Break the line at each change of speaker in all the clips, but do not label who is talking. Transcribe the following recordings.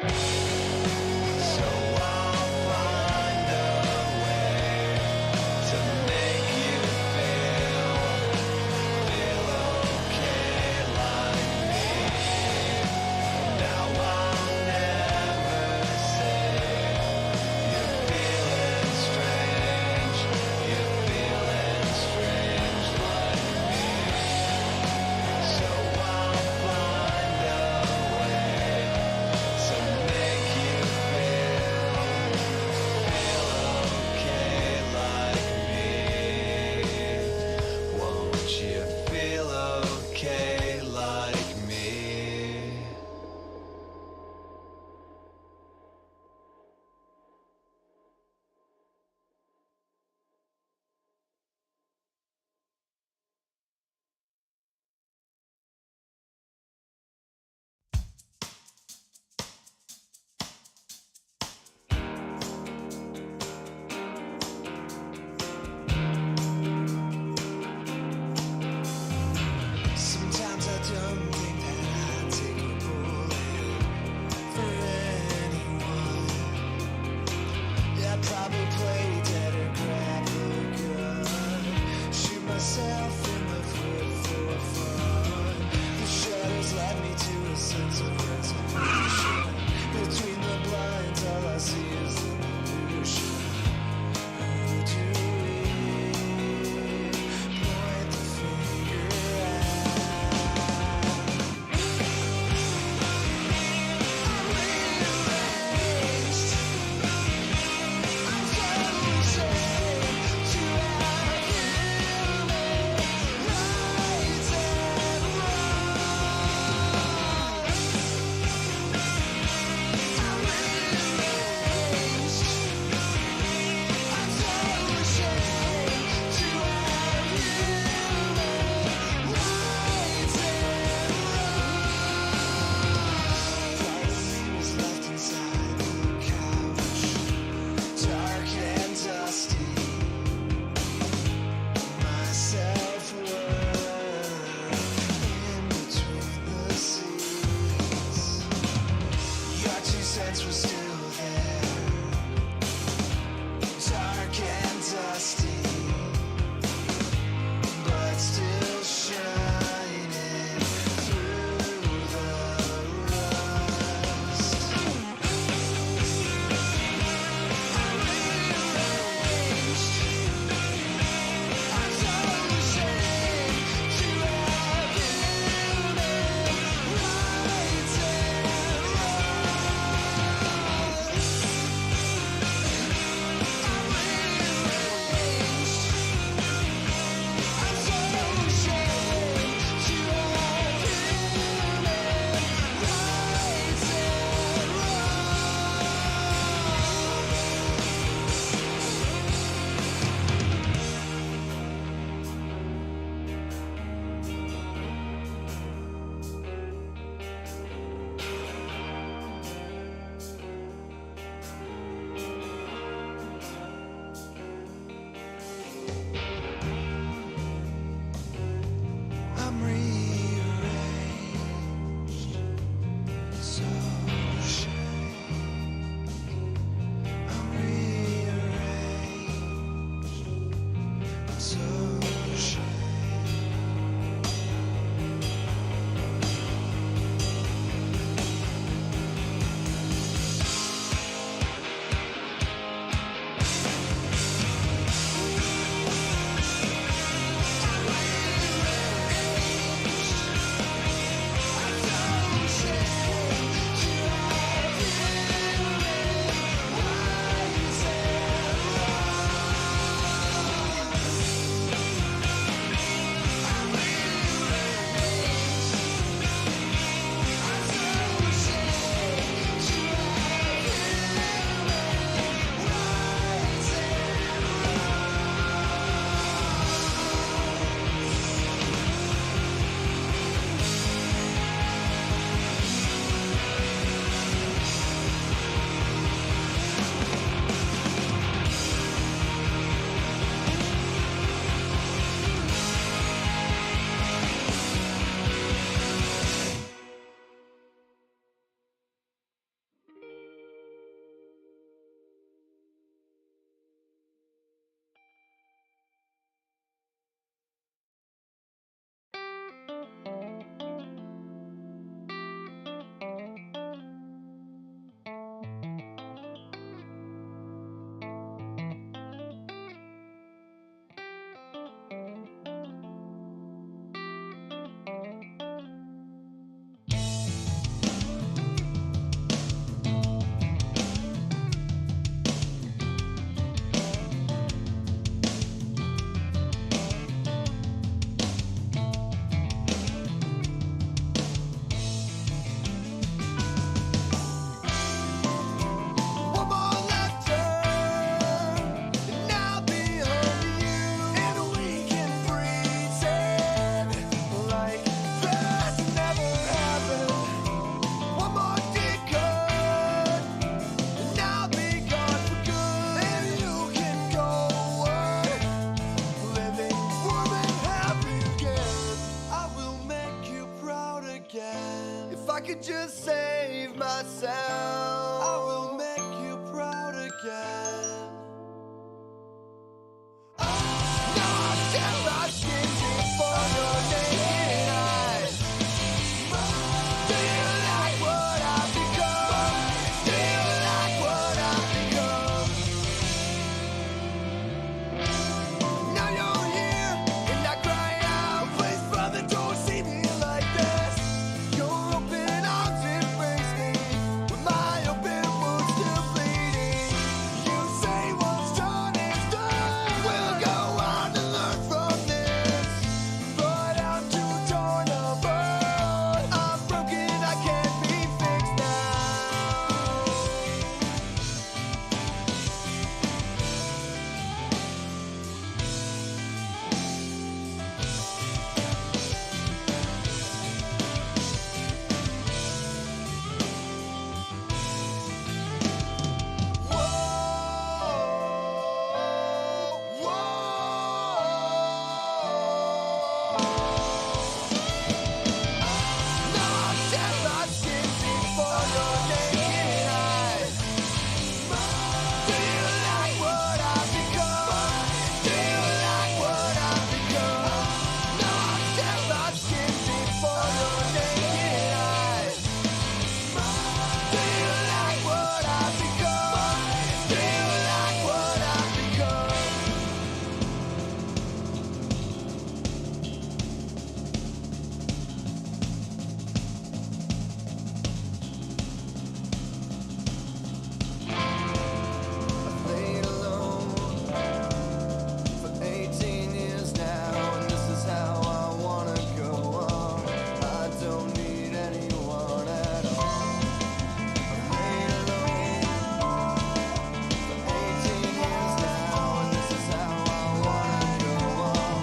So I'll find a way to make you feel okay like me. Now I'll never say you're feeling strange like me. So I'll find a way to make I could just save myself, I will make you proud again. Now I shed my skin before your naked eyes. Do you like what I've become? Do you like what I've become? Now you're here and I cry out, please brother, don't see me like this. Your open arms embrace me with my open wounds still bleeding. You say what's done is done. We'll go on and learn from this. But I'm too torn apart. I'm broken, I can't be fixed now. Played alone for 18 years now, and this is how I wanna go on. I don't need anyone at all. I played alone for 18 years now, and this is how I wanna go on.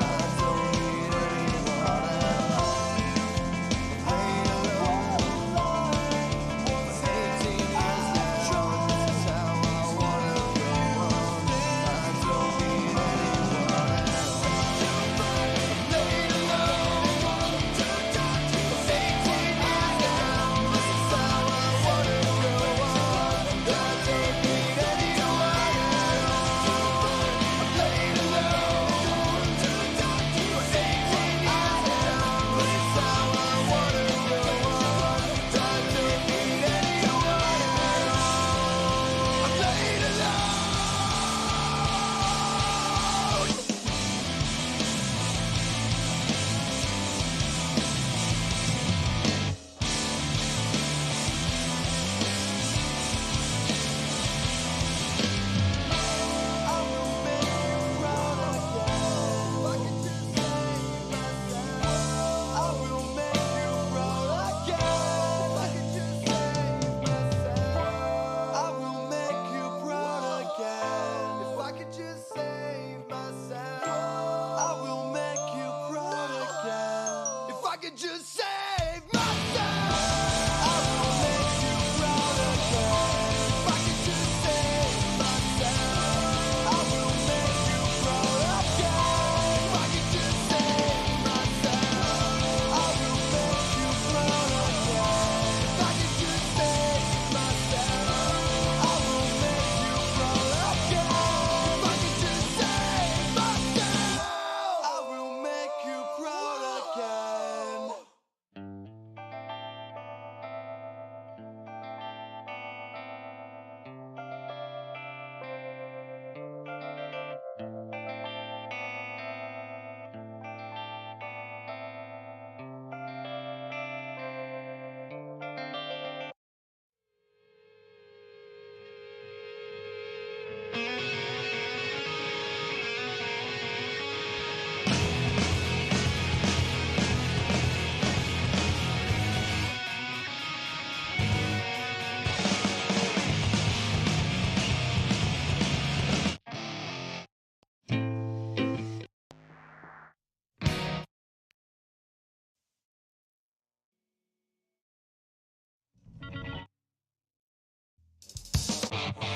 I don't need anyone at all. I played alone for 18 years now, and this is how I wanna go on. I don't need anyone at all. Played alone for 18 years now, this is how I wanna go on. I don't need anyone at all. I played alone for 18 years now, this is how I wanna go on. I don't need anyone at all. I played alone. I will make you proud again. If I could just save myself, I will make you proud again. If I could just save myself, I will make you proud again. If I could just save myself, I will make you proud again. If I could just save myself, I will make you proud again. If I could just save myself, I will make you proud again. If I could just save myself, I will make you proud again. If I could just save myself, I will make you proud again. If I could just save myself, I will make you proud again.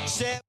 Step.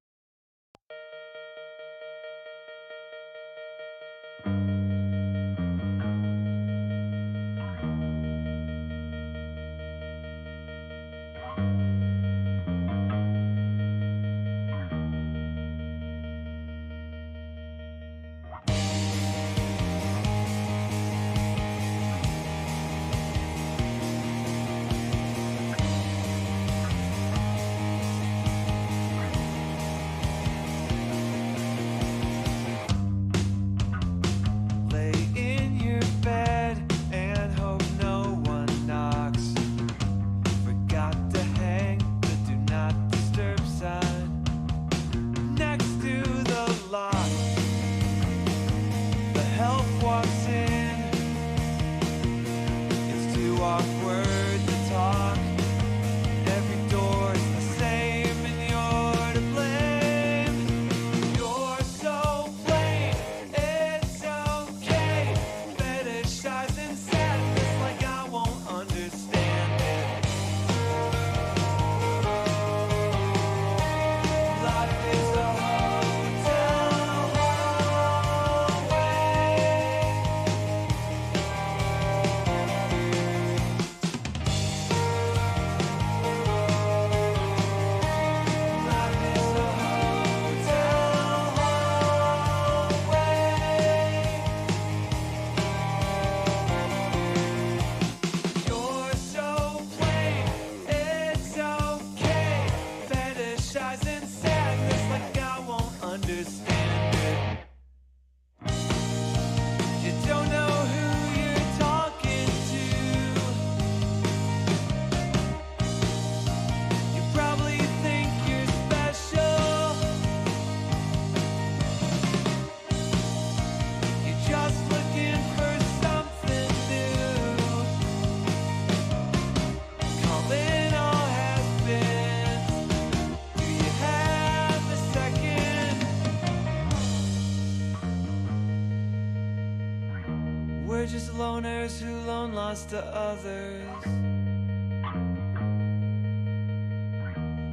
loners who loan lost to others.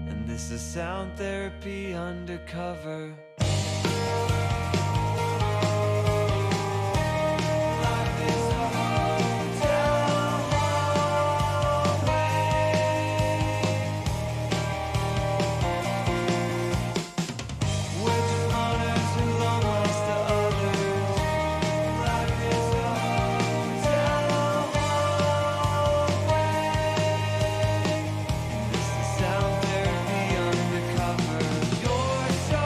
And this is sound therapy undercover. Life is a hotel hallway. We're just loners who loan lost to others. Life is a hotel hallway. And this is sound therapy undercover. You're so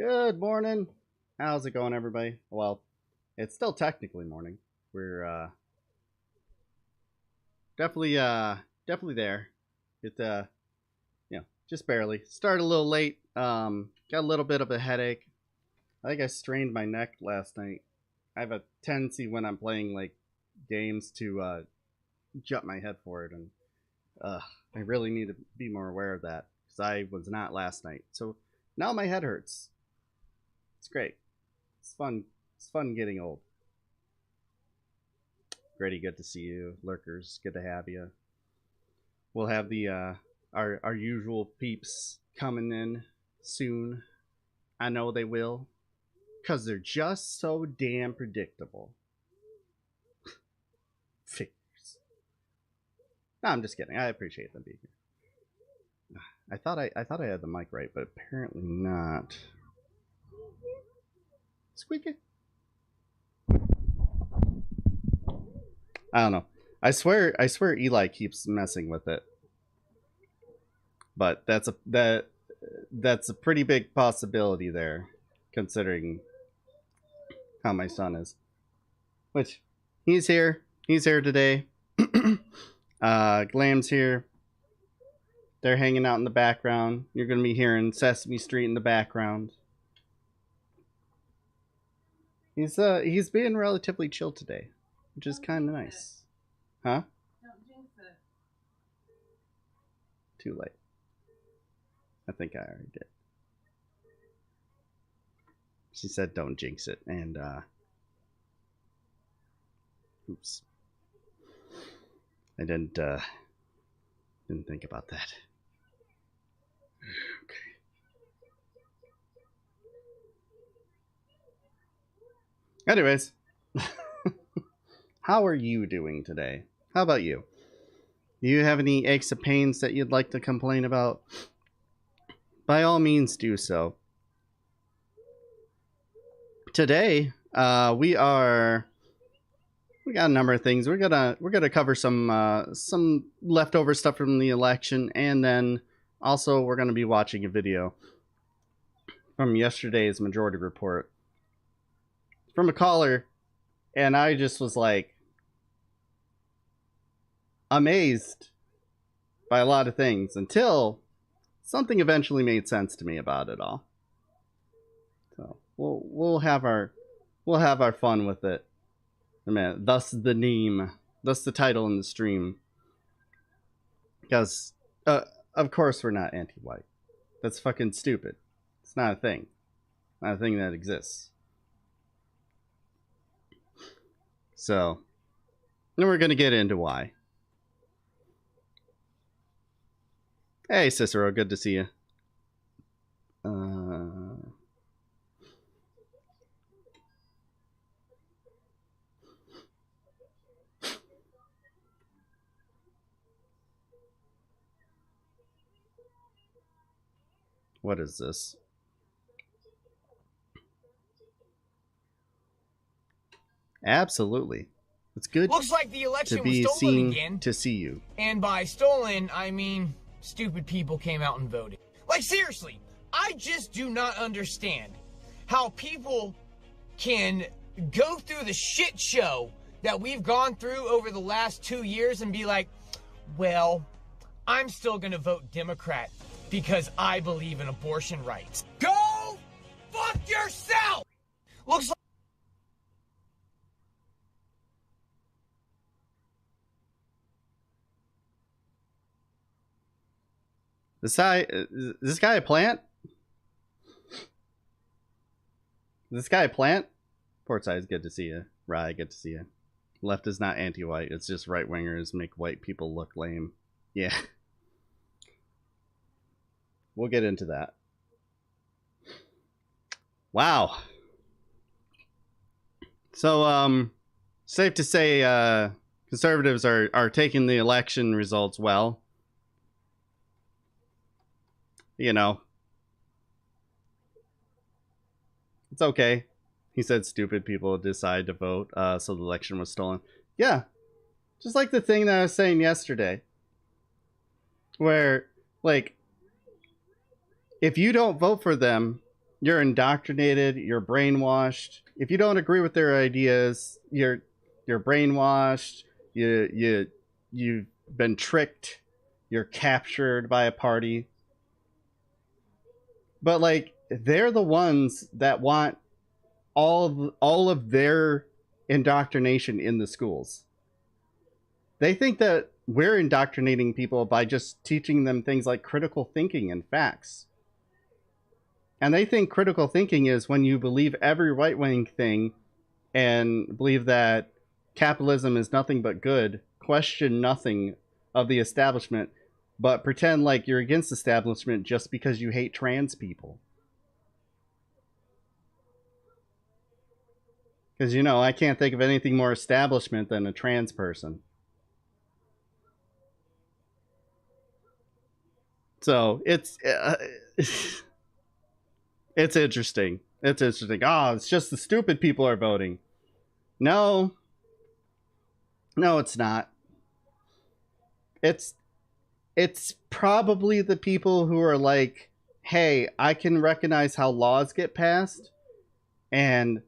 Good morning. How's it going, everybody? Well, it's still technically morning. We're definitely there. It just barely. Started a little late. Got a little bit of a headache. I think I strained my neck last night. I have a tendency when I'm playing like games to jut my head forward, and I really need to be more aware of that because I was not last night. So now my head hurts. It's great. It's fun. It's fun getting old. Grady, good to see you. Lurkers, good to have you. We'll have the our usual peeps coming in soon. I know they will, cause they're just so damn predictable. Figures. No, I'm just kidding. I appreciate them being here. I thought I had the mic right, but apparently not. Squeaky. I don't know. I swear Eli keeps messing with it. But that's a pretty big possibility there, considering how my son is. Which he's here. He's here today. Glam's here. They're hanging out in the background. You're gonna be hearing Sesame Street in the background. He's being relatively chill today, which is kind of nice. Huh?
Don't jinx it.
Too late. I think I already did. She said don't jinx it, and oops. I didn't think about that. Okay. Anyways, how are you doing today? How about you? Do you have any aches or pains that you'd like to complain about? By all means, do so. Today, we got a number of things. We're gonna cover some leftover stuff from the election, and then also we're gonna be watching a video from yesterday's Majority Report from a caller, and I just was like amazed by a lot of things until something eventually made sense to me about it all. So we'll have our fun with it. I mean, thus the name, thus the title in the stream. Because of course we're not anti-white. That's fucking stupid. It's not a thing. Not a thing that exists. So, then we're gonna get into why. Hey, Cicero, good to see you. What is this? Absolutely. It's good.
Looks like the election
to be
was stolen
seen
again.
to see you.
And by stolen, I mean stupid people came out and voted. Like, seriously, I just do not understand how people can go through the shit show that we've gone through over the last 2 years and be like, well, I'm still gonna vote Democrat because I believe in abortion rights. Go fuck yourself! Looks like
This guy a plant? This guy a plant? Portside's good to see you. Rye, good to see you. Left is not anti-white. It's just right wingers make white people look lame. Yeah. We'll get into that. Wow. So, safe to say, conservatives are taking the election results well. You know, it's okay. He said stupid people decide to vote, so the election was stolen. Yeah, just like the thing that I was saying yesterday, where, like, if you don't vote for them, You're indoctrinated, you're brainwashed. If you don't agree with their ideas, you're brainwashed. You've been tricked. You're captured by a party. But like they're the ones that want all of their indoctrination in the schools. They think that we're indoctrinating people by just teaching them things like critical thinking and facts. And they think critical thinking is when you believe every right wing thing and believe that capitalism is nothing but good, question nothing of the establishment, but pretend like you're against establishment just because you hate trans people. Because, you know, I can't think of anything more establishment than a trans person. So it's it's interesting. It's interesting. Oh, it's just the stupid people are voting. No, no, it's not. It's probably the people who are like, hey, I can recognize how laws get passed, and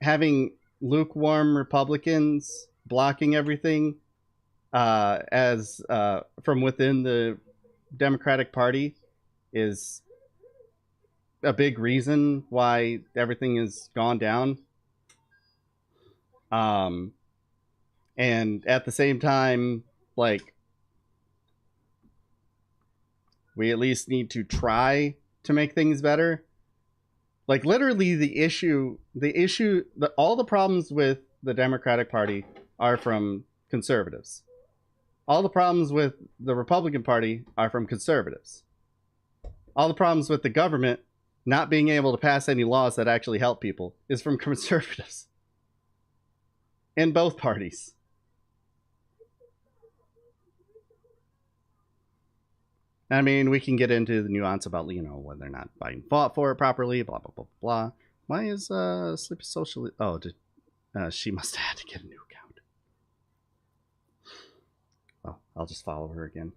having lukewarm Republicans blocking everything as from within the Democratic Party is a big reason why everything has gone down. Um, and at the same time, like, we at least need to try to make things better. Like, literally, all the problems with the Democratic Party are from conservatives. All the problems with the Republican Party are from conservatives. All the problems with the government not being able to pass any laws that actually help people is from conservatives. In both parties. I mean, we can get into the nuance about, you know, whether or not Biden fought for it properly, blah, blah, blah, blah. Why is Sleepy Social... Oh, she must have had to get a new account. Oh, I'll just follow her again.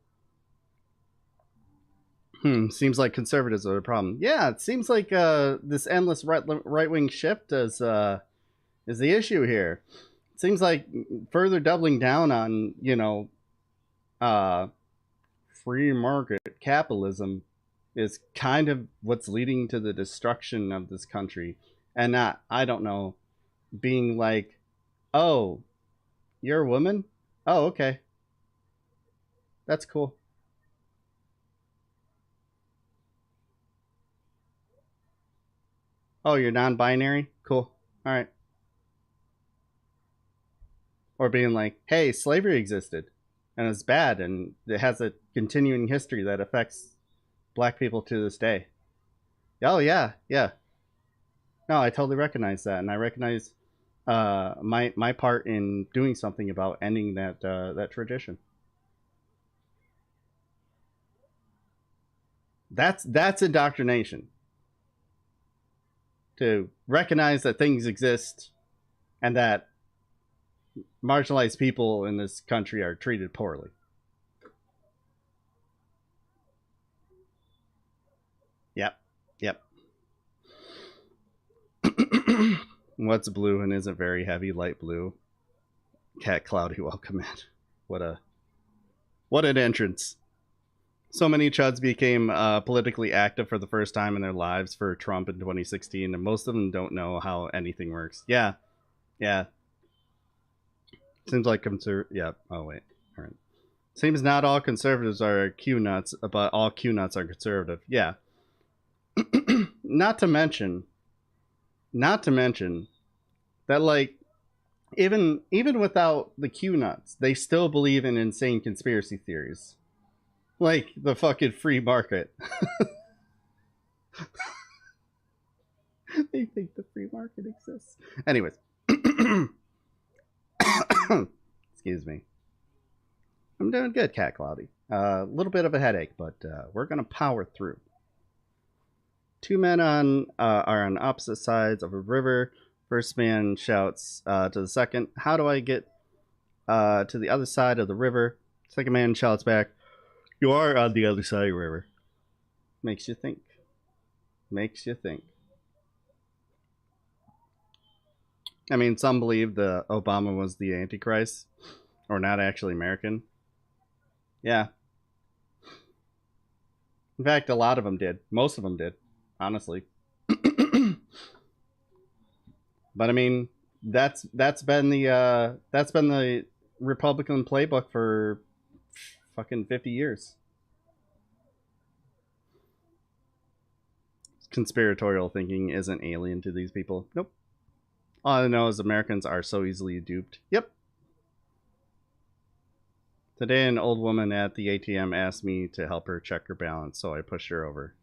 Seems like conservatives are the problem. Yeah, it seems like this endless right-wing shift is the issue here. It seems like further doubling down on, you know, free market capitalism is kind of what's leading to the destruction of this country. And not, I don't know, being like, oh, you're a woman? Oh, okay. That's cool. Oh, you're non-binary? Cool. All right. Or being like, hey, slavery existed and it's bad and it has a continuing history that affects black people to this day. Oh, yeah, yeah. No, I totally recognize that, and I recognize my part in doing something about ending that tradition. That's indoctrination. To recognize that things exist and that marginalized people in this country are treated poorly. Yep. Yep. What's blue and isn't very heavy? Light blue. Cat Cloudy, welcome in. What an entrance. So many chuds became politically active for the first time in their lives for Trump in 2016, and most of them don't know how anything works. Yeah. Yeah. Seems like yeah. Oh, wait. All right. Seems not all conservatives are Q nuts, but all Q nuts are conservative. Yeah. not to mention that, like, even without the Q nuts, they still believe in insane conspiracy theories, like the fucking free market. They think the free market exists. Anyways, excuse me. I'm doing good, Cat Cloudy. A little bit of a headache, but we're gonna power through. Two men are on opposite sides of a river. First man shouts to the second, "How do I get to the other side of the river?" Second man shouts back, "You are on the other side of the river." Makes you think. Makes you think. I mean, some believe the Obama was the Antichrist, or not actually American. Yeah. In fact, a lot of them did. Most of them did, honestly. But I mean, that's been the Republican playbook for fucking 50 years. Conspiratorial thinking isn't alien to these people. Nope. All I know is Americans are so easily duped. Yep. Today, an old woman at the ATM asked me to help her check her balance, so I pushed her over.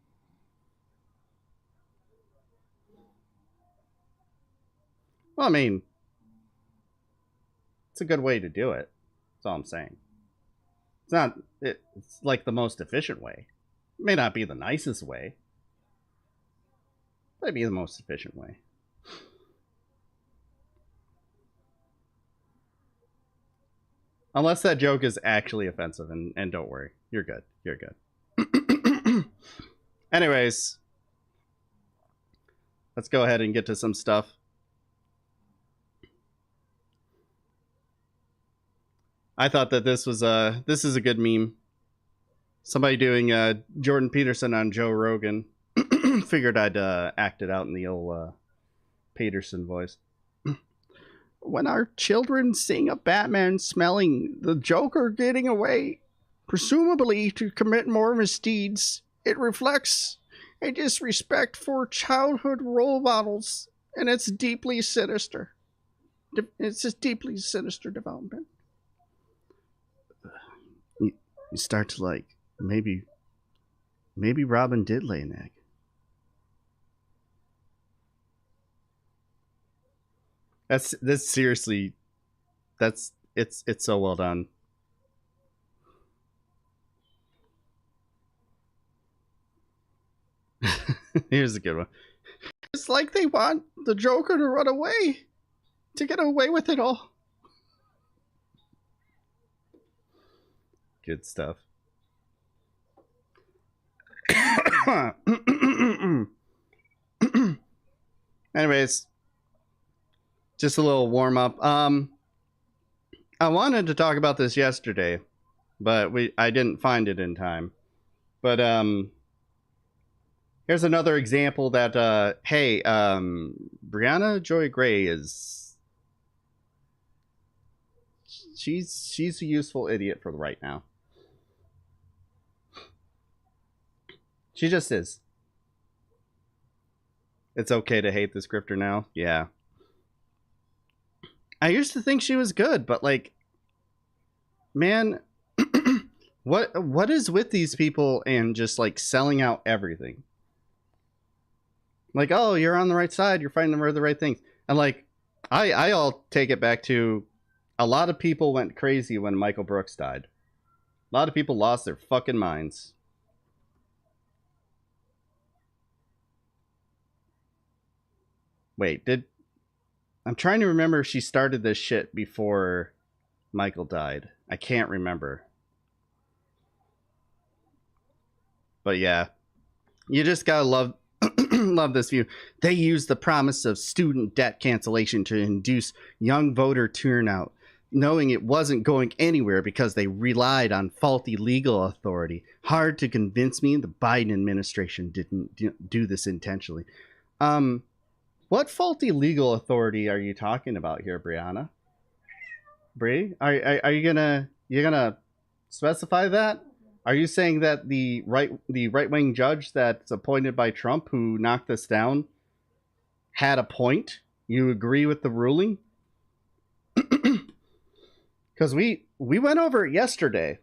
Well, I mean, it's a good way to do it. That's all I'm saying. It's like the most efficient way. It may not be the nicest way, but it'd be the most efficient way. Unless that joke is actually offensive, and don't worry. You're good. You're good. Anyways, let's go ahead and get to some stuff. I thought that this is a good meme. Somebody doing Jordan Peterson on Joe Rogan. Figured I'd act it out in the old Peterson voice. When our children sing of Batman smelling the Joker getting away, presumably to commit more misdeeds, it reflects a disrespect for childhood role models, and it's deeply sinister. It's a deeply sinister development. You start to like, maybe Robin did lay an egg. That's seriously, it's so well done. Here's a good one. It's like they want the Joker to run away, to get away with it all. Good stuff. Anyways, just a little warm up. I wanted to talk about this yesterday, but I didn't find it in time. But here's another example that Brianna Joy Gray is she's a useful idiot for right now. She just is. It's okay to hate this grifter now. Yeah. I used to think she was good, but like, man, what is with these people and just like selling out everything? Like, oh, you're on the right side, you're fighting for the right things. And like, I'll take it back to a lot of people went crazy when Michael Brooks died. A lot of people lost their fucking minds. Wait, I'm trying to remember if she started this shit before Michael died. I can't remember. But yeah, you just gotta love love this view. They used the promise of student debt cancellation to induce young voter turnout, knowing it wasn't going anywhere because they relied on faulty legal authority. Hard to convince me the Biden administration didn't do this intentionally. What faulty legal authority are you talking about here, Brianna? Bri, are you gonna specify that? Are you saying that the right wing judge that's appointed by Trump who knocked this down had a point? You agree with the ruling? Because we went over it yesterday.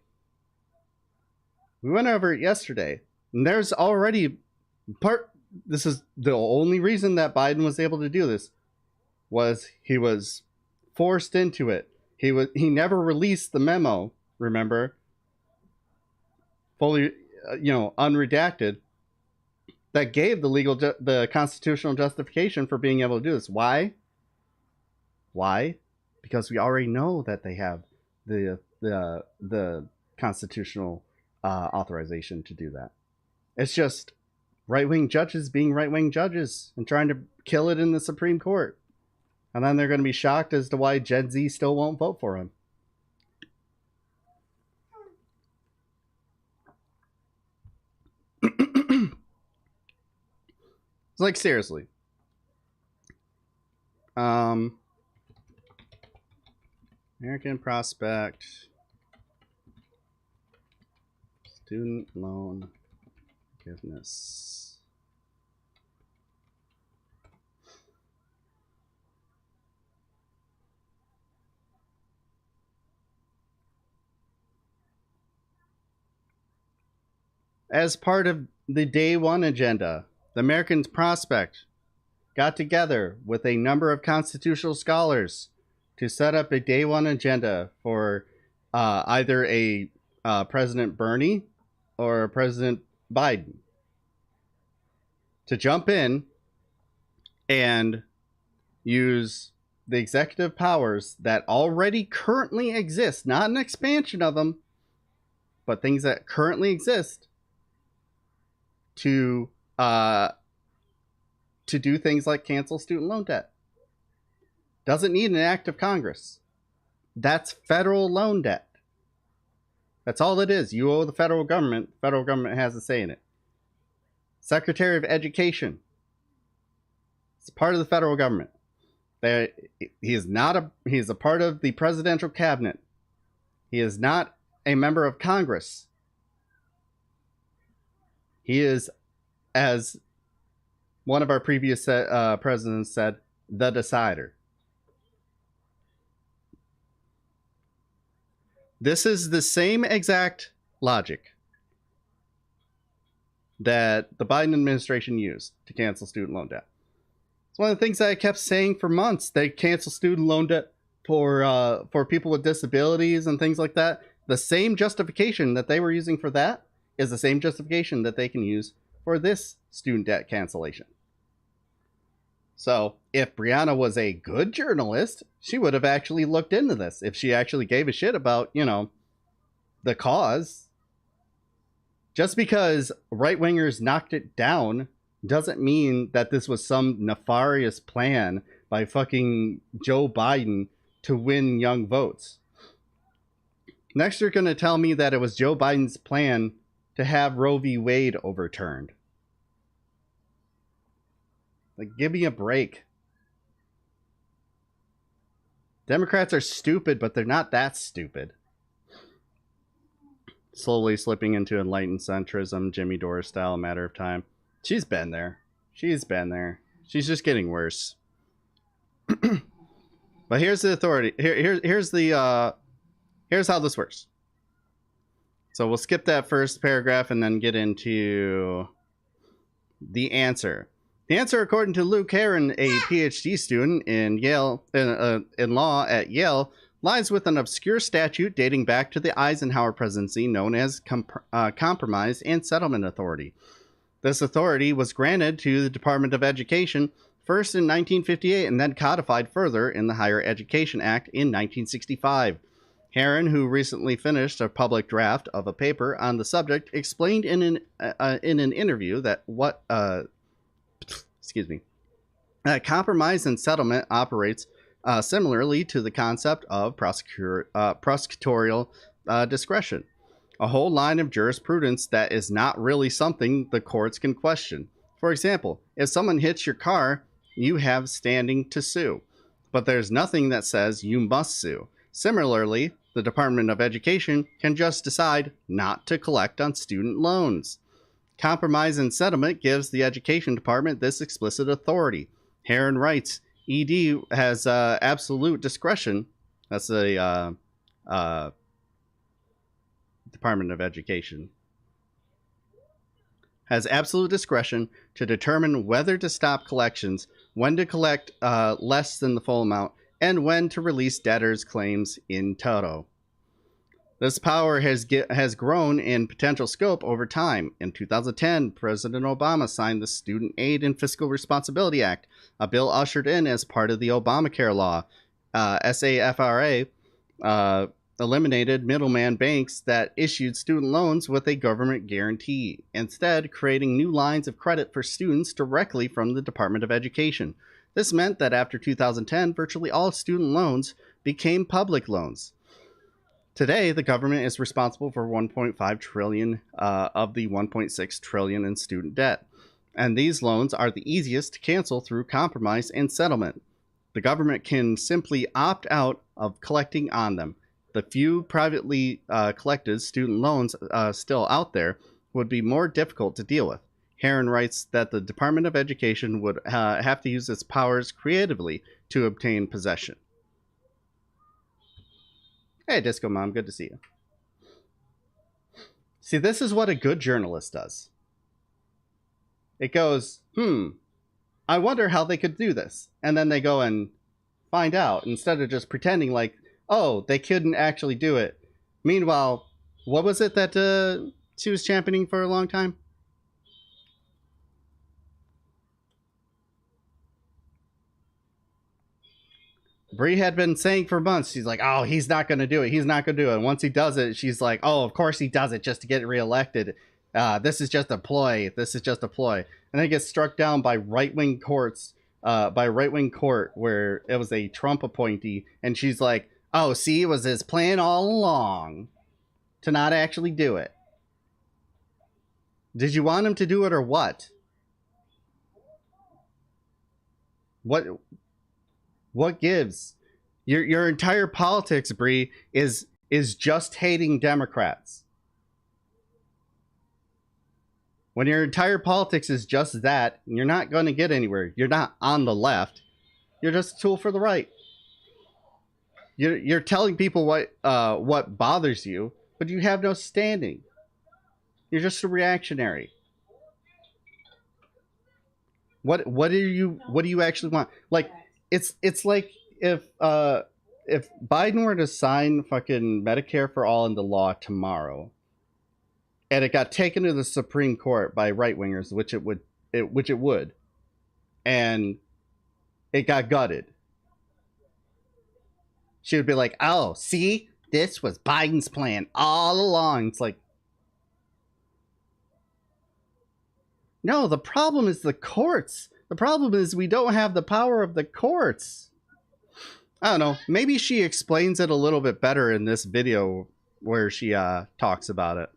And there's already this is the only reason that Biden was able to do this, was he was forced into it. He never released the memo, remember? Fully, unredacted, that gave the constitutional justification for being able to do this. Why? Because we already know that they have the constitutional authorization to do that. It's just right-wing judges being right-wing judges and trying to kill it in the Supreme Court. And then they're going to be shocked as to why Gen Z still won't vote for him. It's like, seriously. American Prospect student loan forgiveness. As part of the day one agenda, the American Prospect got together with a number of constitutional scholars to set up a day one agenda for either a President Bernie or President Biden to jump in and use the executive powers that already currently exist, not an expansion of them, but things that currently exist to do things like cancel student loan debt. Doesn't need an act of Congress. That's federal loan debt. That's all it is. You owe the federal government. The federal government has a say in it. Secretary of Education. It's part of the federal government. He is a part of the presidential cabinet. He is not a member of Congress. He is, as one of our previous presidents said, the decider. This is the same exact logic that the Biden administration used to cancel student loan debt. It's one of the things that I kept saying for months. They cancel student loan debt for people with disabilities and things like that. The same justification that they were using for that is the same justification that they can use for this student debt cancellation. So if Brianna was a good journalist, she would have actually looked into this. If she actually gave a shit about, the cause. Just because right-wingers knocked it down doesn't mean that this was some nefarious plan by fucking Joe Biden to win young votes. Next, you're going to tell me that it was Joe Biden's plan to have Roe v. Wade overturned. Like, give me a break. Democrats are stupid, but they're not that stupid. Slowly slipping into enlightened centrism, Jimmy Dore style, matter of time. She's been there. She's just getting worse. But here's the authority. Here's how this works. So we'll skip that first paragraph and then get into the answer. The answer, according to Luke Heron, a PhD student in Yale in law at Yale, lies with an obscure statute dating back to the Eisenhower presidency known as Compromise and Settlement Authority. This authority was granted to the Department of Education first in 1958 and then codified further in the Higher Education Act in 1965. Heron, who recently finished a public draft of a paper on the subject, explained in an interview that compromise and settlement operates similarly to the concept of prosecutorial discretion, a whole line of jurisprudence that is not really something the courts can question. For example, if someone hits your car, you have standing to sue, but there's nothing that says you must sue. Similarly, the Department of Education can just decide not to collect on student loans. Compromise and settlement gives the Education Department this explicit authority. Heron writes, ED has absolute discretion. That's the Department of Education. Has absolute discretion to determine whether to stop collections, when to collect less than the full amount, and when to release debtors' claims in toto. This power has grown in potential scope over time. In 2010, President Obama signed the Student Aid and Fiscal Responsibility Act, a bill ushered in as part of the Obamacare law. SAFRA eliminated middleman banks that issued student loans with a government guarantee, instead creating new lines of credit for students directly from the Department of Education. This meant that after 2010, virtually all student loans became public loans. Today, the government is responsible for 1.5 trillion of the 1.6 trillion in student debt. And these loans are the easiest to cancel through compromise and settlement. The government can simply opt out of collecting on them. The few privately collected student loans still out there would be more difficult to deal with. Heron writes that the Department of Education would have to use its powers creatively to obtain possession. Hey, Disco Mom, good to see you. See, this is what a good journalist does. It goes, I wonder how they could do this. And then they go and find out instead of just pretending like, oh, they couldn't actually do it. Meanwhile, what was it that she was championing for a long time? Bree had been saying for months, she's like, oh, he's not going to do it. He's not going to do it. And once he does it, she's like, oh, of course he does it just to get reelected. This is just a ploy. This is just a ploy. And then it gets struck down by right-wing courts, by a right-wing court where it was a Trump appointee. And she's like, oh, see, it was his plan all along to not actually do it. Did you want him to do it or what? What gives? Your entire politics, Bree, is just hating Democrats. When your entire politics is just that, you're not going to get anywhere. You're not on the left. You're just a tool for the right. You're telling people what bothers you, but you have no standing. You're just a reactionary. What do you actually want? Like, it's like if Biden were to sign fucking Medicare for all into law tomorrow, and it got taken to the Supreme Court by right wingers, which it would, and it got gutted, she would be like, "Oh, see, this was Biden's plan all along." It's like, no, the problem is the courts. The problem is we don't have the power of the courts. I don't know. Maybe she explains it a little bit better in this video where she talks about it.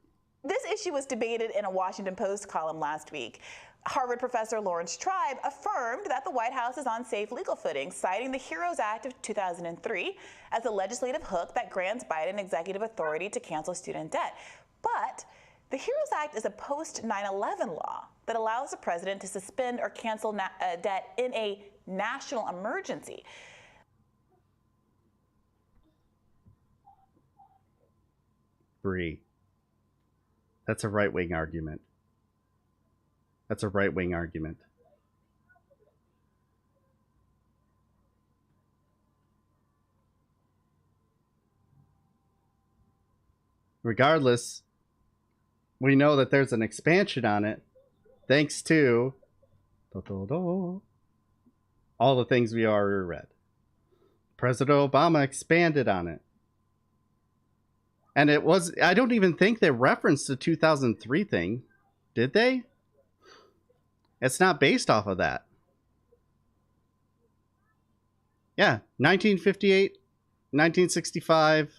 This issue was debated in a Washington Post column last week. Harvard professor Lawrence Tribe affirmed that the White House is on safe legal footing, citing the HEROES Act of 2003 as a legislative hook that grants Biden executive authority to cancel student debt. But the HEROES Act is a post-9/11 law that allows the president to suspend or cancel debt in a national emergency.
Bree, that's a right-wing argument. That's a right-wing argument. Regardless, we know that there's an expansion on it thanks to all the things we already read. President Obama expanded on it. And it was, I don't even think they referenced the 2003 thing. Did they? It's not based off of that. Yeah, 1958, 1965.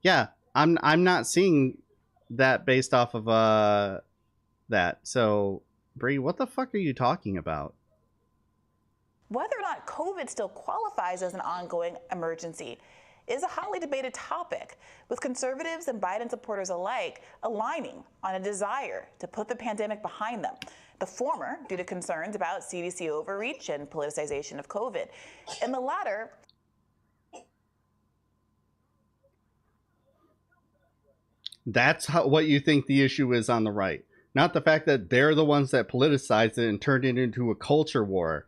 Yeah, I'm not seeing that based off of that. So, Bree, what the fuck are you talking about?
Whether or not COVID still qualifies as an ongoing emergency is a hotly debated topic, with conservatives and Biden supporters alike aligning on a desire to put the pandemic behind them. The former due to concerns about CDC overreach and politicization of COVID, and the latter
That's what you think the issue is on the right. Not the fact that they're the ones that politicized it and turned it into a culture war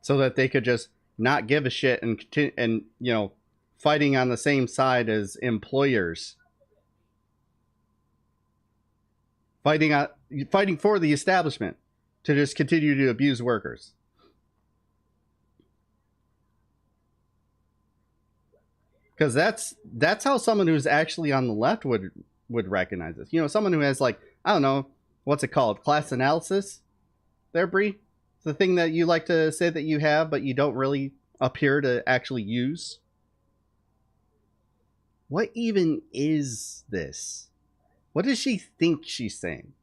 so that they could just not give a shit and continue, and, you know, fighting on the same side as employers. Fighting for the establishment to just continue to abuse workers. Because that's how someone who's actually on the left would recognize this. You know, someone who has, like, I don't know, what's it called? Class analysis? There, Bree? The thing that you like to say that you have, but you don't really appear to actually use. What even is this? What does she think she's saying?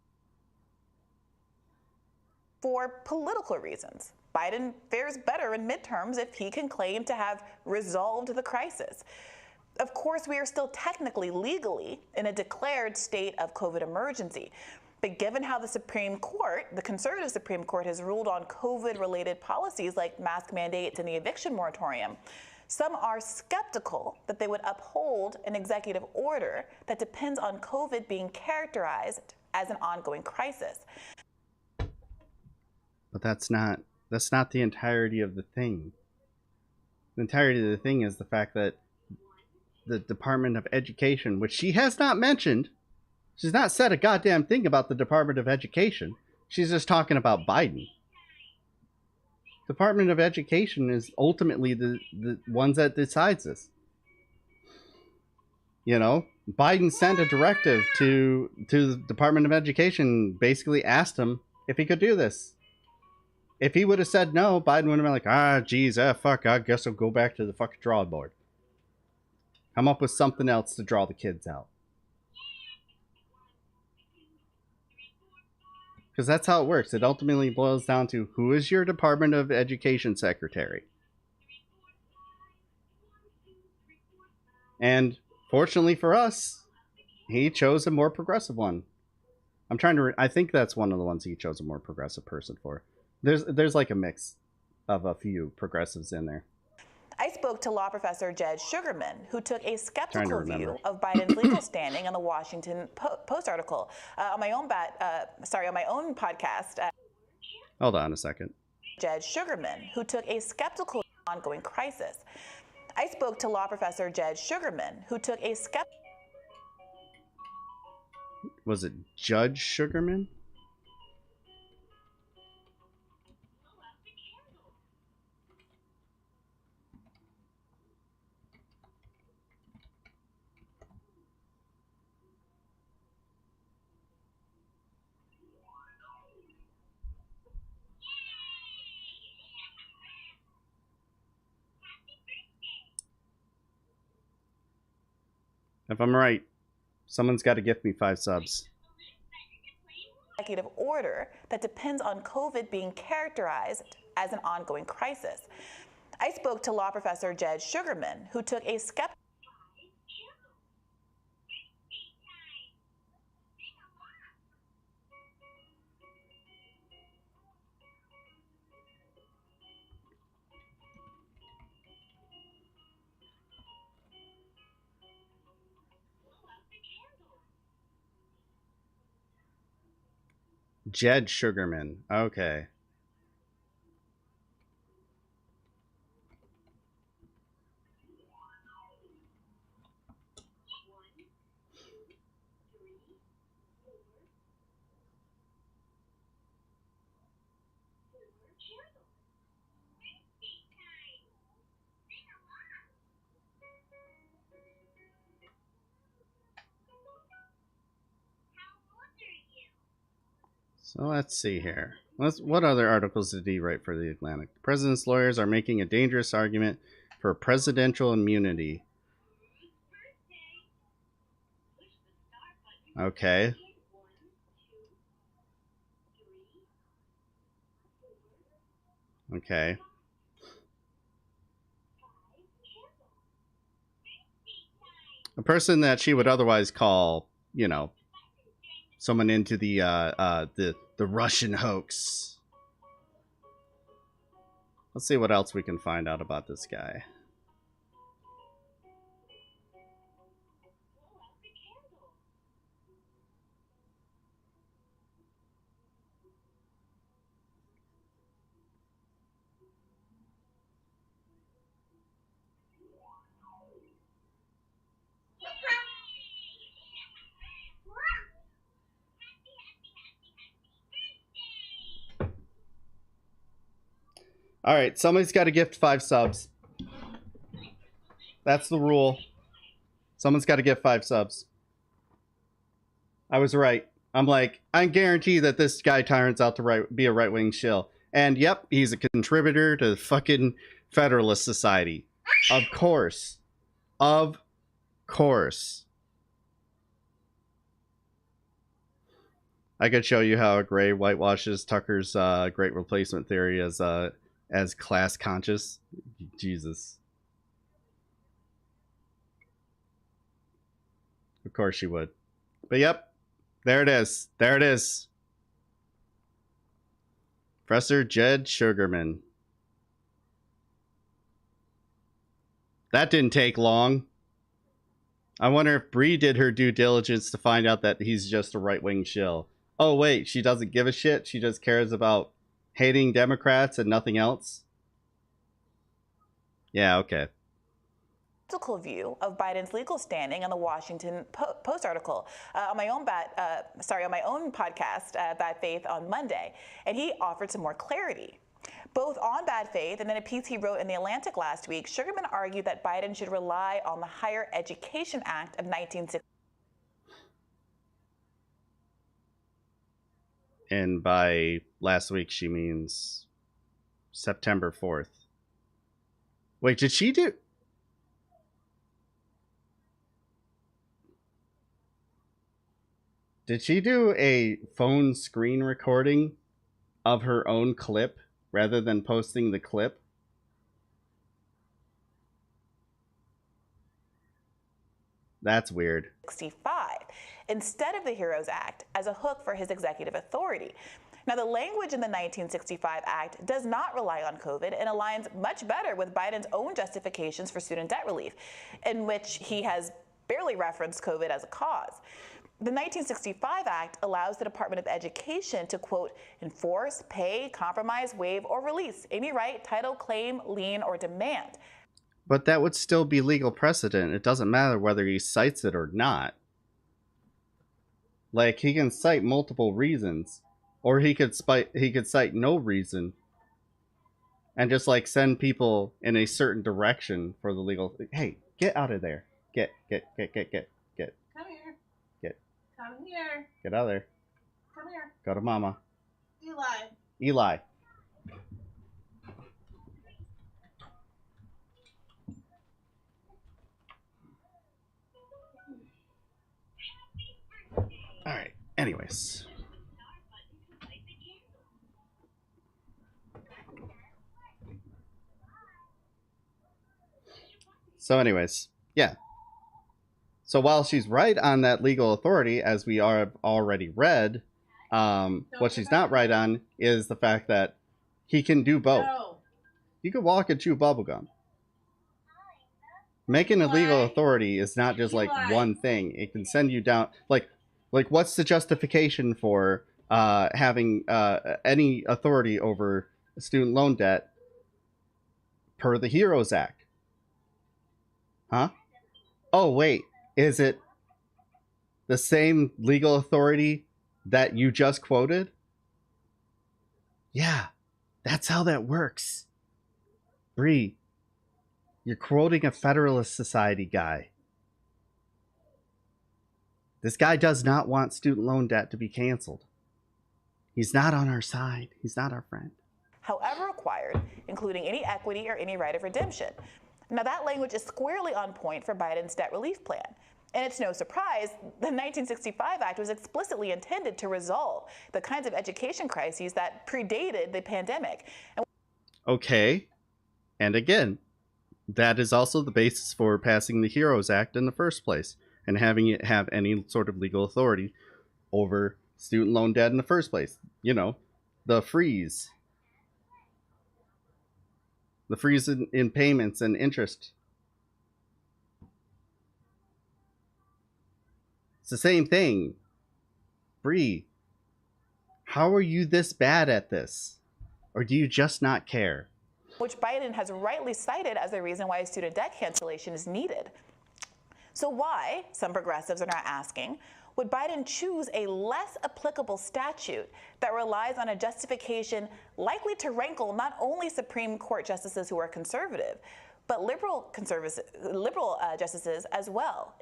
For political reasons. Biden fares better in midterms if he can claim to have resolved the crisis. Of course, we are still technically, legally, in a declared state of COVID emergency. But given how the Supreme Court, the conservative Supreme Court, has ruled on COVID-related policies like mask mandates and the eviction moratorium, some are skeptical that they would uphold an executive order that depends on COVID being characterized as an ongoing crisis.
But that's not the entirety of the thing. The entirety of the thing is the fact that the Department of Education, which she has not mentioned, she's not said a goddamn thing about the Department of Education. She's just talking about Biden. Department of Education is ultimately the ones that decides this. You know, Biden sent a directive to the Department of Education, basically asked him if he could do this. If he would have said no, Biden would have been like, geez, fuck, I guess I'll go back to the fucking drawing board. Come up with something else to draw the kids out. Because that's how it works. It ultimately boils down to who is your Department of Education secretary. And fortunately for us, he chose a more progressive one. I think that's one of the ones he chose a more progressive person for. There's like a mix of a few progressives in there.
I spoke to law professor Jed Sugarman, who took a skeptical view of Biden's legal standing on the Washington Post article. On my own podcast.
Hold on a second.
Jed Sugarman, who took a skeptical ongoing crisis. I spoke to law professor Jed Sugarman, who took a
Was it Judge Sugarman? If I'm right, someone's got to gift me 5 subs.
Executive order that depends on COVID being characterized as an ongoing crisis. I spoke to law professor Jed Sugarman, who took a skeptical
Jed Sugarman. Okay. So let's see here. What other articles did he write for The Atlantic? The president's lawyers are making a dangerous argument for presidential immunity. Okay. Okay. A person that she would otherwise call, you know, someone into the Russian hoax. Let's see what else we can find out about this guy. All right, somebody's got to gift 5 subs. That's the rule. Someone's got to gift 5 subs. I was right. I'm like, I guarantee that this guy turns out to be a right-wing shill. And yep, he's a contributor to the fucking Federalist Society. Of course. Of course. I could show you how Gray whitewashes Tucker's great replacement theory as class conscious. Jesus. Of course she would. But yep, there it is. There it is. Professor Jed Sugarman. That didn't take long. I wonder if Bree did her due diligence to find out that he's just a right-wing shill. Oh, wait, she doesn't give a shit? She just cares about hating Democrats and nothing else? Yeah, okay.
View of Biden's legal standing on the Washington Post article on my own podcast, Bad Faith, on Monday, and he offered some more clarity. Both on Bad Faith and in a piece he wrote in The Atlantic last week, Sugarman argued that Biden should rely on the Higher Education Act of 1960.
And by last week, she means September 4th. Wait, did she do... Did she do a phone screen recording of her own clip rather than posting the clip? That's weird.
65 instead of the HEROES Act as a hook for his executive authority. Now, the language in the 1965 Act does not rely on COVID and aligns much better with Biden's own justifications for student debt relief, in which he has barely referenced COVID as a cause. The 1965 Act allows the Department of Education to, quote, enforce, pay, compromise, waive, or release any right, title, claim, lien, or demand.
But that would still be legal precedent. It doesn't matter whether he cites it or not. Like, he can cite multiple reasons, or he could cite no reason, and just like send people in a certain direction for the legal. Hey, get out of there! Get!
Come here.
Get.
Come here.
Get out of there!
Come here.
Go to mama.
Eli.
All right. Anyways. So anyways, yeah. So while she's right on that legal authority, as we are already read, what she's not right on is the fact that he can do both.
No.
You can walk and chew bubblegum. Making a legal authority is not just like one thing. It can send you down. Like what's the justification for having any authority over student loan debt per the HEROES Act? Huh? Oh, wait. Is it the same legal authority that you just quoted? Yeah, that's how that works. Bree, you're quoting a Federalist Society guy. This guy does not want student loan debt to be canceled. He's not on our side. He's not our friend.
However required, including any equity or any right of redemption. Now, that language is squarely on point for Biden's debt relief plan. And it's no surprise, the 1965 Act was explicitly intended to resolve the kinds of education crises that predated the pandemic.
Okay. And again, that is also the basis for passing the HEROES Act in the first place and having it have any sort of legal authority over student loan debt in the first place. You know, the freeze. The freeze in payments and interest. It's the same thing. Bree, how are you this bad at this? Or do you just not care?
Which Biden has rightly cited as the reason why student debt cancellation is needed. So why, some progressives are now asking, would Biden choose a less applicable statute that relies on a justification likely to rankle not only Supreme Court justices who are conservative, but liberal justices as well?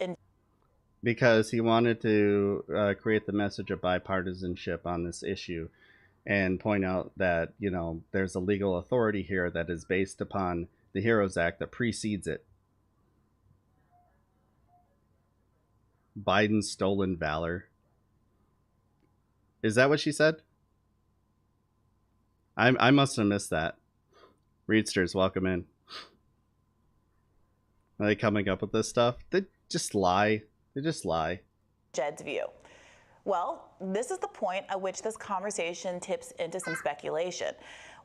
Because he wanted to create the message of bipartisanship on this issue. and point out that, you know, there's a legal authority here that is based upon the Heroes Act that precedes it. Biden's stolen valor. Is that what she said? I must have missed that. Readsters, welcome in. Are they coming up with this stuff? They just lie. They just lie.
Jed's view. Well, this is the point at which this conversation tips into some speculation.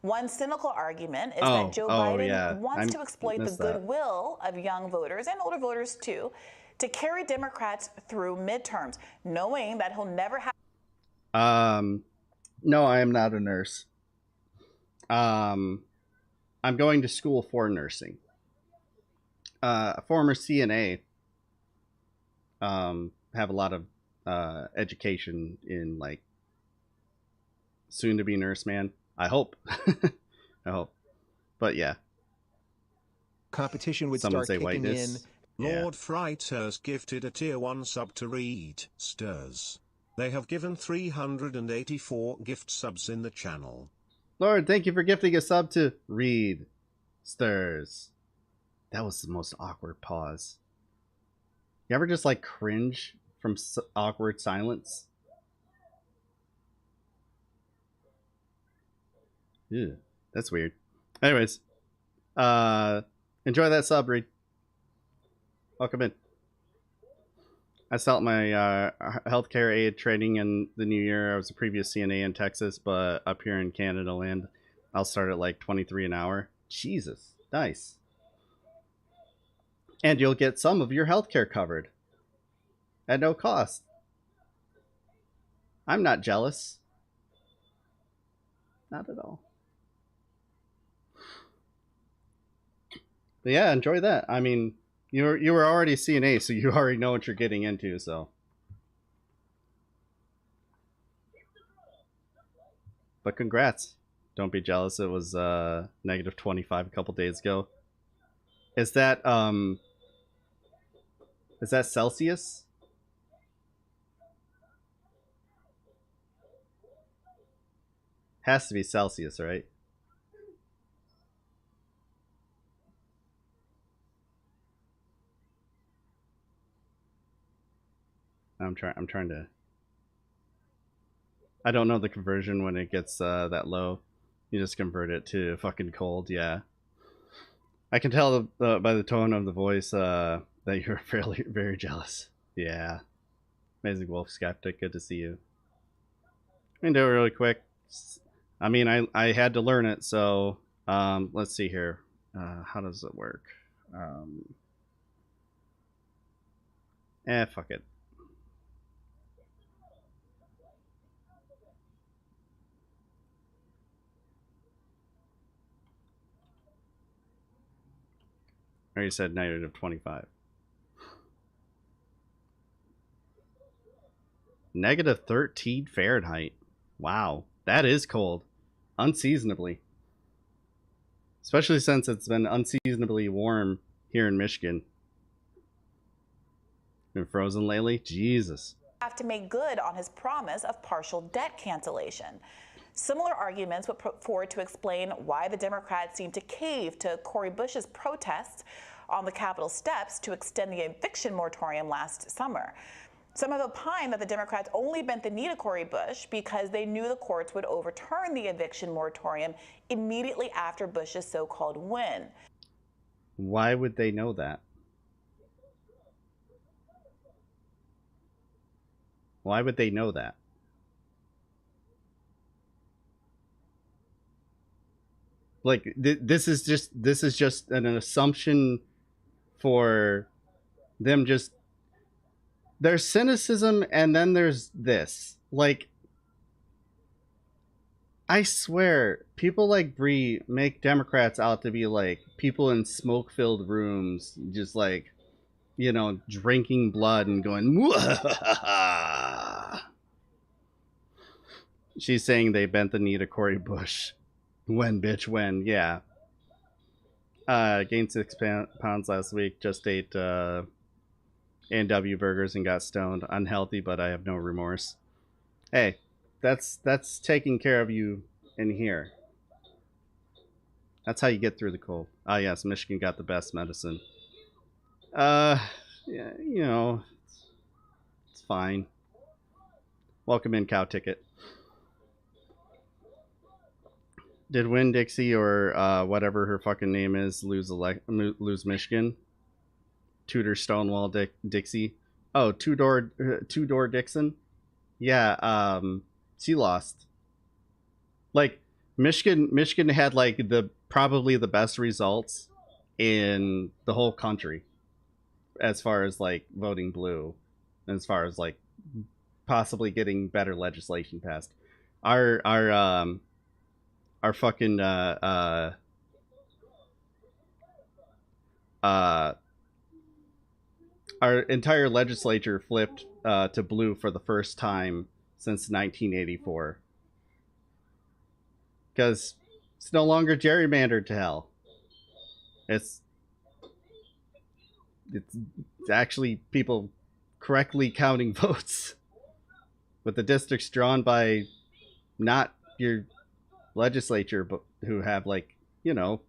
One cynical argument is that Joe Biden wants to exploit the goodwill of young voters and older voters too to carry Democrats through midterms, knowing that he'll never have.
No, I am not a nurse. I'm going to school for nursing. A former CNA. Have a lot of education in, like, soon to be nurse man. I hope. I hope. But yeah.
Competition would
Someone
start
say
kicking
whiteness.
in.
Yeah.
Lord Freiters gifted a tier 1 sub to Reed Stirs. They have given 384 gift subs in the channel.
Lord, thank you for gifting a sub to Reed Stirs. That was the most awkward pause. You ever just, like, cringe from awkward silence? Ew, that's weird. Anyways, enjoy that sub, Reed. Welcome in. I start my healthcare aid training in the new year. I was a previous CNA in Texas, but up here in Canada land, I'll start at like $23 an hour. Jesus, nice. And you'll get some of your healthcare covered at no cost. I'm not jealous. Not at all. But yeah, enjoy that. I mean, you were already CNA, so you already know what you're getting into, so. But congrats. Don't be jealous. It was negative 25 a couple days ago. Is that Celsius? Has to be Celsius, right? I'm trying to. I don't know the conversion when it gets that low. You just convert it to fucking cold, yeah. I can tell by the tone of the voice that you're very jealous. Yeah. Amazing Wolf Skeptic, good to see you. I can do it really quick. I mean, I had to learn it, so let's see here. How does it work? Fuck it. I already said negative 25. Negative 13 Fahrenheit. Wow, that is cold. Unseasonably. Especially since it's been unseasonably warm here in Michigan. Been frozen lately? Jesus.
Have to make good on his promise of partial debt cancellation. Similar arguments were put forward to explain why the Democrats seemed to cave to Cori Bush's protests on the Capitol steps to extend the eviction moratorium last summer. Some have opined that the Democrats only bent the knee to Cori Bush because they knew the courts would overturn the eviction moratorium immediately after Bush's so-called win.
Why would they know that? Why would they know that? Like, this is just an assumption for them. Just, there's cynicism, and then there's this. Like, I swear, people like Bree make Democrats out to be like people in smoke-filled rooms, just like, you know, drinking blood and going, Mwah! She's saying they bent the knee to Cori Bush. When, bitch, when? Yeah. Gained 6 pounds last week. Just ate A&W burgers and got stoned. Unhealthy, but I have no remorse. Hey, that's taking care of you in here. That's how you get through the cold. Ah, yes, Michigan got the best medicine. Yeah, you know, it's fine. Welcome in, cow ticket. Did Win Dixie or whatever her fucking name is lose Michigan? Tudor Stonewall Dixie. Oh, two door Dixon. Yeah, she lost. Like Michigan had like probably the best results in the whole country as far as like voting blue, as far as like possibly getting better legislation passed. Our fucking uh our entire legislature flipped to blue for the first time since 1984 because it's no longer gerrymandered to hell. It's actually people correctly counting votes with the districts drawn by not your legislature, but who have like, you know,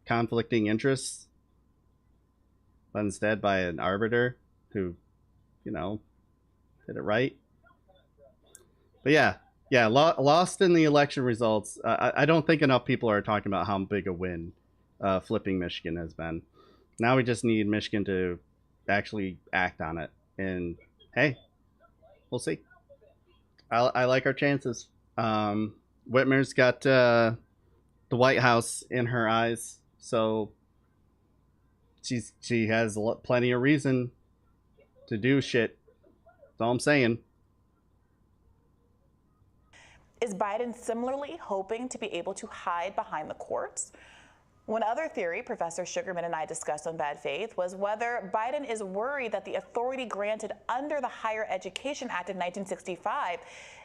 conflicting interests, but instead by an arbiter who, you know, did it right. But yeah, lost in the election results. I don't think enough people are talking about how big a win flipping Michigan has been. Now we just need Michigan to actually act on it, and hey, we'll see. I like our chances. Whitmer's got the White House in her eyes, so she has plenty of reason to do shit. That's all I'm saying.
Is Biden similarly hoping to be able to hide behind the courts? One other theory Professor Sugarman and I discussed on Bad Faith was whether Biden is worried that the authority granted under the Higher Education Act of 1965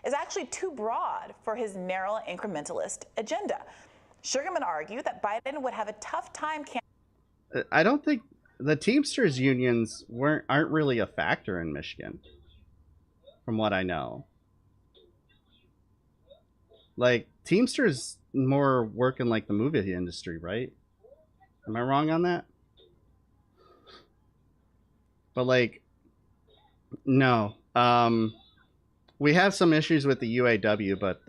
is actually too broad for his narrow incrementalist agenda. Sugarman argued that Biden would have a tough time.
I don't think the Teamsters unions aren't really a factor in Michigan, from what I know. Like, Teamsters more work in like the movie industry, right? Am I wrong on that? But like, no. We have some issues with the UAW, but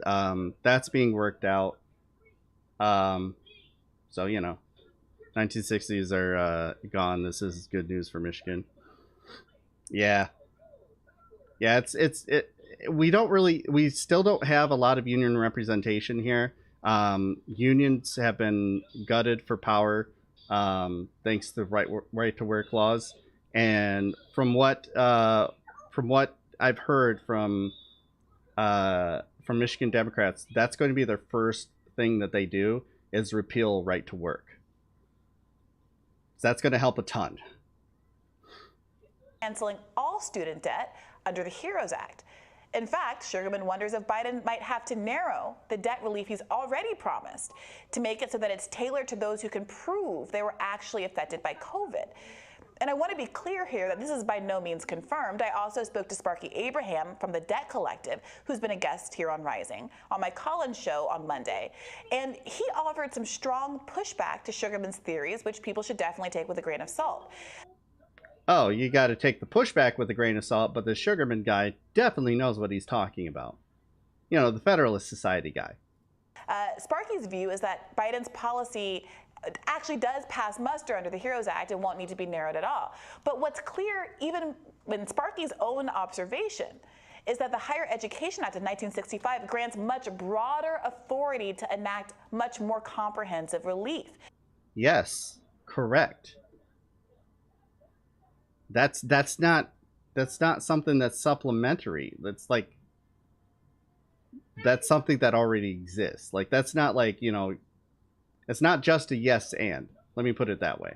that's being worked out. So you know, 1960s are gone. This is good news for Michigan. Yeah, we still don't have a lot of union representation here. Unions have been gutted for power, thanks to right to work laws. And from what I've heard from Michigan Democrats, that's going to be their first thing that they do is repeal right to work. So that's going to help a ton.
Canceling all student debt under the HEROES Act. In fact, Sugarman wonders if Biden might have to narrow the debt relief he's already promised to make it so that it's tailored to those who can prove they were actually affected by COVID. And I want to be clear here that this is by no means confirmed. I also spoke to Sparky Abraham from the Debt Collective, who's been a guest here on Rising, on my Collins show on Monday. And he offered some strong pushback to Sugarman's theories, which people should definitely take with a grain of salt.
Oh, you got to take the pushback with a grain of salt, but the Sugarman guy definitely knows what he's talking about. You know, the Federalist Society guy.
Sparky's view is that Biden's policy actually does pass muster under the HEROES Act and won't need to be narrowed at all. But what's clear, even in Sparky's own observation, is that the Higher Education Act of 1965 grants much broader authority to enact much more comprehensive relief.
Yes, correct. That's not something that's supplementary. That's something that already exists. Like, that's not like, you know, it's not just a yes and. Let me put it that way.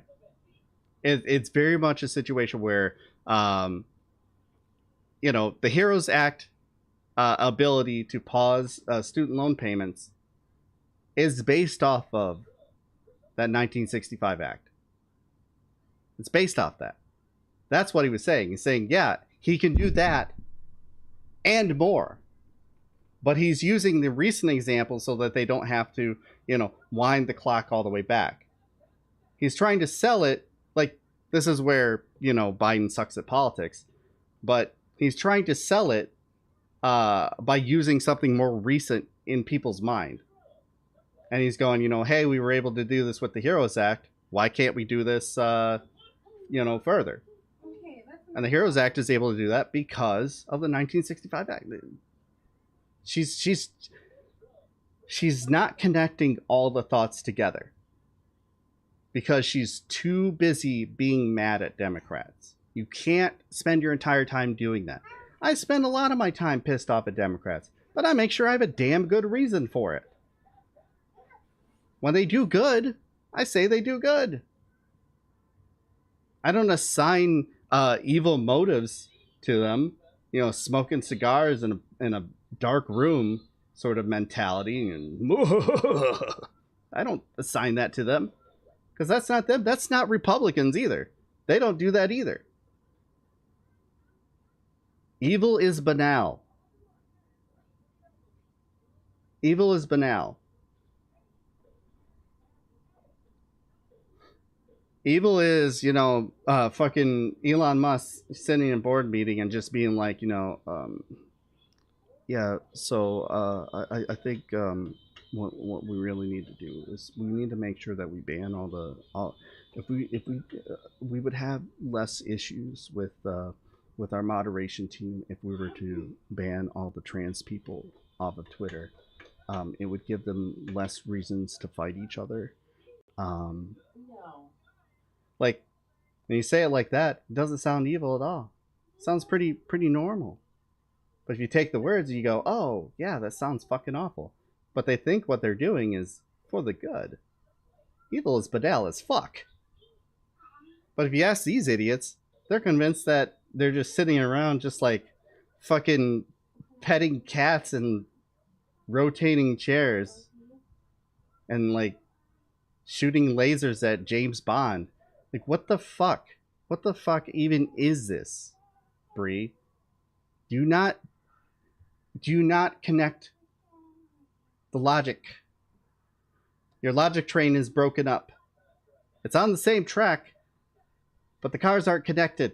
It's very much a situation where, you know, the HEROES Act ability to pause student loan payments is based off of that 1965 Act. It's based off that. That's what he was saying. He's saying, yeah, he can do that and more. But he's using the recent example so that they don't have to, wind the clock all the way back. He's trying to sell it like this is where, Biden sucks at politics. But he's trying to sell it by using something more recent in people's mind. And he's going, hey, we were able to do this with the HEROES Act. Why can't we do this, further? And the HEROES Act is able to do that because of the 1965 Act. She's not connecting all the thoughts together because she's too busy being mad at Democrats. You can't spend your entire time doing that. I spend a lot of my time pissed off at Democrats, but I make sure I have a damn good reason for it. When they do good, I say they do good. I don't assign evil motives to them, smoking cigars in a dark room sort of mentality, and I don't assign that to them because that's not them. That's not Republicans either. They don't do that either. Evil is banal. Evil is banal. Evil is, fucking Elon Musk sitting in a board meeting and just being like, yeah, so I think what we really need to do is we need to make sure that we ban if we would have less issues with our moderation team if we were to ban all the trans people off of Twitter. It would give them less reasons to fight each other.
No.
Like, when you say it like that, it doesn't sound evil at all. It sounds pretty normal. But if you take the words and you go, oh, yeah, that sounds fucking awful. But they think what they're doing is for the good. Evil is banal as fuck. But if you ask these idiots, they're convinced that they're just sitting around just like fucking petting cats and rotating chairs and like shooting lasers at James Bond. Like, what the fuck? What the fuck even is this, Bree? Do not connect the logic. Your logic train is broken up. It's on the same track, but the cars aren't connected.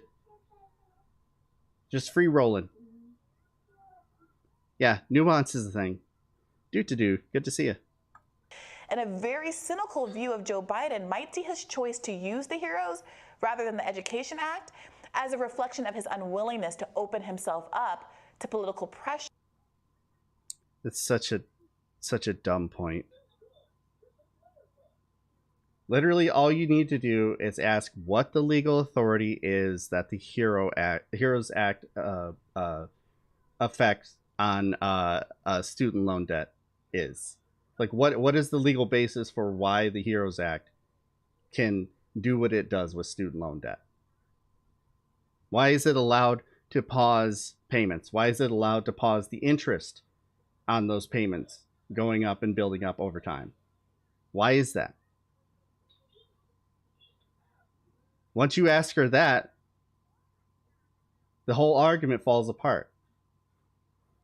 Just free rolling. Yeah, nuance is the thing. Do. Good to see you.
And a very cynical view of Joe Biden might see his choice to use the HEROES rather than the Education Act as a reflection of his unwillingness to open himself up to political pressure.
It's such a dumb point. Literally, all you need to do is ask what the legal authority is that the HEROES Act affects on student loan debt is. Like, what is the legal basis for why the HEROES Act can do what it does with student loan debt? Why is it allowed to pause payments? Why is it allowed to pause the interest on those payments going up and building up over time? Why is that? Once you ask her that, the whole argument falls apart.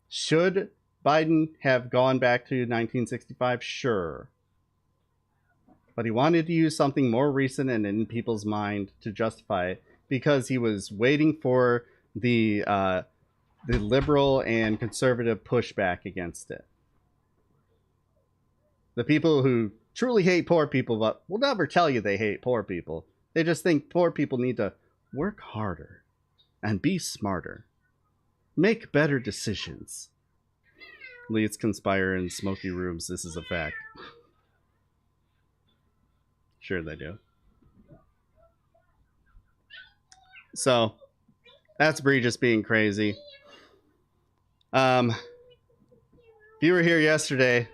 Should Biden have gone back to 1965? Sure. But he wanted to use something more recent and in people's mind to justify it because he was waiting for the liberal and conservative pushback against it. The people who truly hate poor people but will never tell you they hate poor people. They just think poor people need to work harder and be smarter. Make better decisions. Leads conspire in smoky rooms. This is a fact. Sure they do. So, that's Bree just being crazy. If you were here yesterday,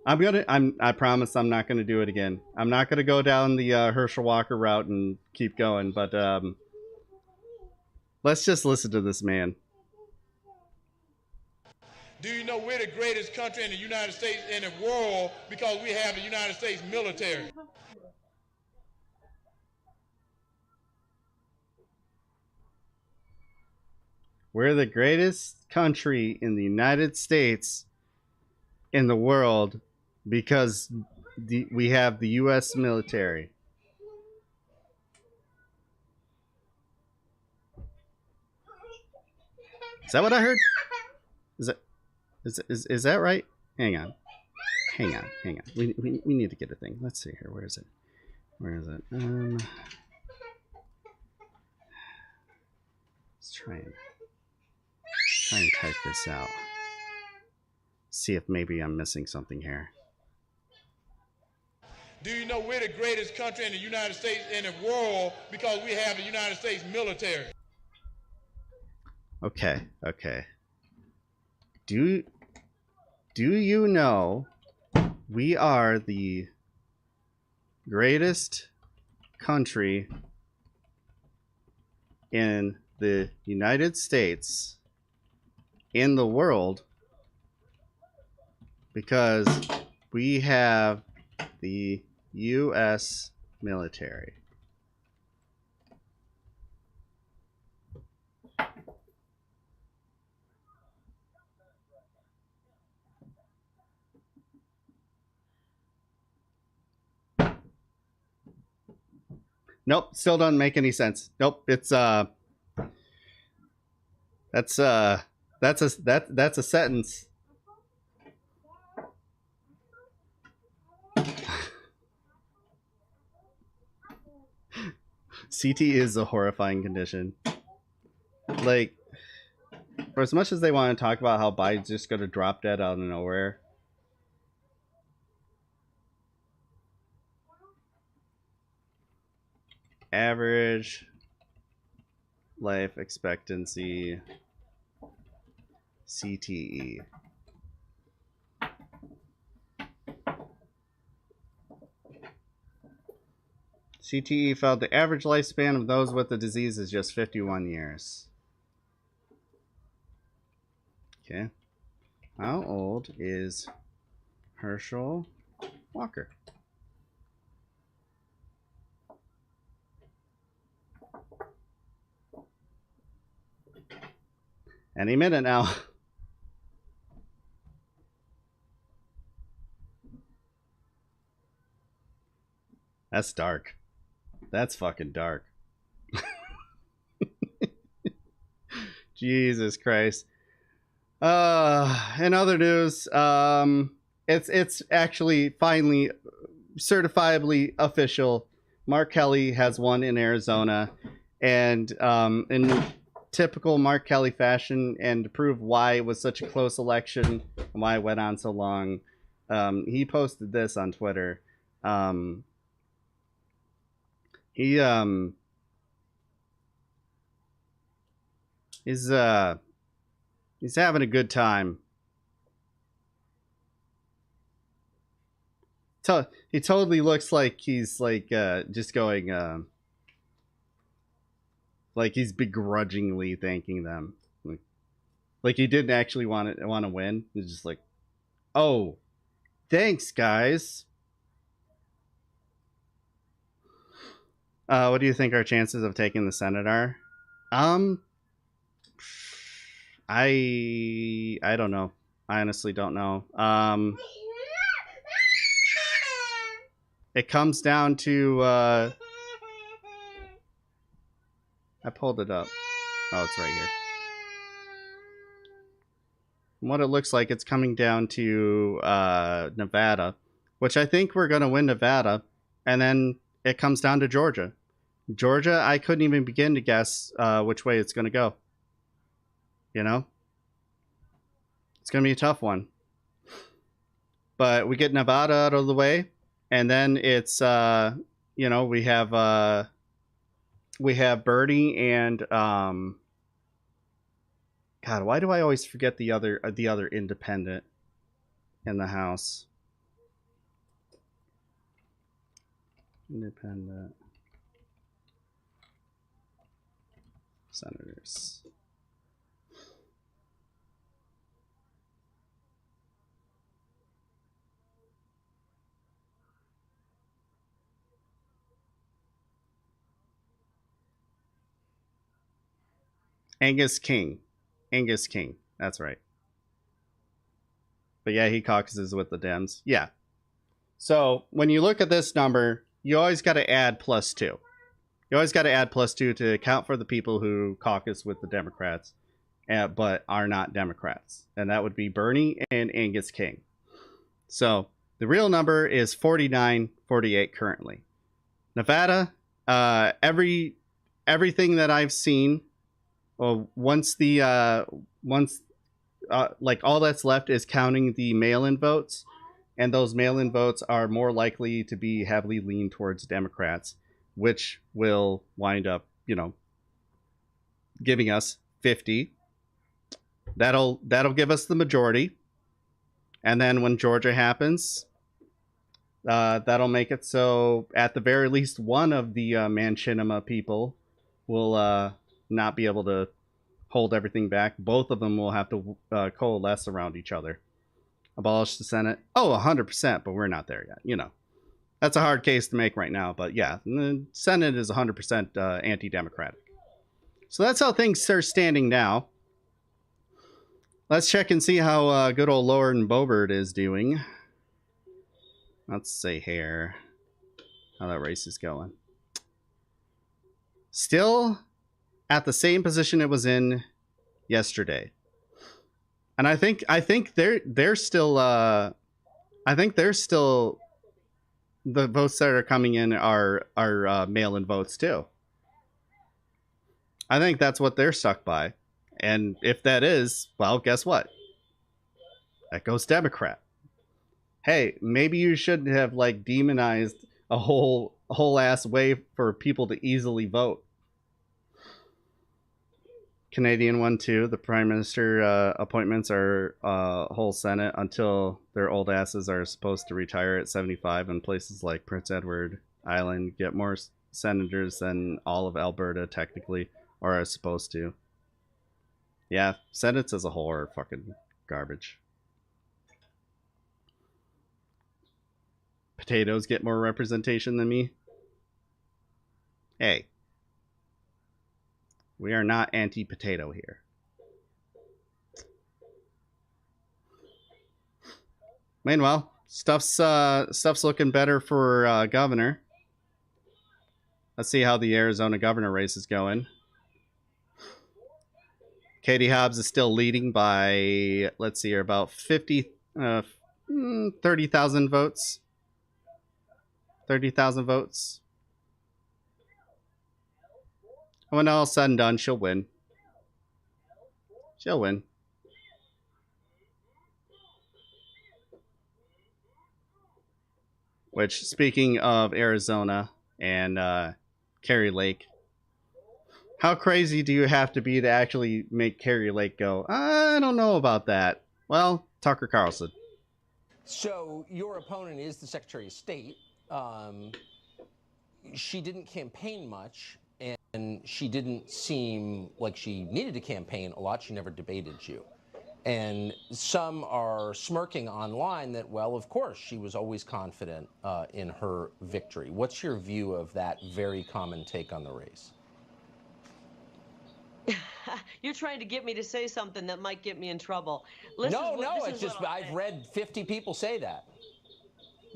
I promise I'm not gonna do it again. I'm not gonna go down the Herschel Walker route and keep going, but let's just listen to this man.
Do you know we're the greatest country in the United States in the world because we have the United States military?
We're the greatest country in the United States in the world because we have the U.S. military. Is that what I heard? Is that right? Hang on. We need to get a thing. Let's see here. Where is it? Let's try and type this out. See if maybe I'm missing something here.
Do you know we're the greatest country in the United States in the world because we have the United States military?
Okay. Do you know we are the greatest country in the United States in the world because we have the U.S. military. Nope, still doesn't make any sense. Nope, it's that's a sentence. CT is a horrifying condition. Like, for as much as they want to talk about how Biden's just going to drop dead out of nowhere, average life expectancy CTE. CTE found the average lifespan of those with the disease is just 51 years. Okay. How old is Herschel Walker? Any minute now. That's dark. That's fucking dark. Jesus Christ. In other news, it's actually finally certifiably official. Mark Kelly has won in Arizona, and in typical Mark Kelly fashion, and to prove why it was such a close election and why it went on so long, he posted this on Twitter. He's having a good time. He totally looks like he's like just going like he's begrudgingly thanking them. Like he didn't actually want to win. He's just like, "Oh, thanks guys." What do you think our chances of taking the Senate are? I don't know. I honestly don't know. It comes down to I pulled it up. Oh, it's right here. What it looks like, it's coming down to Nevada, which I think we're going to win Nevada, and then it comes down to Georgia. Georgia, I couldn't even begin to guess which way it's going to go. You know? It's going to be a tough one. But we get Nevada out of the way, and then it's, you know, we have Bernie and, God, why do I always forget the other independent in the House? Independent senators. Angus King. Angus King. That's right. But yeah, he caucuses with the Dems. Yeah. So when you look at this number, you always got to add +2. You always got to add +2 to account for the people who caucus with the Democrats, but are not Democrats. And that would be Bernie and Angus King. So the real number is 49-48 currently. Nevada, everything that I've seen, once like all that's left is counting the mail-in votes, and those mail-in votes are more likely to be heavily leaned towards Democrats, which will wind up, giving us 50. That'll give us the majority, and then when Georgia happens, that'll make it so at the very least one of the Manchinima people will not be able to hold everything back. Both of them will have to coalesce around each other. Abolish the Senate. Oh, 100%, but we're not there yet. That's a hard case to make right now, but yeah, the Senate is 100% anti-democratic. So that's how things are standing now. Let's check and see how good old Lauren Boebert is doing. Let's see here how that race is going. Still at the same position it was in yesterday, and I think they're still the votes that are coming in are mail-in votes too. I think that's what they're stuck by, and if that is, well, guess what? That goes Democrat. Hey, maybe you shouldn't have demonized a whole ass way for people to easily vote. Canadian one too. The Prime Minister appointments are whole Senate until their old asses are supposed to retire at 75, and places like Prince Edward Island get more senators than all of Alberta technically, or are supposed to. Yeah, Senates as a whole are fucking garbage. Potatoes get more representation than me. Hey. We are not anti-potato here. Meanwhile, stuff's looking better for governor. Let's see how the Arizona governor race is going. Katie Hobbs is still leading by, let's see here, about 30,000 votes. 30,000 votes. When all said and done, she'll win. She'll win. Which, speaking of Arizona and Kari Lake, how crazy do you have to be to actually make Kari Lake go, I don't know about that? Well, Tucker Carlson.
So your opponent is the Secretary of State. She didn't campaign much, and she didn't seem like she needed to campaign a lot. She never debated you. And some are smirking online that, well, of course, she was always confident in her victory. What's your view of that very common take on the race?
You're trying to get me to say something that might get me in trouble. Listen,
it's just I've read 50 people say that.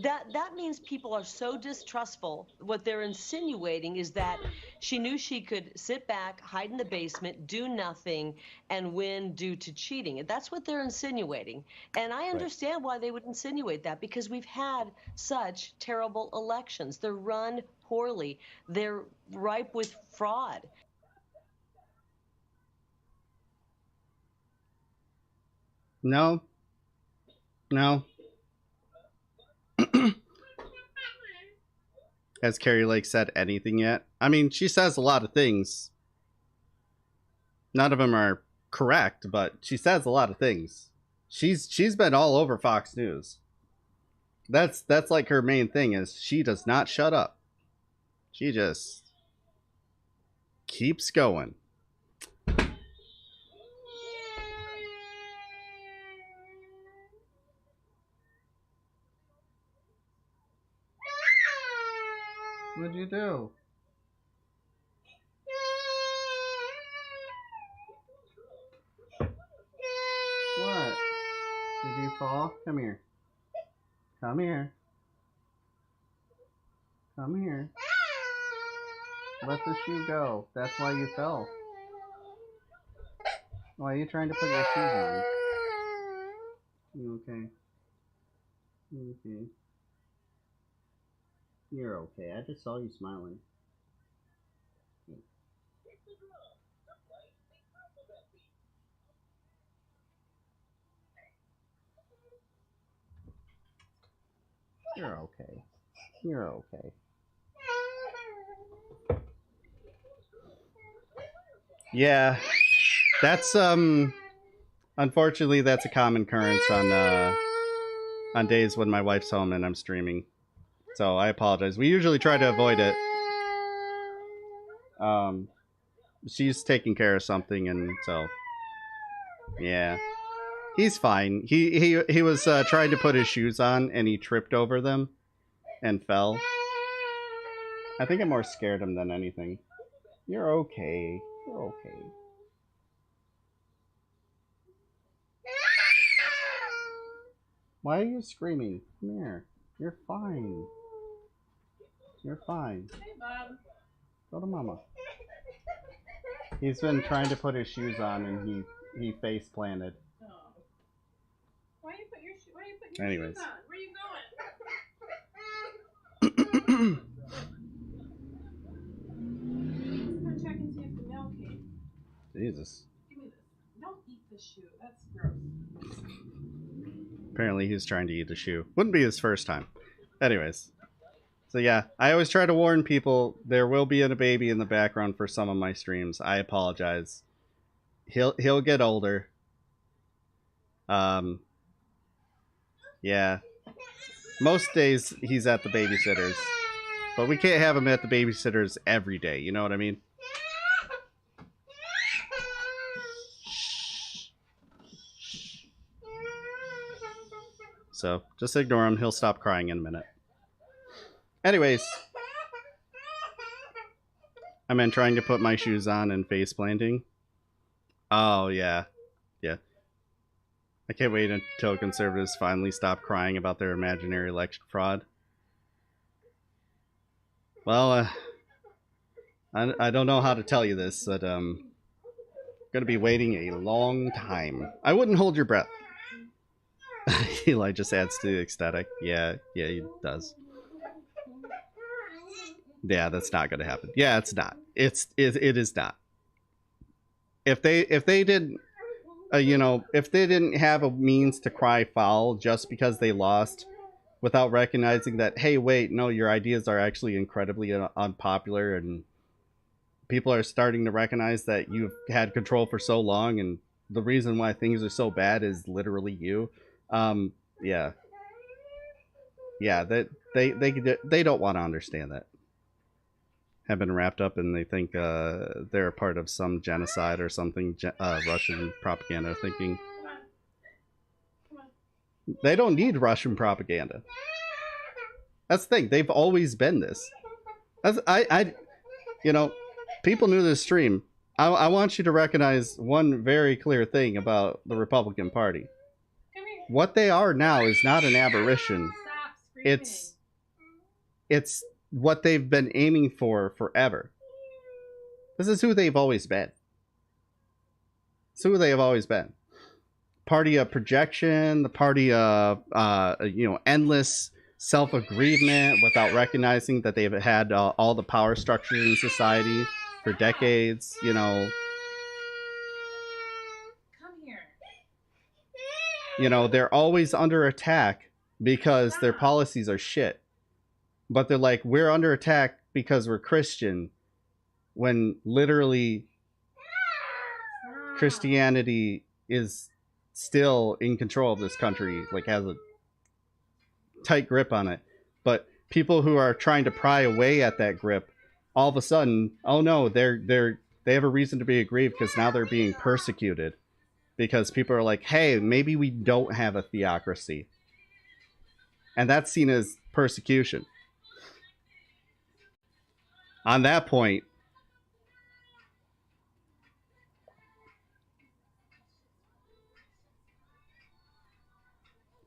That means people are so distrustful. What they're insinuating is that she knew she could sit back, hide in the basement, do nothing, and win due to cheating. That's what they're insinuating. And I understand why they would insinuate that, because we've had such terrible elections. They're run poorly. They're ripe with fraud.
No. Has Kari Lake said anything yet? I mean, she says a lot of things. None of them are correct, but she says a lot of things. She's been all over Fox News. That's like her main thing is she does not shut up. She just keeps going. What'd you do? you fall? Come here. Come here. Come here. Let the shoe go. That's why you fell. Why are you trying to put your shoes on? You okay? You okay? You're okay. I just saw you smiling. You're okay. You're okay. Yeah, that's unfortunately that's a common occurrence on days when my wife's home and I'm streaming. So I apologize. We usually try to avoid it. She's taking care of something, and so yeah, he's fine. He was trying to put his shoes on and he tripped over them and fell. I think I more scared him than anything. You're okay. You're okay. Why are you screaming? Come here. You're fine. You're fine.
Hey, Bob.
Go to mama. He's been trying to put his shoes on and he face planted.
Oh. Why you put your
Anyways.
shoes on? Where you going? Let's go check and see if the mail came.
Jesus.
Give me this. Don't eat the shoe. That's gross.
Apparently he's trying to eat the shoe. Wouldn't be his first time. Anyways. So yeah, I always try to warn people there will be a baby in the background for some of my streams. I apologize. He'll get older. Yeah. Most days he's at the babysitter's. But we can't have him at the babysitter's every day, you know what I mean? So just ignore him. He'll stop crying in a minute. Anyways, I meant trying to put my shoes on and face planting. Oh, yeah. Yeah. I can't wait until conservatives finally stop crying about their imaginary election fraud. Well, I don't know how to tell you this, but going to be waiting a long time. I wouldn't hold your breath. Eli just adds to the aesthetic. Yeah, he does. Yeah, that's not going to happen. Yeah, it's not. It is not. If they didn't, if they didn't have a means to cry foul just because they lost, without recognizing that, hey, wait, no, your ideas are actually incredibly unpopular, and people are starting to recognize that you've had control for so long, and the reason why things are so bad is literally you. Yeah, that they don't want to understand that. Have been wrapped up and they think they're a part of some genocide or something, Russian propaganda thinking. They don't need Russian propaganda. That's the thing. They've always been this. People knew this stream. I want you to recognize one very clear thing about the Republican Party. What they are now is not an aberration. It's what they've been aiming for forever. This is who they've always been. It's who they have always been. Party of projection, the party of endless self-aggrievement without recognizing that they've had all the power structures in society for decades,
Come here.
They're always under attack because their policies are shit. But they're like, we're under attack because we're Christian, when literally Christianity is still in control of this country, like has a tight grip on it. But people who are trying to pry away at that grip, all of a sudden, oh no, they have a reason to be aggrieved because now they're being persecuted. Because people are like, hey, maybe we don't have a theocracy. And that's seen as persecution. On that point,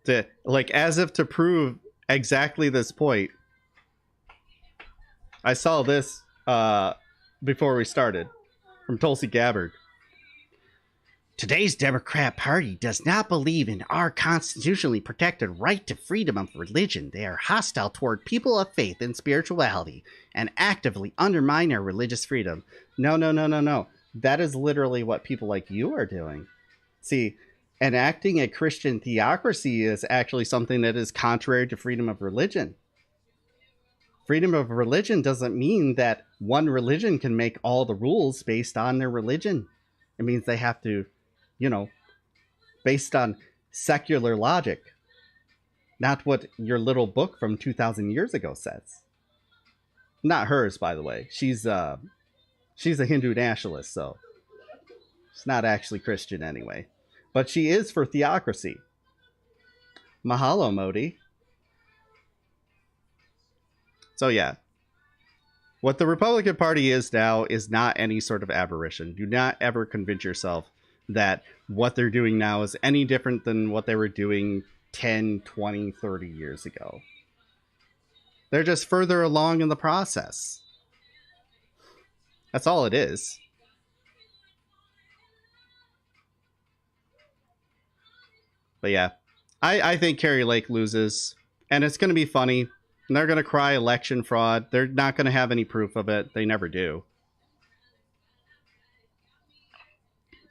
to, like, as if to prove exactly this point. I saw this before we started from Tulsi Gabbard. Today's Democrat Party does not believe in our constitutionally protected right to freedom of religion. They are hostile toward people of faith and spirituality and actively undermine our religious freedom. No, no, no, no, no. That is literally what people like you are doing. See, enacting a Christian theocracy is actually something that is contrary to freedom of religion. Freedom of religion doesn't mean that one religion can make all the rules based on their religion. It means they have to, you know, based on secular logic, not what your little book from 2,000 years ago says. Not hers, by the way. She's a Hindu nationalist, so she's not actually Christian anyway. But she is for theocracy. Mahalo, Modi. So yeah, what the Republican Party is now is not any sort of aberration. Do not ever convince yourself that what they're doing now is any different than what they were doing 10, 20, 30 years ago. They're just further along in the process. That's all it is. But yeah, I think Carrie Lake loses, and it's going to be funny. And they're going to cry election fraud. They're not going to have any proof of it. They never do.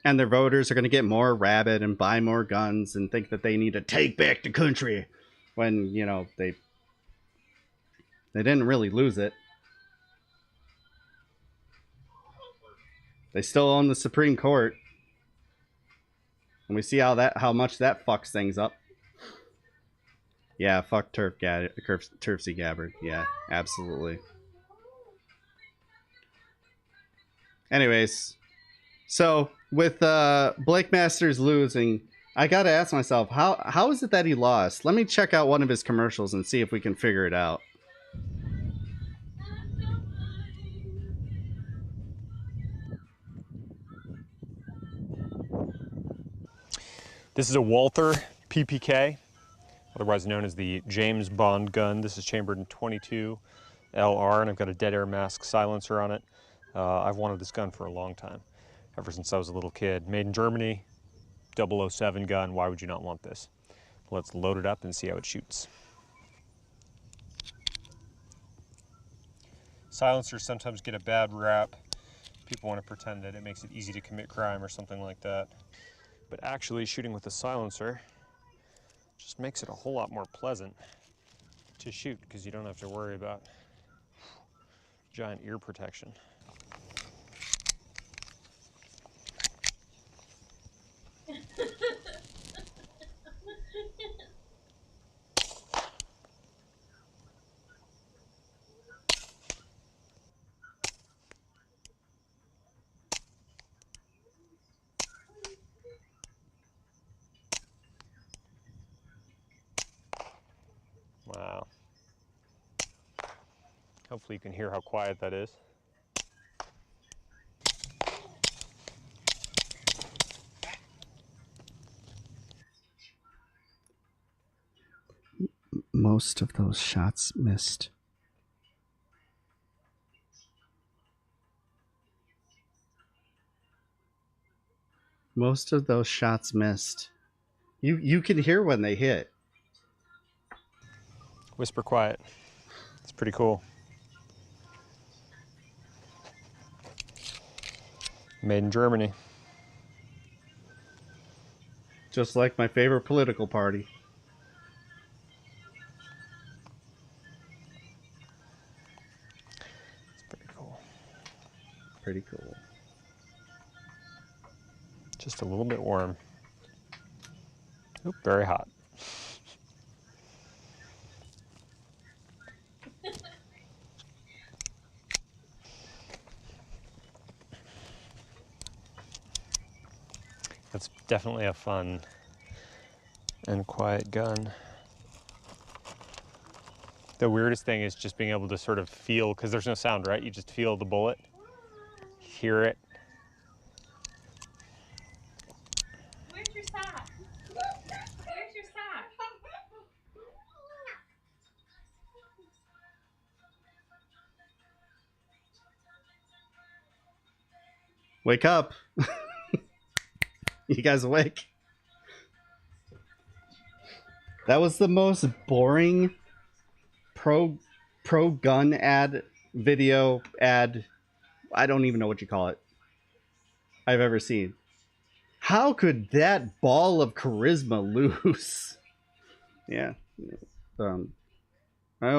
And their voters are going to get more rabid and buy more guns and think that they need to take back the country when, you know, they didn't really lose it. They still own the Supreme Court. And we see how much that fucks things up. Yeah, fuck Turfsy Gabbard. Yeah, absolutely. Anyways, so with Blake Masters losing, I gotta ask myself, how is it that he lost? Let me check out one of his commercials and see if we can figure it out.
This is a Walther PPK, otherwise known as the James Bond gun. This is chambered in 22 LR, and I've got a dead air mask silencer on it. I've wanted this gun for a long time, ever since I was a little kid. Made in Germany, 007 gun. Why would you not want this? Let's load it up and see how it shoots. Silencers sometimes get a bad rap. People want to pretend that it makes it easy to commit crime or something like that. But actually, shooting with a silencer just makes it a whole lot more pleasant to shoot because you don't have to worry about giant ear protection. Wow. Hopefully you can hear how quiet that is.
Most of those shots missed. Most of those shots missed. You can hear when they hit.
Whisper quiet. It's pretty cool. Made in Germany.
Just like my favorite political party.
It's pretty cool.
Pretty cool.
Just a little bit warm. Oop, very hot. That's definitely a fun and quiet gun. The weirdest thing is just being able to sort of feel, because there's no sound, right? You just feel the bullet, hear it.
Where's your sock? Where's your sock?
Wake up. You guys awake? That was the most boring pro gun ad video ad, I don't even know what you call it, I've ever seen. How could that ball of charisma lose? Yeah. I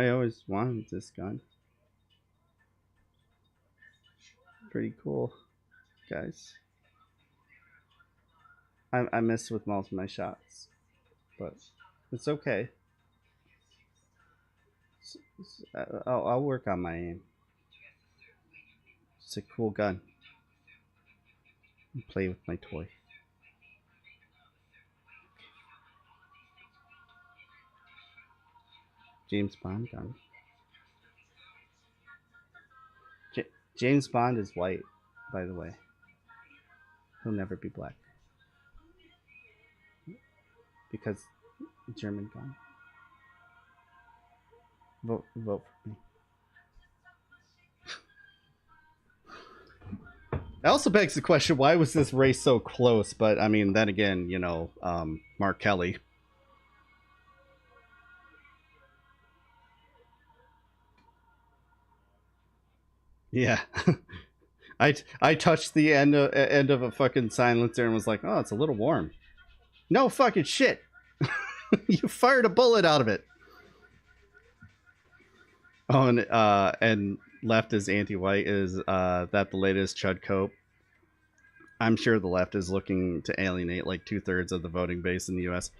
always wanted this gun. Pretty cool, guys. I missed with most of my shots, but it's okay. I'll work on my aim. It's a cool gun. Play with my toy. James Bond gun. James Bond is white, by the way. He'll never be black. Because German gun. Vote for me. It also begs the question, why was this race so close? But I mean, then again, you know, Mark Kelly. Yeah. I touched the end of a fucking silencer and was like, oh, it's a little warm. No fucking shit. You fired a bullet out of it. Oh, and left is anti-white. Is that the latest Chud Cope? I'm sure the left is looking to alienate like 2/3 of the voting base in the U.S.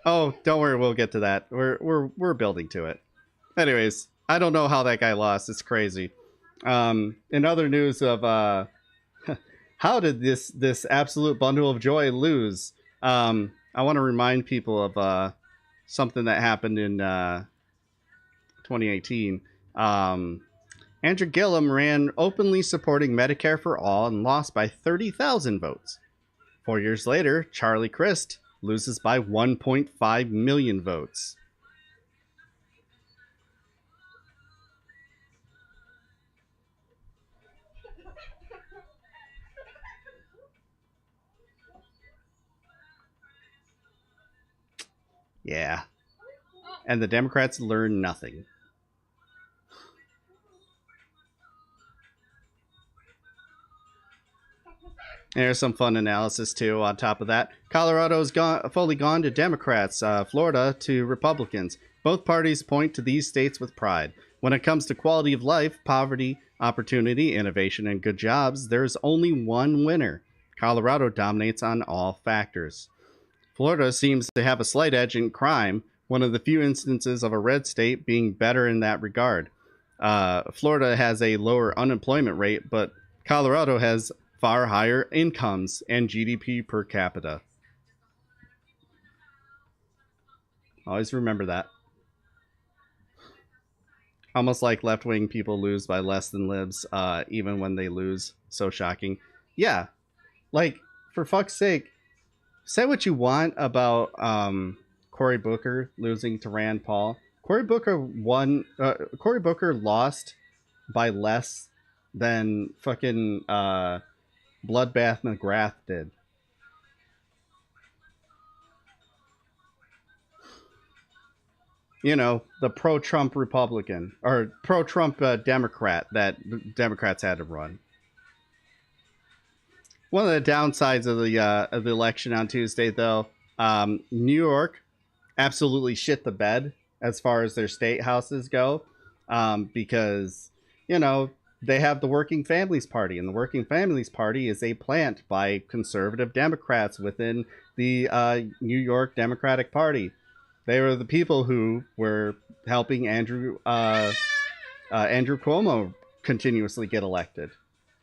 Oh, don't worry, we'll get to that. We're building to it. Anyways, I don't know how that guy lost. It's crazy. In other news of how did this absolute bundle of joy lose? I want to remind people of something that happened in 2018. Andrew Gillum ran openly supporting Medicare for all and lost by 30,000 votes. 4 years later, Charlie Crist loses by 1.5 million votes. Yeah. And the Democrats learn nothing. There's some fun analysis, too, on top of that. Colorado's fully gone to Democrats, Florida to Republicans. Both parties point to these states with pride. When it comes to quality of life, poverty, opportunity, innovation, and good jobs, there's only one winner. Colorado dominates on all factors. Florida seems to have a slight edge in crime, one of the few instances of a red state being better in that regard. Florida has a lower unemployment rate, but Colorado has far higher incomes and GDP per capita. Always remember that. Almost like left-wing people lose by less than libs, even when they lose. So shocking. Yeah, like, for fuck's sake, say what you want about Cory Booker losing to Rand Paul. Cory Booker lost by less than fucking Bloodbath McGrath did. You know, the pro-Trump Republican or pro-Trump Democrat that Democrats had to run. One of the downsides of the election on Tuesday, though, New York absolutely shit the bed as far as their state houses go, because, you know, they have the Working Families Party, and the Working Families Party is a plant by conservative Democrats within the New York Democratic Party. They were the people who were helping Andrew Cuomo continuously get elected.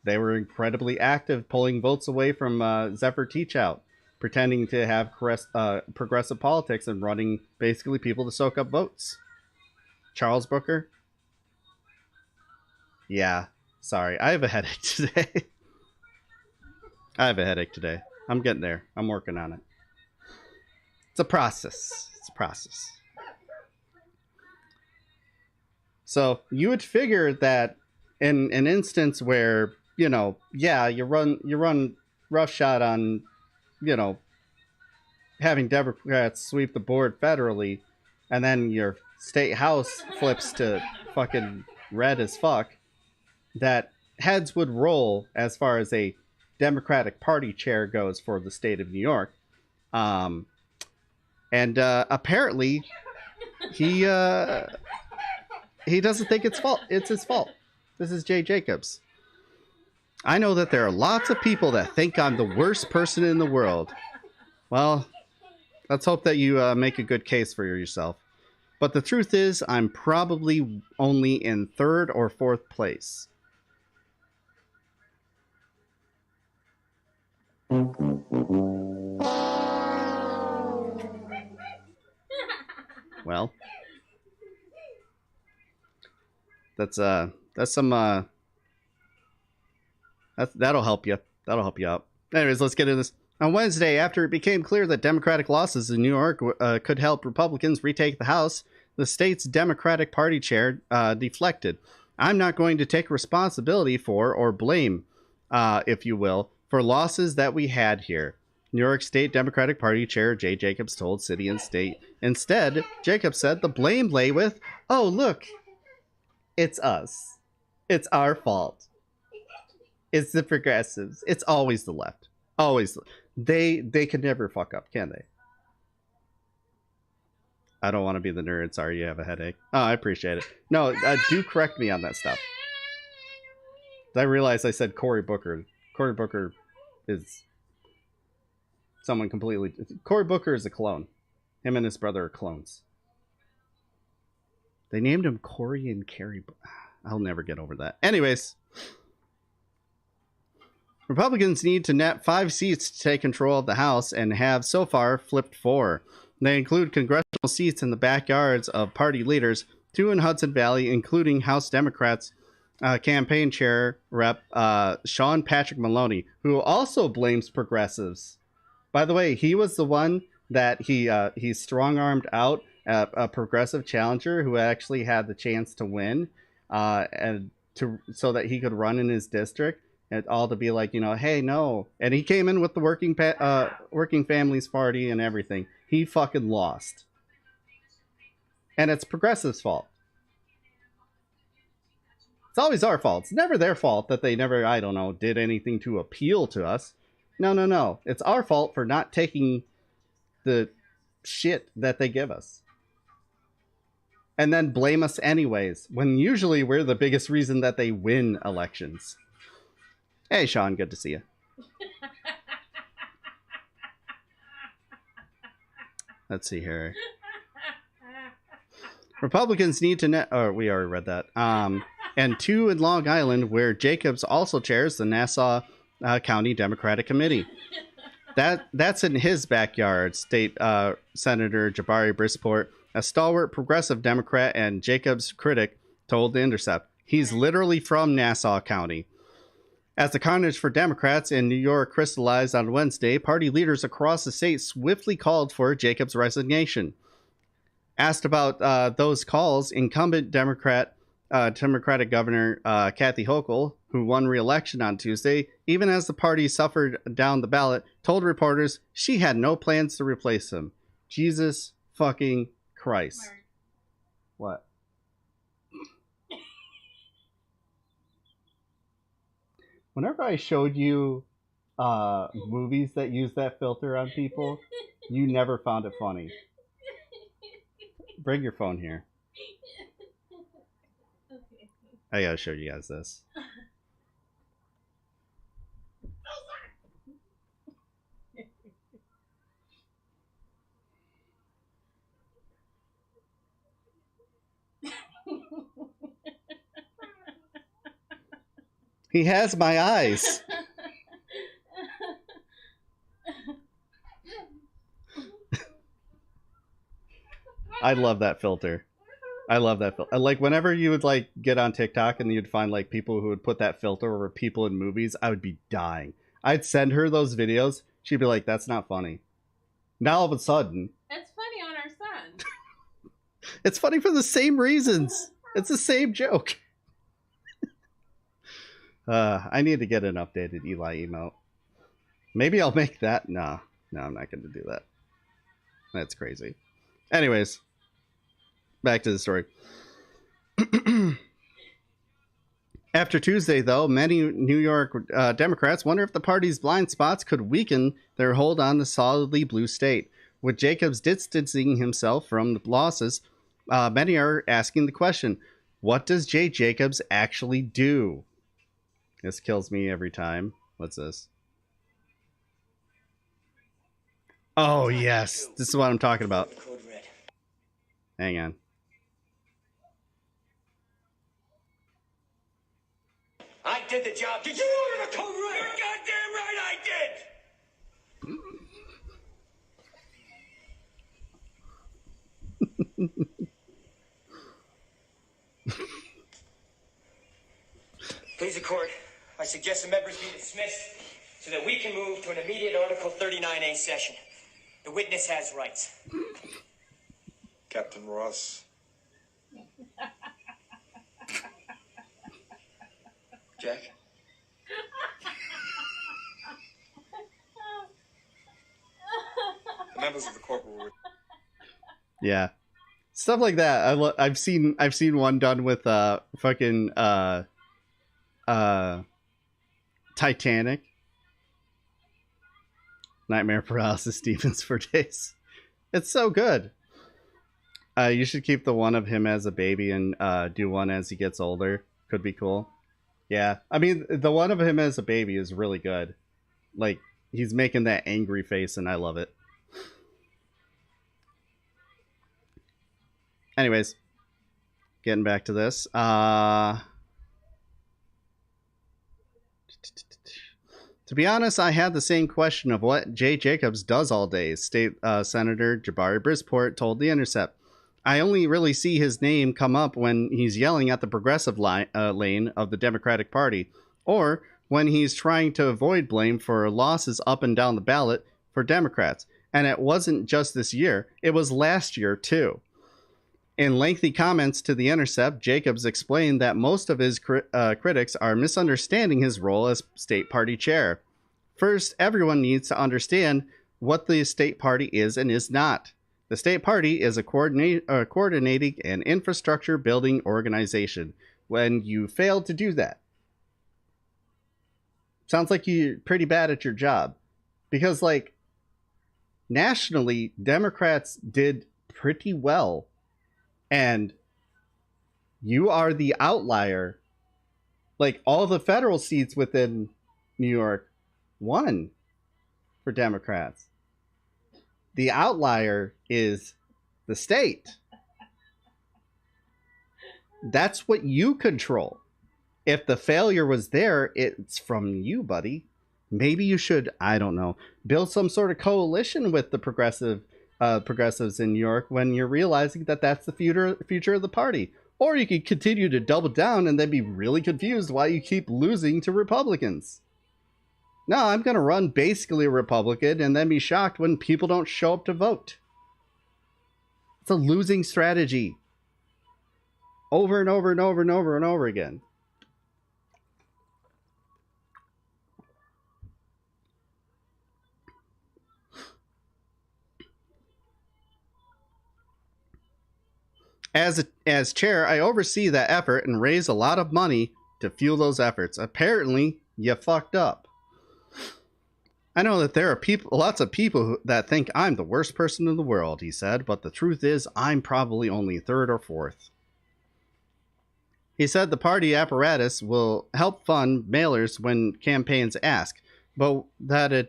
They were incredibly active, pulling votes away from Zephyr Teachout, pretending to have progressive politics and running basically people to soak up votes. Charles Booker? Yeah, sorry. I have a headache today. I'm getting there. I'm working on it. It's a process. So you would figure that in an instance where you know, yeah, you run roughshod on, you know, having Democrats sweep the board federally, and then your state house flips to fucking red as fuck, that heads would roll as far as a Democratic Party chair goes for the state of New York. And apparently he doesn't think it's fault. It's his fault. This is Jay Jacobs. I know that there are lots of people that think I'm the worst person in the world. Well, let's hope that you make a good case for yourself. But the truth is, I'm probably only in third or fourth place. Well, that's some that'll help you. That'll help you out. Anyways, let's get into this. On Wednesday, after it became clear that Democratic losses in New York could help Republicans retake the House, the state's Democratic Party chair deflected. I'm not going to take responsibility for or blame, if you will, for losses that we had here. New York State Democratic Party Chair Jay Jacobs told City and State. Instead, Jacobs said the blame lay with, oh, look, it's us. It's our fault. It's the progressives. It's always the left. Always. They can never fuck up, can they? I don't want to be the nerd. Sorry, you have a headache. Oh, I appreciate it. No, do correct me on that stuff. I realized I said Cory Booker. Cory Booker is someone completely... Cory Booker is a clone. Him and his brother are clones. They named him Cory and Carrie. I'll never get over that. Anyways... Republicans need to net 5 seats to take control of the House and have so far flipped 4. They include congressional seats in the backyards of party leaders, 2 in Hudson Valley, including House Democrats campaign chair rep Sean Patrick Maloney, who also blames progressives. By the way, he was the one that he strong-armed out a progressive challenger who actually had the chance to win, so that he could run in his district. And all to be like, you know, hey, no. And he came in with the Working Families Party and everything. He fucking lost. And it's progressives' fault. It's always our fault. It's never their fault that they never, I don't know, did anything to appeal to us. No. It's our fault for not taking the shit that they give us. And then blame us anyways, when usually we're the biggest reason that they win elections. Hey, Sean, good to see you. Let's see here. Republicans need to we already read that. And 2 in Long Island, where Jacobs also chairs the Nassau County Democratic Committee. That's in his backyard. State Senator Jabari Brisport, a stalwart progressive Democrat and Jacobs' critic, told The Intercept. He's literally from Nassau County. As the carnage for Democrats in New York crystallized on Wednesday, party leaders across the state swiftly called for Jacobs' resignation. Asked about those calls, incumbent Democratic Governor Kathy Hochul, who won re-election on Tuesday, even as the party suffered down the ballot, told reporters she had no plans to replace him. Jesus fucking Christ.
Mark.
What? Whenever I showed you movies that use that filter on people, you never found it funny. Bring your phone here.
Okay.
I gotta show you guys this. He has my eyes. I love that filter. I love that filter. Like, whenever you would, like, get on TikTok and you'd find, like, people who would put that filter over people in movies, I would be dying. I'd send her those videos. She'd be like, that's not funny. Now, all of a sudden...
It's funny on our son.
It's funny for the same reasons. It's the same joke. I need to get an updated Eli emote. Maybe I'll make that. No, I'm not going to do that. That's crazy. Anyways, back to the story. After Tuesday, though, many New York Democrats wonder if the party's blind spots could weaken their hold on the solidly blue state. With Jacobs distancing himself from the losses, many are asking the question, what does Jay Jacobs actually do? This kills me every time. What's this? Oh, yes. This is what I'm talking about. Hang on.
I did the job. Did you order the code red? You're goddamn right I did. Please, the court. I suggest the members be dismissed so that we can move to an immediate Article 39A session. The witness has rights.
Captain Ross.
Jack?
The members of the court will...
Yeah. Stuff like that. I've seen one done with fucking Titanic. Nightmare paralysis demons for days. It's so good. You should keep the one of him as a baby and do one as he gets older. Could be cool. Yeah, I mean, the one of him as a baby is really good. Like, he's making that angry face, and I love it. Anyways, getting back to this. To be honest, I had the same question of what Jay Jacobs does all day, State Senator Jabari Brisport told The Intercept. I only really see his name come up when he's yelling at the progressive lane of the Democratic Party, or when he's trying to avoid blame for losses up and down the ballot for Democrats. And it wasn't just this year, it was last year too. In lengthy comments to The Intercept, Jacobs explained that most of his critics are misunderstanding his role as state party chair. First, everyone needs to understand what the state party is and is not. The state party is a coordinating and infrastructure building organization. When you fail to do that, sounds like you're pretty bad at your job. Because, like, nationally, Democrats did pretty well. And you are the outlier. Like, all the federal seats within New York won for Democrats. The outlier is the state. That's what you control. If the failure was there, it's from you, buddy. Maybe you should, I don't know, build some sort of coalition with the progressives in New York when you're realizing that that's the future of the party. Or you could continue to double down and then be really confused why you keep losing to Republicans. No, I'm going to run basically a Republican and then be shocked when people don't show up to vote. It's a losing strategy. Over and over and over and over and over again. As chair, I oversee that effort and raise a lot of money to fuel those efforts. Apparently, you fucked up. I know that there are lots of people that think I'm the worst person in the world, he said, but the truth is I'm probably only third or fourth. He said the party apparatus will help fund mailers when campaigns ask, but that it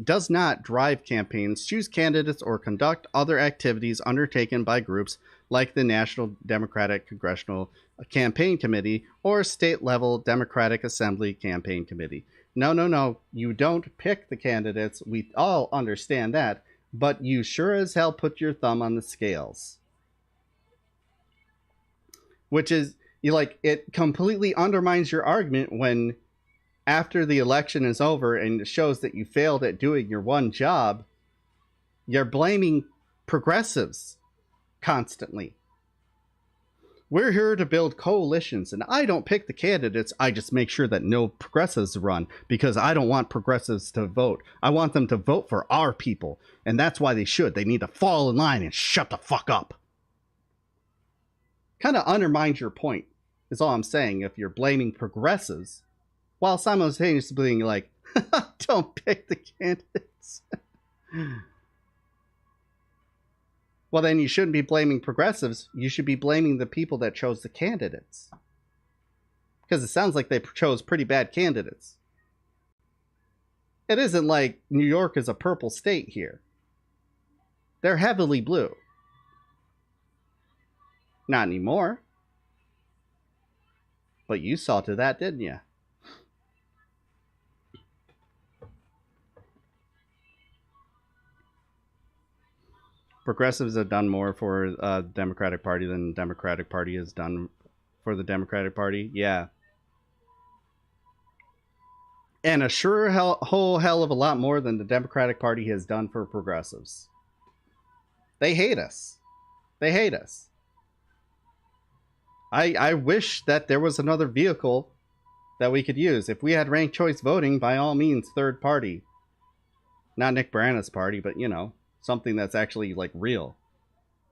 does not drive campaigns, choose candidates, or conduct other activities undertaken by groups like the National Democratic Congressional Campaign Committee or state-level Democratic Assembly Campaign Committee. No. You don't pick the candidates. We all understand that. But you sure as hell put your thumb on the scales. Which is, it completely undermines your argument when after the election is over and it shows that you failed at doing your one job, you're blaming progressives constantly. We're here to build coalitions, and I don't pick the candidates. I just make sure that no progressives run, because I don't want progressives to vote. I want them to vote for our people, and that's why they should. They need to fall in line and shut the fuck up. Kind of undermines your point, is all I'm saying, if you're blaming progressives, while simultaneously being like, don't pick the candidates. Well, then you shouldn't be blaming progressives. You should be blaming the people that chose the candidates. Because it sounds like they chose pretty bad candidates. It isn't like New York is a purple state here. They're heavily blue. Not anymore. But you saw to that, didn't you? Progressives have done more for the Democratic Party than the Democratic Party has done for the Democratic Party. Yeah. And a whole hell of a lot more than the Democratic Party has done for progressives. They hate us. They hate us. I wish that there was another vehicle that we could use. If we had ranked choice voting, by all means, third party. Not Nick Barana's party, but, you know, something that's actually, like, real.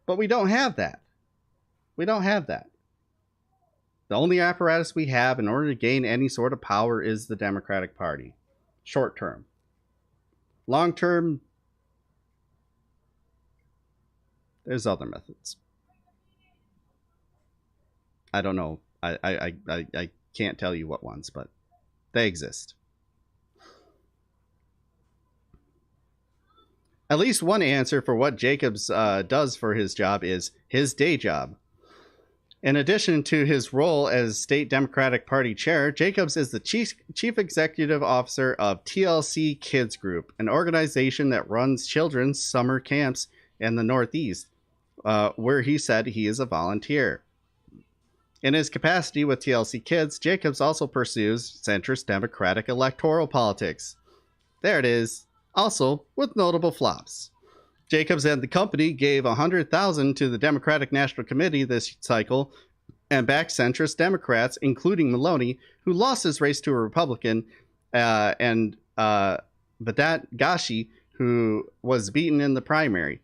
But we don't have that. We don't have that. The only apparatus we have in order to gain any sort of power is the Democratic Party. Short term. Long term, there's other methods. I don't know. I can't tell you what ones, but they exist. At least one answer for what Jacobs does for his job is his day job. In addition to his role as state Democratic Party chair, Jacobs is the chief executive officer of TLC Kids Group, an organization that runs children's summer camps in the Northeast, where he said he is a volunteer. In his capacity with TLC Kids, Jacobs also pursues centrist Democratic electoral politics. There it is. Also, with notable flops. Jacobs and the company gave $100,000 to the Democratic National Committee this cycle and backed centrist Democrats, including Maloney, who lost his race to a Republican, and Vedat Gashi, who was beaten in the primary.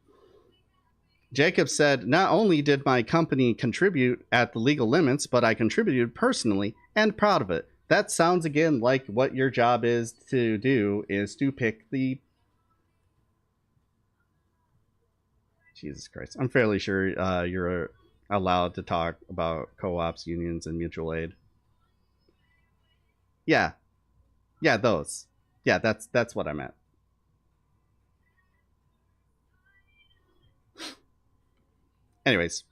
Jacobs said, "Not only did my company contribute at the legal limits, but I contributed personally and proud of it. That sounds again like what your job is to do, is to pick the..." Jesus Christ. I'm fairly sure you're allowed to talk about co-ops, unions, and mutual aid. Yeah. Yeah, those. Yeah, that's what I meant. Anyways.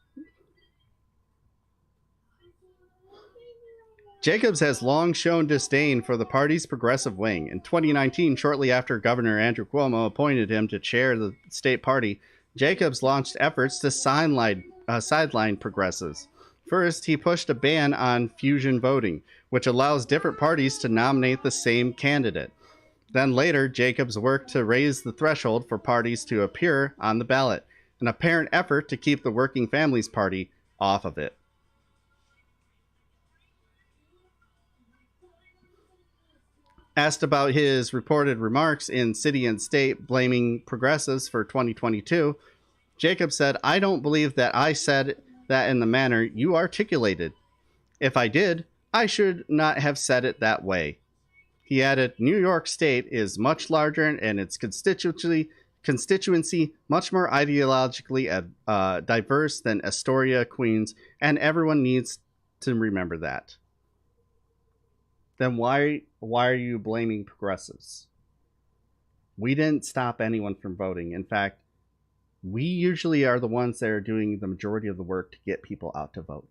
Jacobs has long shown disdain for the party's progressive wing. In 2019, shortly after Governor Andrew Cuomo appointed him to chair the state party, Jacobs launched efforts to sideline progressives. First, he pushed a ban on fusion voting, which allows different parties to nominate the same candidate. Then later, Jacobs worked to raise the threshold for parties to appear on the ballot, an apparent effort to keep the Working Families Party off of it. Asked about his reported remarks in City and State blaming progressives for 2022, Jacobs said, "I don't believe that I said that in the manner you articulated. If I did, I should not have said it that way." He added, "New York State is much larger and its constituency much more ideologically diverse than Astoria, Queens, and everyone needs to remember that." Then why are you blaming progressives? We didn't stop anyone from voting. In fact, we usually are the ones that are doing the majority of the work to get people out to vote.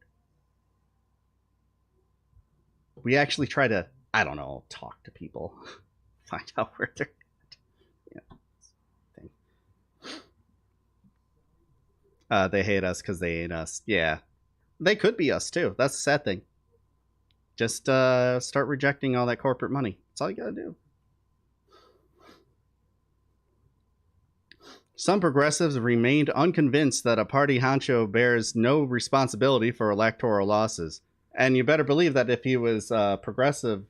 We actually try to, I don't know, talk to people, find out where they're at. They hate us because they hate us. Yeah, they could be us too. That's the sad thing. Just start rejecting all that corporate money. That's all you gotta do. Some progressives remained unconvinced that a party honcho bears no responsibility for electoral losses. And you better believe that if he was progressive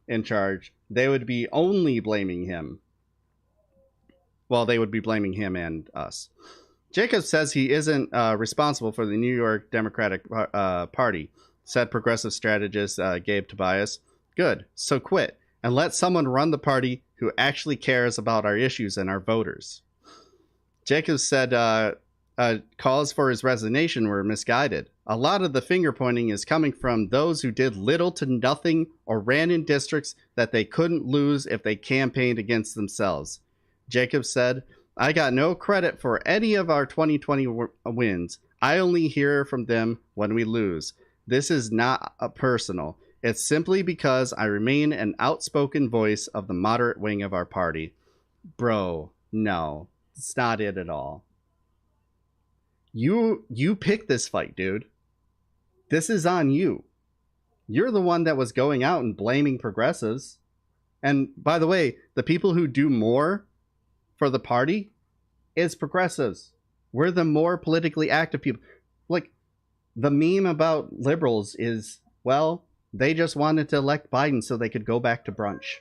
in charge, they would be only blaming him. Well, they would be blaming him and us. Jacobs says he isn't responsible for the New York Democratic Party, said progressive strategist Gabe Tobias. Good, so quit and let someone run the party who actually cares about our issues and our voters. Jacobs said calls for his resignation were misguided. A lot of the finger pointing is coming from those who did little to nothing or ran in districts that they couldn't lose if they campaigned against themselves. Jacobs said, I got no credit for any of our 2020 wins. I only hear from them when we lose. This is not personal. It's simply because I remain an outspoken voice of the moderate wing of our party. Bro, no, it's not it at all. You picked this fight, dude. This is on you. You're the one that was going out and blaming progressives. And by the way, the people who do more for the party is progressives. We're the more politically active people. Like, the meme about liberals is, well, they just wanted to elect Biden so they could go back to brunch.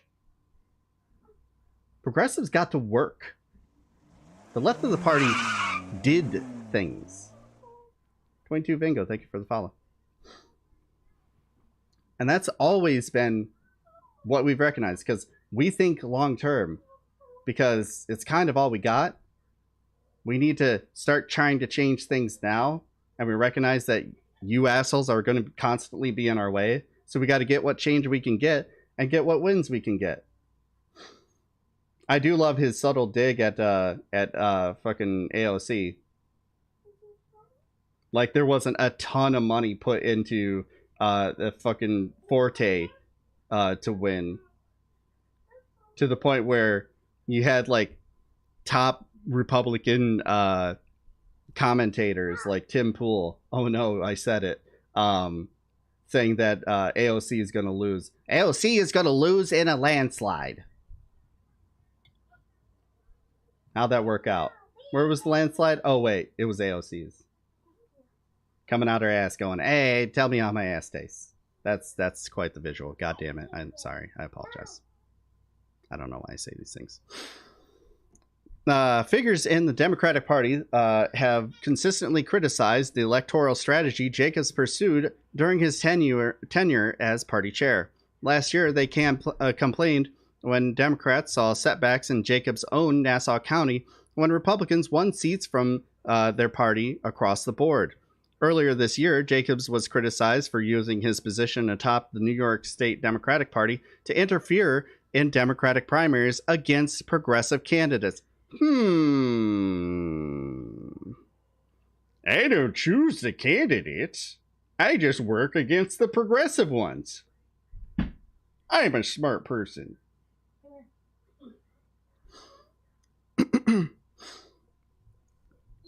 Progressives got to work. The left of the party did things. 22 Vingo, thank you for the follow. And that's always been what we've recognized, because we think long term, because it's kind of all we got. We need to start trying to change things now, and we recognize that you assholes are going to constantly be in our way. So we got to get what change we can get and get what wins we can get. I do love his subtle dig at fucking AOC. Like, there wasn't a ton of money put into the fucking Forte to win, to the point where you had like top Republican commentators like Tim Pool. Oh no, I said it. Saying that AOC is going to lose. AOC is going to lose in a landslide. How'd that work out? Where was the landslide? Oh wait, it was AOC's. Coming out her ass going, hey, tell me how my ass tastes. That's quite the visual. God damn it. I'm sorry. I apologize. I don't know why I say these things. Figures in the Democratic Party have consistently criticized the electoral strategy Jacobs pursued during his tenure as party chair. Last year, they complained when Democrats saw setbacks in Jacobs' own Nassau County when Republicans won seats from their party across the board. Earlier this year, Jacobs was criticized for using his position atop the New York State Democratic Party to interfere in Democratic primaries against progressive candidates. I don't choose the candidates. I just work against the progressive ones. I'm a smart person.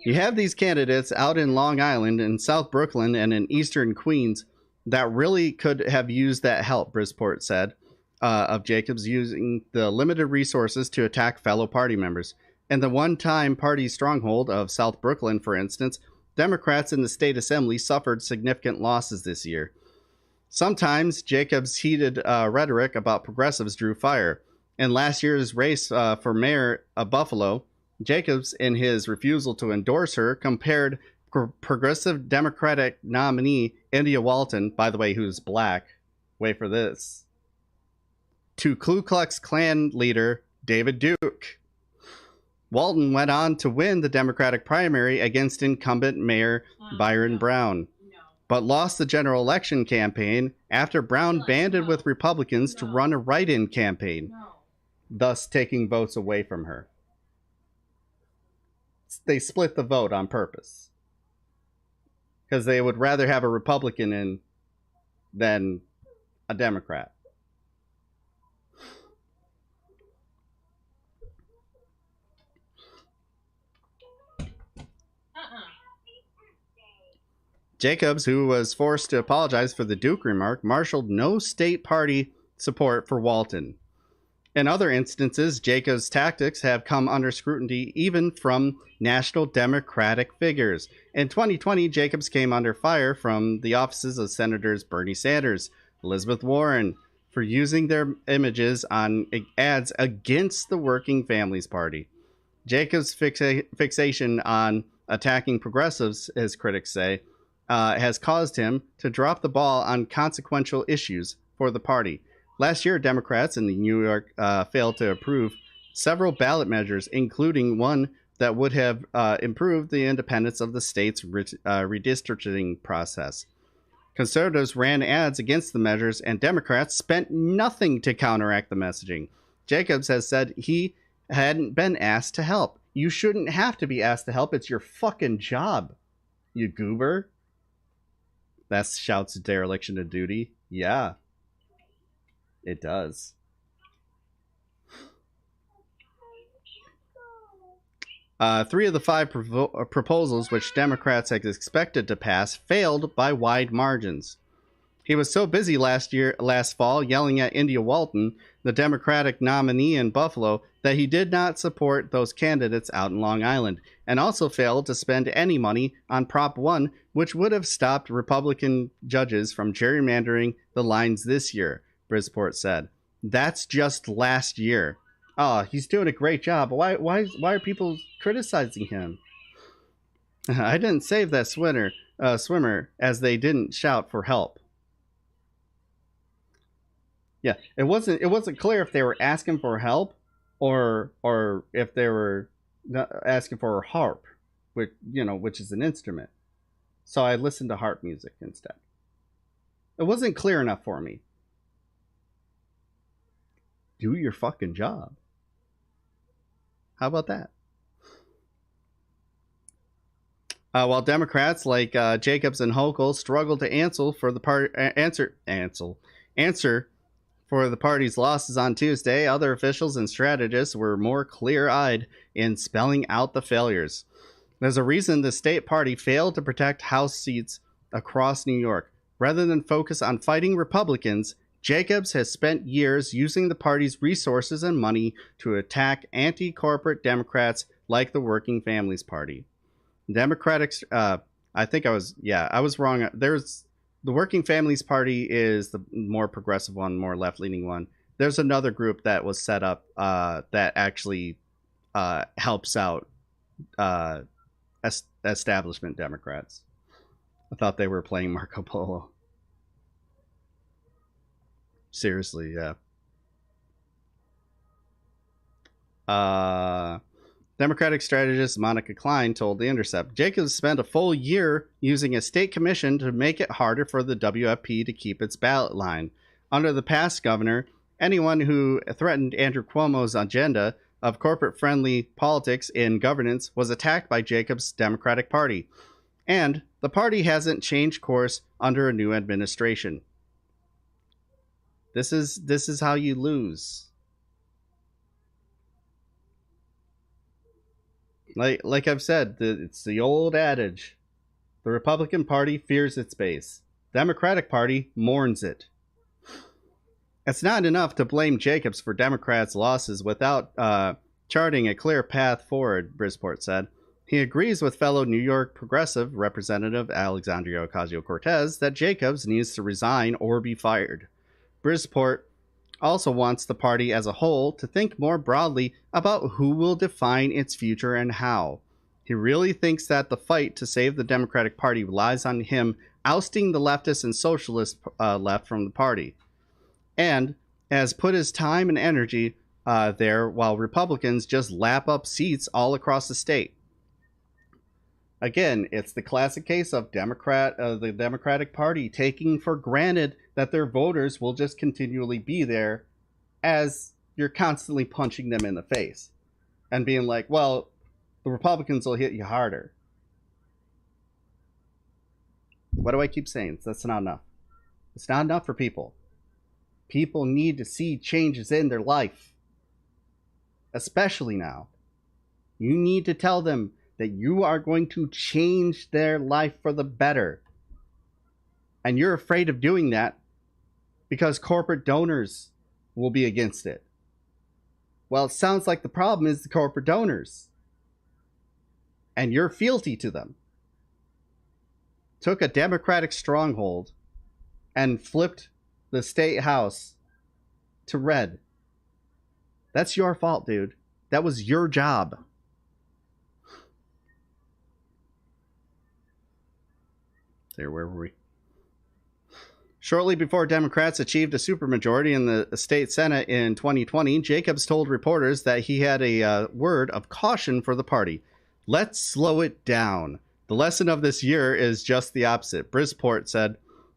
You have these candidates out in Long Island, in South Brooklyn, and in Eastern Queens that really could have used that help, Brisport said, of Jacobs using the limited resources to attack fellow party members. In the one-time party stronghold of South Brooklyn, for instance, Democrats in the state assembly suffered significant losses this year. Sometimes Jacobs' heated rhetoric about progressives drew fire. In last year's race for mayor of Buffalo, Jacobs, in his refusal to endorse her, compared progressive Democratic nominee India Walton, by the way, who's black, wait for this, to Ku Klux Klan leader David Duke. Walton went on to win the Democratic primary against incumbent Mayor Byron Brown, but lost the general election campaign after Brown banded with Republicans to run a write-in campaign, thus taking votes away from her. They split the vote on purpose because they would rather have a Republican in than a Democrat. Jacobs, who was forced to apologize for the Duke remark, marshaled no state party support for Walton. In other instances, Jacobs' tactics have come under scrutiny even from national Democratic figures. In 2020, Jacobs came under fire from the offices of Senators Bernie Sanders, Elizabeth Warren, for using their images on ads against the Working Families Party. Jacobs' fixation on attacking progressives, as critics say, has caused him to drop the ball on consequential issues for the party. Last year, Democrats in New York failed to approve several ballot measures, including one that would have improved the independence of the state's redistricting process. Conservatives ran ads against the measures, and Democrats spent nothing to counteract the messaging. Jacobs has said he hadn't been asked to help. You shouldn't have to be asked to help. It's your fucking job, you goober. That shouts dereliction of duty. Yeah. It does. Three of the five proposals which Democrats had expected to pass failed by wide margins. He was so busy last fall, yelling at India Walton, the Democratic nominee in Buffalo, that he did not support those candidates out in Long Island, and also failed to spend any money on Prop 1, which would have stopped Republican judges from gerrymandering the lines this year, Brisport said. That's just last year. Oh, he's doing a great job. Why are people criticizing him? I didn't save that swimmer as they didn't shout for help. Yeah, it wasn't clear if they were asking for help or if they were asking for a harp, which is an instrument. So I listened to harp music instead. It wasn't clear enough for me. Do your fucking job. How about that? While Democrats like Jacobs and Hochul struggled to answer for the party's losses on Tuesday, other officials and strategists were more clear-eyed in spelling out the failures. There's a reason the state party failed to protect House seats across New York. Rather than focus on fighting Republicans, Jacobs has spent years using the party's resources and money to attack anti-corporate Democrats like the Working Families Party. Democrats, I was wrong. There's the Working Families Party is the more progressive one, more left-leaning one. There's another group that was set up that actually helps out establishment Democrats. I thought they were playing Marco Polo. Seriously, yeah. Democratic strategist Monica Klein told The Intercept, Jacobs spent a full year using a state commission to make it harder for the WFP to keep its ballot line. Under the past governor, anyone who threatened Andrew Cuomo's agenda of corporate-friendly politics in governance was attacked by Jacobs' Democratic Party. And the party hasn't changed course under a new administration. This is how you lose. Like I've said, it's the old adage. The Republican Party fears its base. Democratic Party mourns it. It's not enough to blame Jacobs for Democrats' losses without charting a clear path forward, Brisport said. He agrees with fellow New York progressive Representative Alexandria Ocasio-Cortez that Jacobs needs to resign or be fired. Brisport also wants the party as a whole to think more broadly about who will define its future and how. He really thinks that the fight to save the Democratic Party relies on him ousting the leftist and socialist left from the party, and has put his time and energy there while Republicans just lap up seats all across the state. Again, it's the classic case of the Democratic Party taking for granted that their voters will just continually be there as you're constantly punching them in the face and being like, well, the Republicans will hit you harder. What do I keep saying? That's not enough. It's not enough for people. People need to see changes in their life. Especially now. You need to tell them that you are going to change their life for the better. And you're afraid of doing that because corporate donors will be against it. Well, it sounds like the problem is the corporate donors. And you're fealty to them. Took a Democratic stronghold and flipped the state house to red. That's your fault, dude. That was your job. There, where were we? Shortly before Democrats achieved a supermajority in the state Senate in 2020, Jacobs told reporters that he had a word of caution for the party. Let's slow it down. The lesson of this year is just the opposite. Brisport said,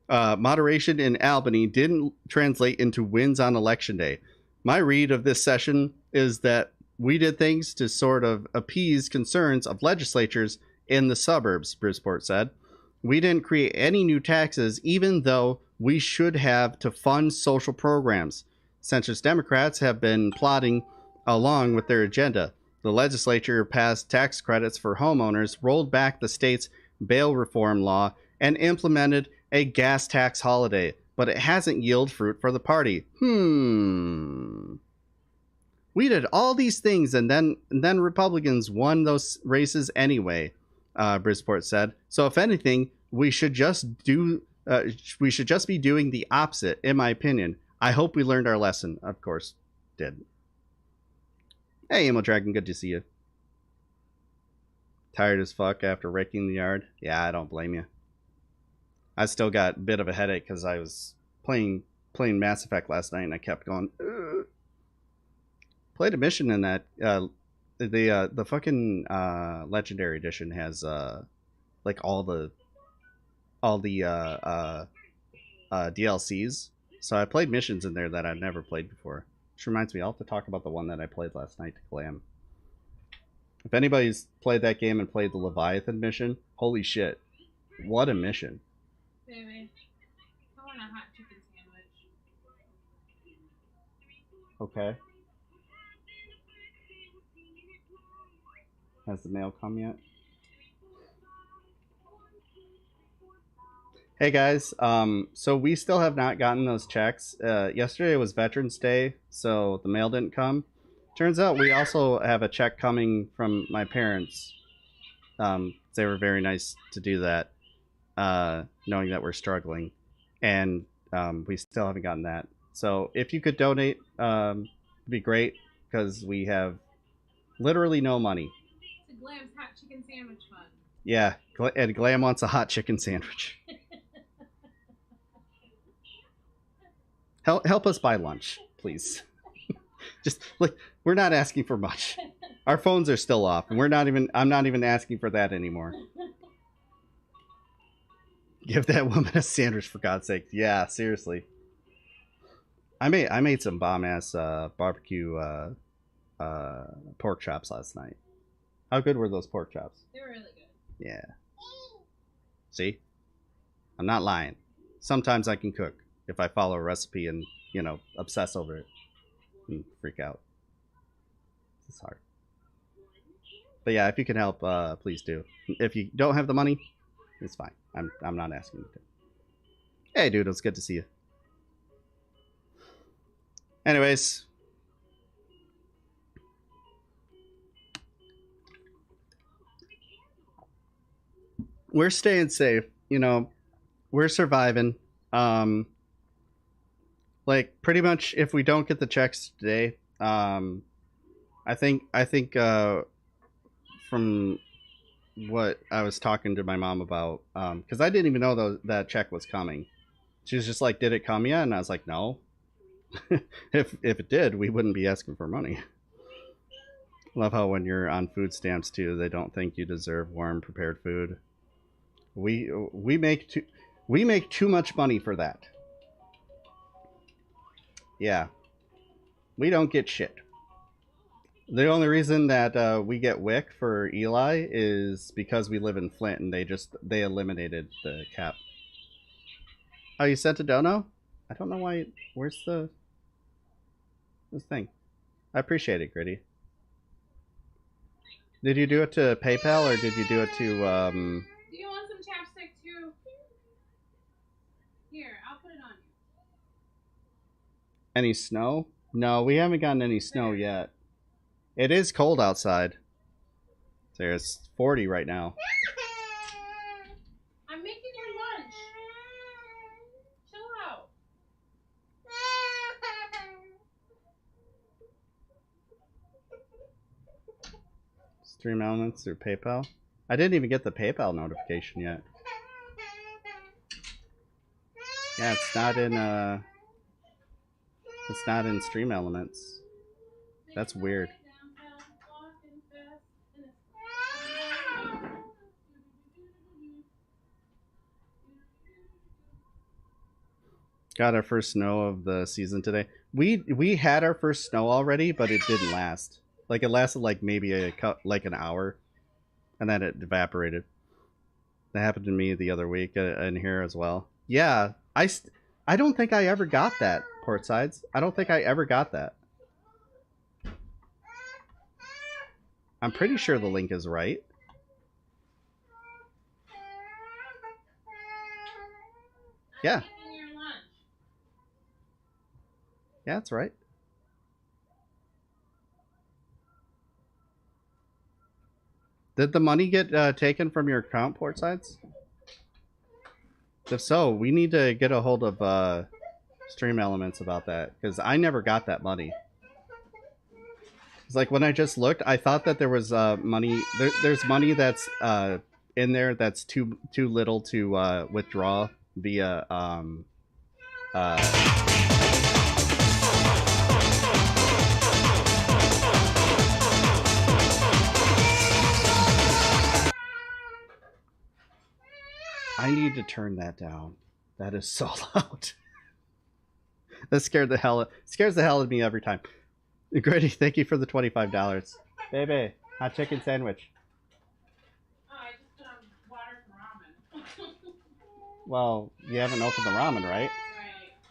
moderation in Albany didn't translate into wins on election day. My read of this session is that we did things to sort of appease concerns of legislatures in the suburbs, Brisport said. We didn't create any new taxes, even though we should have to fund social programs. Centrist Democrats have been plodding along with their agenda. The legislature passed tax credits for homeowners, rolled back the state's bail reform law, and implemented a gas tax holiday, but it hasn't yielded fruit for the party. We did all these things, and then Republicans won those races anyway, Brisport said. So if anything, we should just be doing the opposite, in my opinion. I hope we learned our lesson. Of course, did. Hey, Emo Dragon, good to see you. Tired as fuck after raking the yard? Yeah, I don't blame you. I still got a bit of a headache because I was playing Mass Effect last night and I kept going. Ugh. Played a mission in that. The fucking Legendary Edition has like all the DLCs. So I played missions in there that I've never played before. Which reminds me, I'll have to talk about the one that I played last night to Glam. If anybody's played that game and played the Leviathan mission, holy shit. What a mission.
Baby, I want a hot chicken sandwich.
Okay. Has the mail come yet? Hey guys, so we still have not gotten those checks. Yesterday was Veterans Day, so the mail didn't come. Turns out we also have a check coming from my parents. They were very nice to do that, knowing that we're struggling. And we still haven't gotten that. So if you could donate, it'd be great, because we have literally no money.
It's a Glam's hot chicken sandwich fund.
Yeah, and Glam wants a hot chicken sandwich. Help us buy lunch, please. Just like, we're not asking for much. Our phones are still off, and I'm not even asking for that anymore. Give that woman a sandwich, for God's sake. Yeah, seriously. I made some bomb ass barbecue pork chops last night. How good were those pork chops?
They were really good.
Yeah. See? I'm not lying. Sometimes I can cook if I follow a recipe and, obsess over it and freak out. It's hard. But yeah, if you can help, please do. If you don't have the money, it's fine. I'm not asking you to. Hey, dude, it's good to see you. Anyways. We're staying safe, we're surviving. Like, pretty much if we don't get the checks today, I think from what I was talking to my mom about, because I didn't even know that check was coming. She was just like, did it come yet? And I was like, no. If it did, we wouldn't be asking for money. Love how when you're on food stamps too, they don't think you deserve warm prepared food. We make too much money for that. Yeah. We don't get shit. The only reason that we get WIC for Eli is because we live in Flint and they eliminated the cap. Oh, you sent a dono? I don't know why. Where's this thing? I appreciate it, Gritty. Did you do it to PayPal or did you do it to
Do you want some chapstick too? Here, I'll put it on you.
any snow? No, we haven't gotten any snow yet. It is cold outside. There's 40 right now.
I'm making your lunch. Chill out.
Stream Elements through PayPal. I didn't even get the PayPal notification yet. Yeah, it's not in Stream Elements. That's weird. Got our first snow of the season today. We had our first snow already, but it didn't last. Like it lasted like maybe like an hour, and then it evaporated. That happened to me the other week in here as well. Yeah, I don't think I ever got that, Port Sides. I don't think I ever got that. I'm pretty sure the link is right. Yeah. Yeah, that's right. Did the money get taken from your account, Port Sides? If so, we need to get a hold of Stream Elements about that, because I never got that money. It's like when I just looked, I thought that there was money. There's money that's in there that's too little to withdraw via I need to turn that down. That is so loud. That scares the hell out of me every time. Gritty, thank you for the $25. Baby, hot chicken sandwich.
Oh, I just put on water for ramen.
Well, you haven't opened the ramen, right?
Right.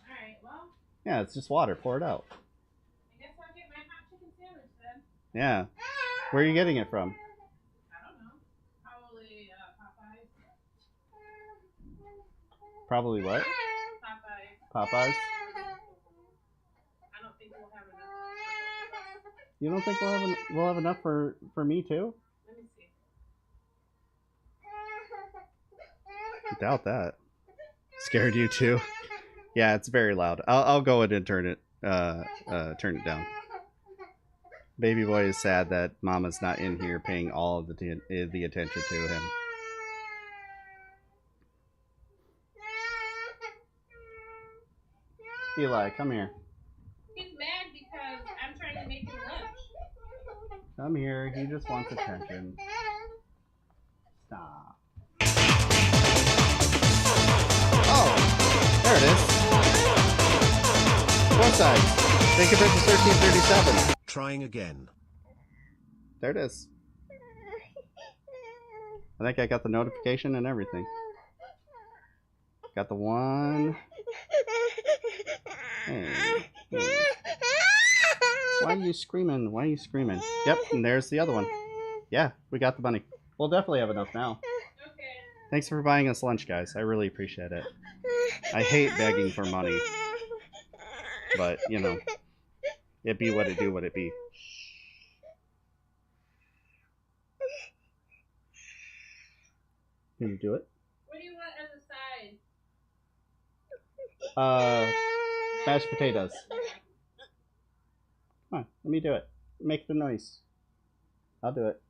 Alright, well.
Yeah, it's just water. Pour it out.
I guess I'll get my hot chicken sandwich then.
Yeah. Where are you getting it from?
I don't know. Probably Popeyes.
Probably what?
Popeyes.
Popeyes?
I don't think we'll have enough.
You don't think we'll have enough for me too?
Let me see.
I doubt that. Scared you too? Yeah, it's very loud. I'll go in and turn it down. Baby boy is sad that Mama's not in here paying all of the attention to him. Eli, come here.
He's mad because I'm trying to make him lunch.
Come here. He just wants attention. Stop. Oh, there it is. Four sides. Thank you for the 1337.
Trying again.
There it is. I think I got the notification and everything. Got the one. Hey. Why are you screaming? Why are you screaming? Yep, and there's the other one. Yeah, we got the money. We'll definitely have enough now.
Okay.
Thanks for buying us lunch, guys. I really appreciate it. I hate begging for money. But, you know, it be what it do, what it be. Can you do it?
What do you want as a side?
Mashed potatoes. Come on, let me do it. Make the noise. I'll do it.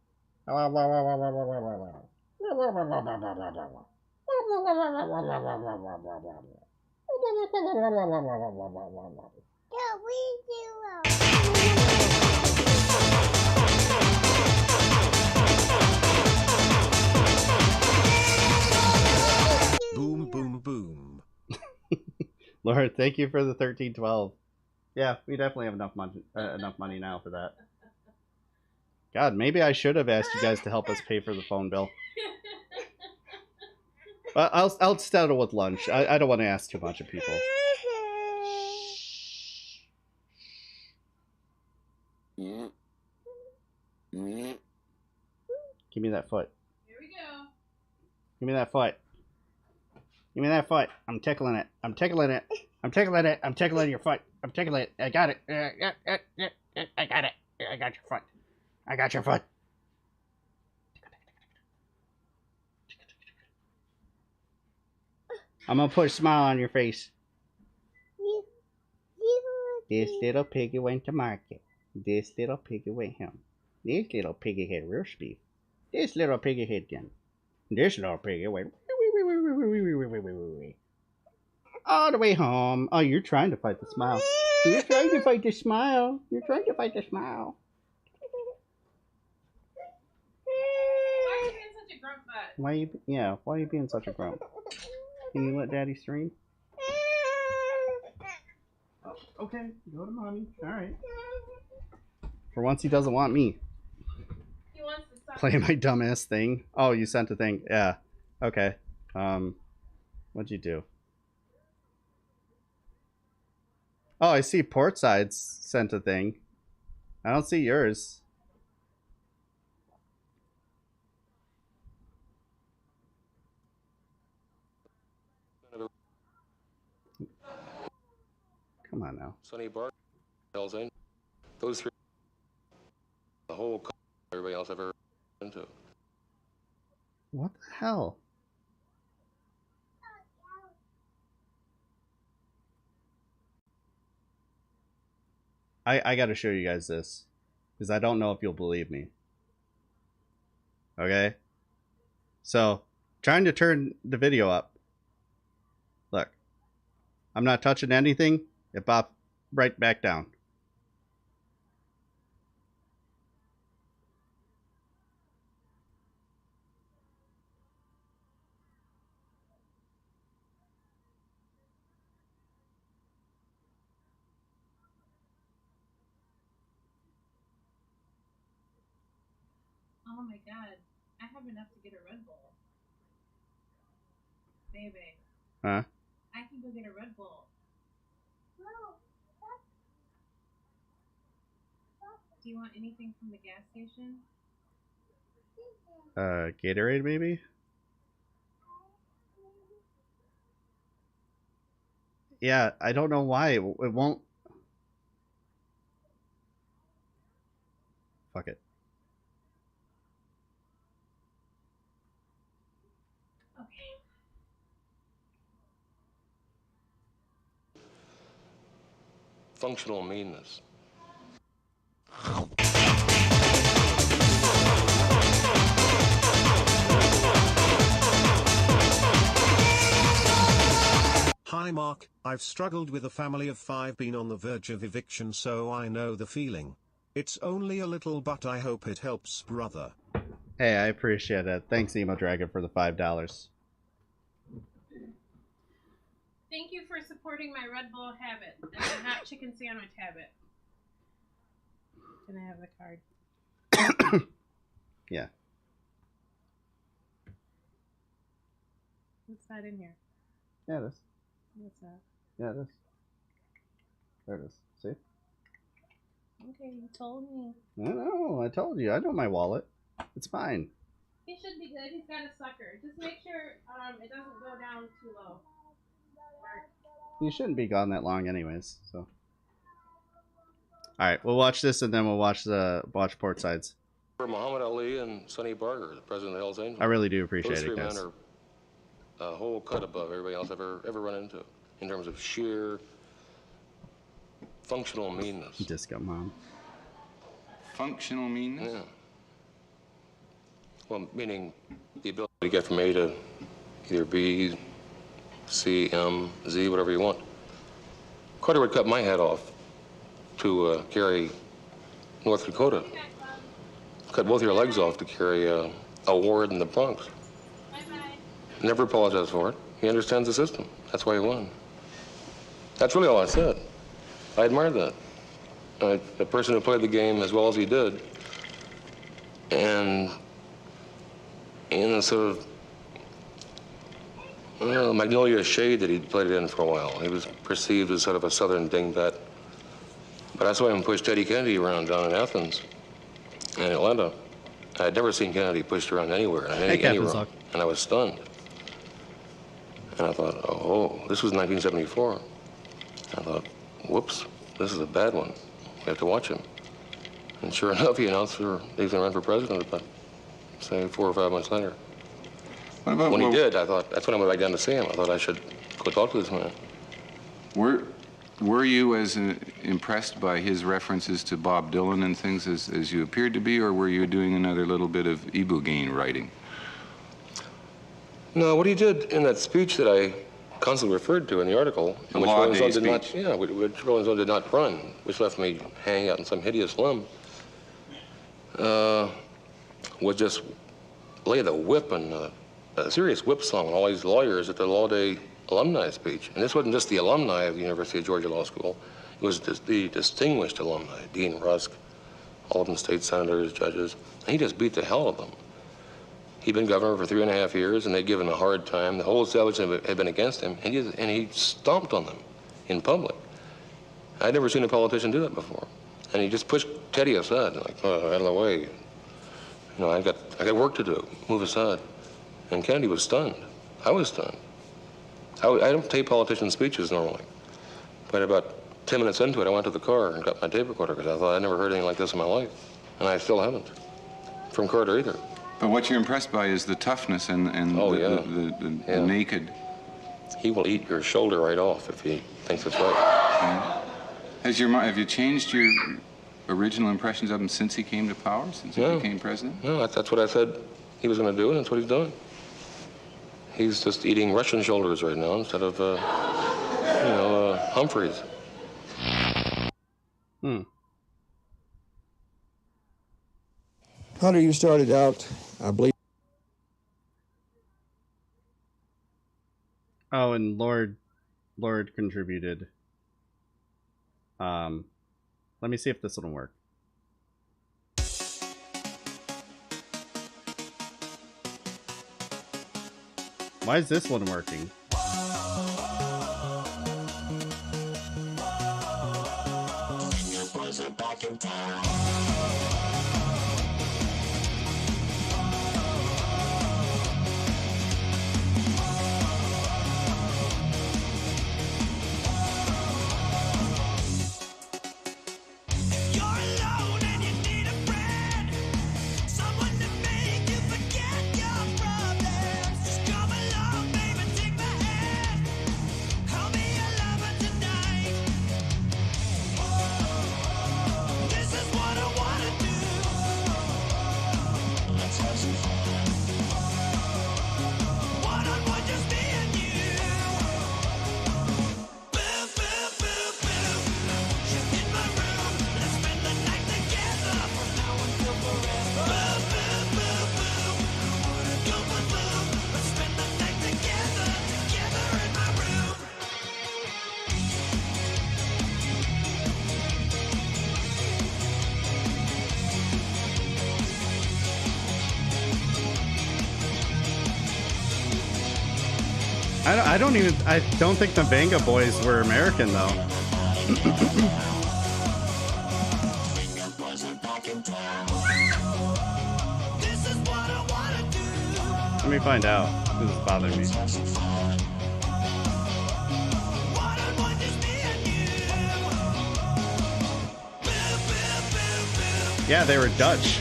Boom, boom, boom.
Lord, thank you for the 1312. Yeah, we definitely have enough money now for that. God, maybe I should have asked you guys to help us pay for the phone bill. I'll settle with lunch. I don't want to ask too much of people. Give me that foot.
Here we go.
Give me that foot. Give me that foot. I'm tickling it. I'm tickling it. I'm tickling it. I'm tickling your foot. I'm tickling it. I got it. I got it. I got your foot. I got your foot. I'm gonna put a smile on your face. This little piggy went to market. This little piggy went home. This little piggy had roast beef. This little piggy had dinner. This little piggy went all the way home. Oh, you're trying to fight the smile. You're trying to fight the smile. You're trying to fight the smile.
Why are you being such a grump butt?
Why are you being such a grump? Can you let Daddy stream? Oh, okay, go to mommy. Alright. For once he doesn't want me.
He wants to suck.
Play my dumbass thing. Oh, you sent a thing. Yeah. Okay. What'd you do? Oh, I see Portside's sent a thing. I don't see yours. Come on now.
Sonny Barker, Hell's Angels. Those three, the whole country, everybody else ever into.
What the hell? I gotta show you guys this. Because I don't know if you'll believe me. Okay? So, trying to turn the video up. Look. I'm not touching anything. It popped right back down.
Oh my god. I have enough to get a Red Bull. Baby.
Huh?
I can go get a Red Bull. Do you want anything from the gas station?
Gatorade maybe? Yeah, I don't know why. It won't. Fuck it.
Okay.
Functional meanness.
Hi Mark, I've struggled with a family of 5, been on the verge of eviction, so I know the feeling. It's only a little, but I hope it helps, brother.
Hey, I appreciate it. Thanks, Emo Dragon, for the $5.
Thank you for supporting my Red Bull habit and my hot chicken sandwich habit. Can I have the card?
Yeah.
It's not in here.
Yeah, it is.
What's that?
Yeah, it is. There it is. See?
Okay, you told me.
I know. I told you. I know my wallet. It's fine.
He should be good. He's got a sucker. Just make sure it doesn't go down too low.
You shouldn't be gone that long anyways, so. Alright, we'll watch this and then we'll watch Portsides.
For Muhammad Ali and Sonny Barker, the president of the Hell's Angels.
I really do appreciate
Those
it,
three
guys.
men are a whole cut above everybody else ever run into in terms of sheer functional meanness.
Disco Mom.
Functional meanness?
Yeah. Well, meaning the ability to get from A to either B, C, M, Z, whatever you want. Carter would cut my head off to carry North Dakota. Cut both your legs off to carry a ward in the Bronx. Never apologized for it. He understands the system. That's why he won. That's really all I said. I admired that. A person who played the game as well as he did, and in a sort of magnolia shade that he'd played it in for a while. He was perceived as sort of a southern dingbat. But I saw him push Teddy Kennedy around down in Athens and Atlanta. I had never seen Kennedy pushed around anywhere, in any room, and I was stunned. And I thought, oh, this was 1974. I thought, whoops, this is a bad one. We have to watch him. And sure enough, he announced he's going to run for president about, say, 4 or 5 months later.
What about
When he did, I thought, that's when I went back down to see him. I thought I should go talk to this man.
Were you as impressed by his references to Bob Dylan and things as you appeared to be, or were you doing another little bit of Ibogaine writing?
No, what he did in that speech that I constantly referred to in the article,
The
which
Law
Rolling
Day
Stone did not,
speech.
yeah, which Rolling Stone did not run, which left me hanging out in some hideous slum, was just lay the whip and a serious whip song on all these lawyers at the Law Day alumni speech. And this wasn't just the alumni of the University of Georgia Law School. It was the distinguished alumni, Dean Rusk, all of them state senators, judges. And he just beat the hell out of them. He'd been governor for 3.5 years, and they'd given him a hard time. The whole establishment had been against him, and he stomped on them in public. I'd never seen a politician do that before. And he just pushed Teddy aside, like, oh, out of the way. You know, I got work to do. Move aside. And Kennedy was stunned. I was stunned. I don't tape politicians' speeches normally. But about 10 minutes into it, I went to the car and got my tape recorder because I thought I'd never heard anything like this in my life. And I still haven't. From Carter either.
But what you're impressed by is the toughness and the naked.
He will eat your shoulder right off if he thinks it's right.
Have you changed your original impressions of him since he came to power, since he became president?
No, that's what I said he was going to do, and that's what he's doing. He's just eating Russian shoulders right now instead of, Humphreys.
Hunter, you started out, I believe.
Oh, and Lord contributed. Let me see if this will work. Why is this one working? I don't think the Venga Boys were American though. Let me find out. This is bothering me. Yeah, they were Dutch.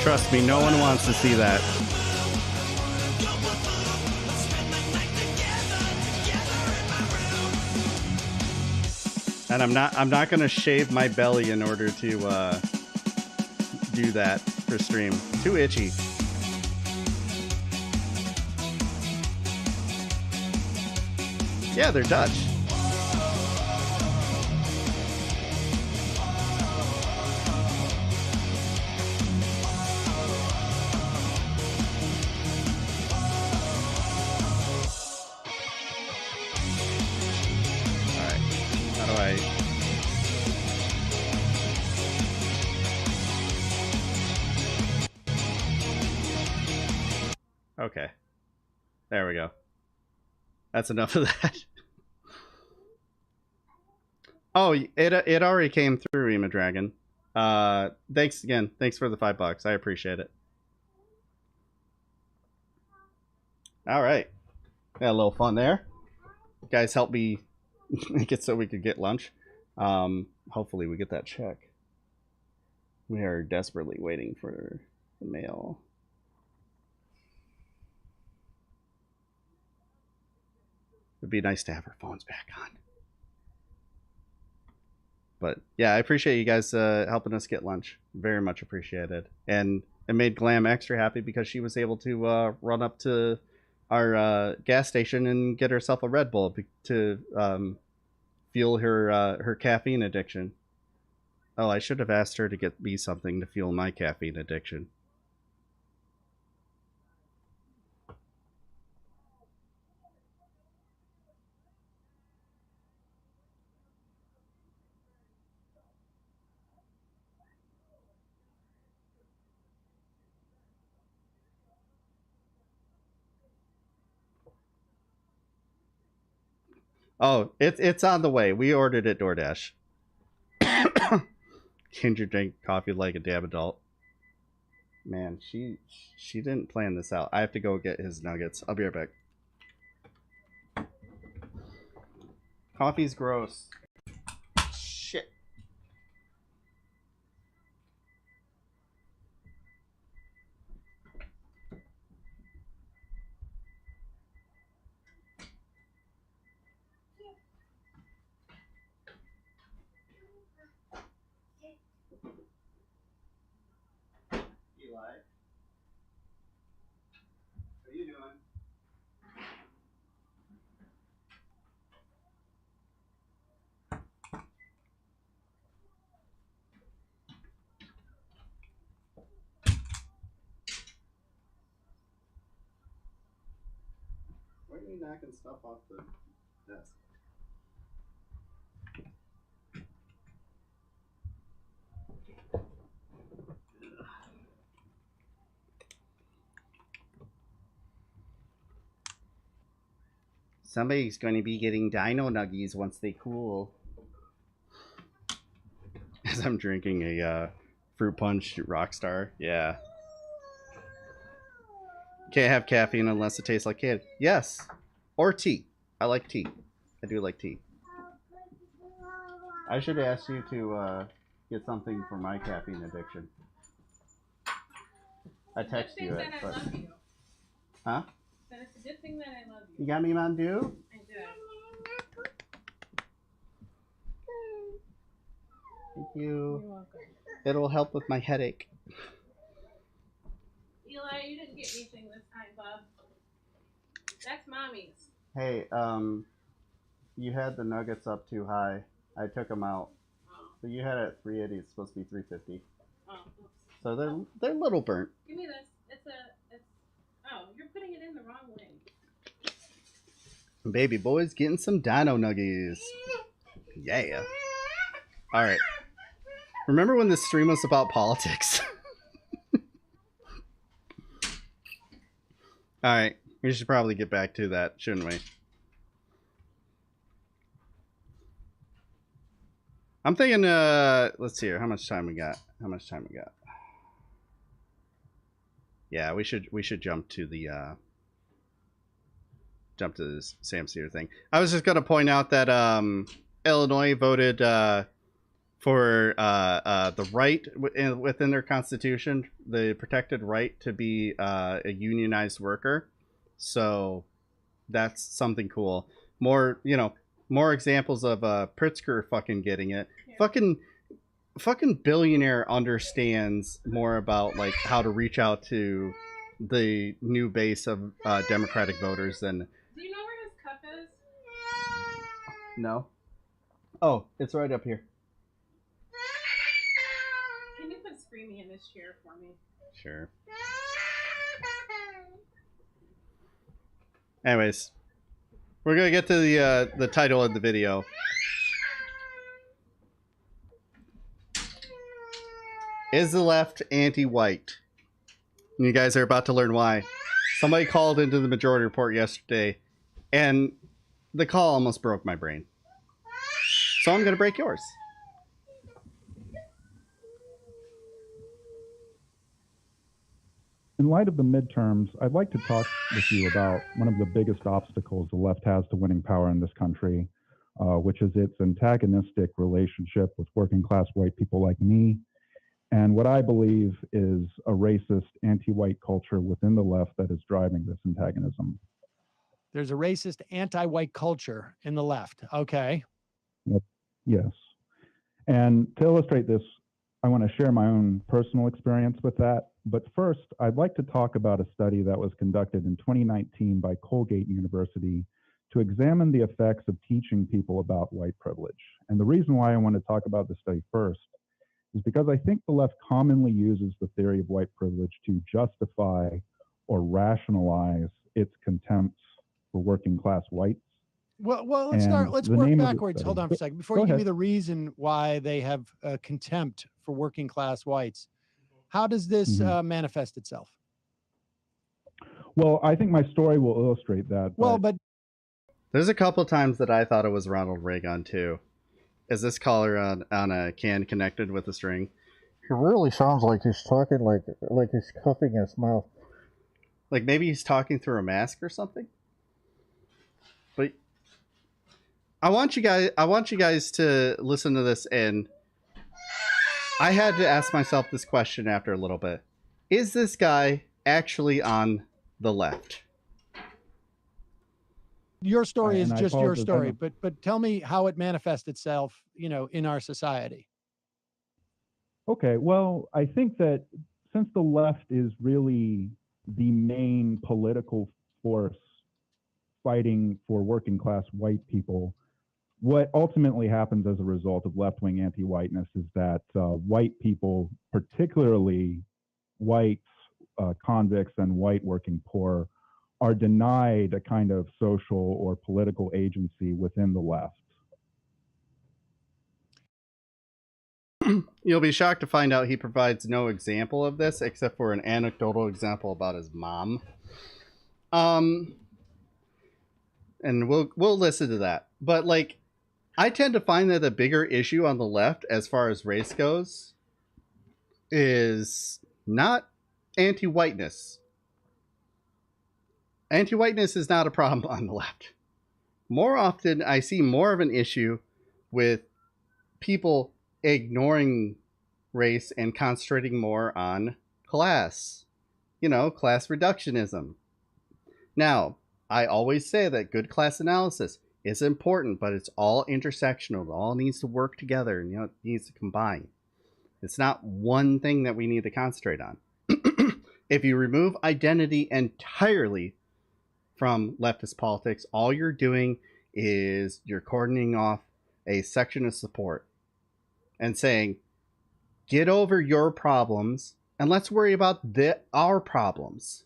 Trust me, no one wants to see that. And I'm not gonna shave my belly in order to do that for stream. Too itchy. Yeah, they're Dutch. Okay. There we go. That's enough of that. Oh, it already came through, Ema Dragon. Thanks again. Thanks for the $5. I appreciate it. All right. Got a little fun there. Guys, help me make it so we could get lunch. Hopefully we get that check. We are desperately waiting for the mail. It'd be nice to have our phones back on. But yeah, I appreciate you guys helping us get lunch. Very much appreciated. And it made Glam extra happy because she was able to run up to our gas station and get herself a Red Bull to fuel her caffeine addiction. Oh, I should have asked her to get me something to fuel my caffeine addiction. Oh, it's on the way. We ordered it DoorDash. Ginger drink coffee like a damn adult. Man, she didn't plan this out. I have to go get his nuggets. I'll be right back. Coffee's gross. Shit. Eli, what are you doing? Why are you knocking stuff off the desk? Somebody's going to be getting dino nuggies once they cool. As I'm drinking a fruit punch Rockstar. Yeah. Can't have caffeine unless it tastes like candy. Yes. Or tea. I like tea. I do like tea. I should ask you to get something for my caffeine addiction. I text you it, but... Huh?
But it's a good thing that I love you.
You got me, Mandu?
I do.
Thank you.
You're welcome.
It'll help with my headache.
Eli, you didn't get anything this time, bub. That's mommy's.
Hey, you had the nuggets up too high. I took them out.
Oh.
So you had it at 380. It's supposed to be 350.
Oh, oops.
So they're a little burnt.
Give me this. Oh, you're putting it in the wrong way.
Baby boy's getting some dino nuggies. Yeah. All right. Remember when this stream was about politics? All right. We should probably get back to that, shouldn't we? I'm thinking, let's see here. How much time we got? Yeah, we should jump to the this Sam Sear thing. I was just going to point out that Illinois voted for the right within their constitution, the protected right to be a unionized worker. So that's something cool. More examples of Pritzker fucking getting it. Yeah. Fucking billionaire understands more about like how to reach out to the new base of Democratic voters than.
Do you know where his cup is?
No. Oh, it's right up here.
Can you put Screamy in this chair for me?
Sure. Anyways, we're gonna get to the title of the video. Is the left anti-white? And you guys are about to learn why. Somebody called into the Majority Report yesterday, and the call almost broke my brain. So I'm going to break yours.
In light of the midterms, I'd like to talk with you about one of the biggest obstacles the left has to winning power in this country, which is its antagonistic relationship with working class white people like me, and what I believe is a racist, anti-white culture within the left that is driving this antagonism.
There's a racist, anti-white culture in the left. Okay.
Yep. Yes. And to illustrate this, I want to share my own personal experience with that. But first, I'd like to talk about a study that was conducted in 2019 by Colgate University to examine the effects of teaching people about white privilege. And the reason why I want to talk about this study first is because I think the left commonly uses the theory of white privilege to justify or rationalize its contempt for working class whites.
Well, let's start. Let's work backwards. Hold on for a second. Before you give me the reason why they have contempt for working class whites, how does this manifest itself?
Well, I think my story will illustrate that.
Well, but
there's a couple times that I thought it was Ronald Reagan too. Is this collar on a can connected with a string?
It really sounds like he's talking like he's cupping his mouth.
Like maybe he's talking through a mask or something. But I want you guys to listen to this, and I had to ask myself this question after a little bit. Is this guy actually on the left?
Your story is just your story, but tell me how it manifests itself, in our society.
Okay, well, I think that since the left is really the main political force fighting for working class white people, what ultimately happens as a result of left-wing anti-whiteness is that white people, particularly white convicts and white working poor, are denied a kind of social or political agency within the left.
You'll be shocked to find out he provides no example of this except for an anecdotal example about his mom. And we'll listen to that. But like, I tend to find that the bigger issue on the left as far as race goes is not anti-whiteness. Anti-whiteness is not a problem on the left. More often, I see more of an issue with people ignoring race and concentrating more on class. Class reductionism. Now, I always say that good class analysis is important, but it's all intersectional. It all needs to work together, and it needs to combine. It's not one thing that we need to concentrate on. If you remove identity entirely from leftist politics, all you're doing is you're cordoning off a section of support and saying, get over your problems and let's worry about our problems.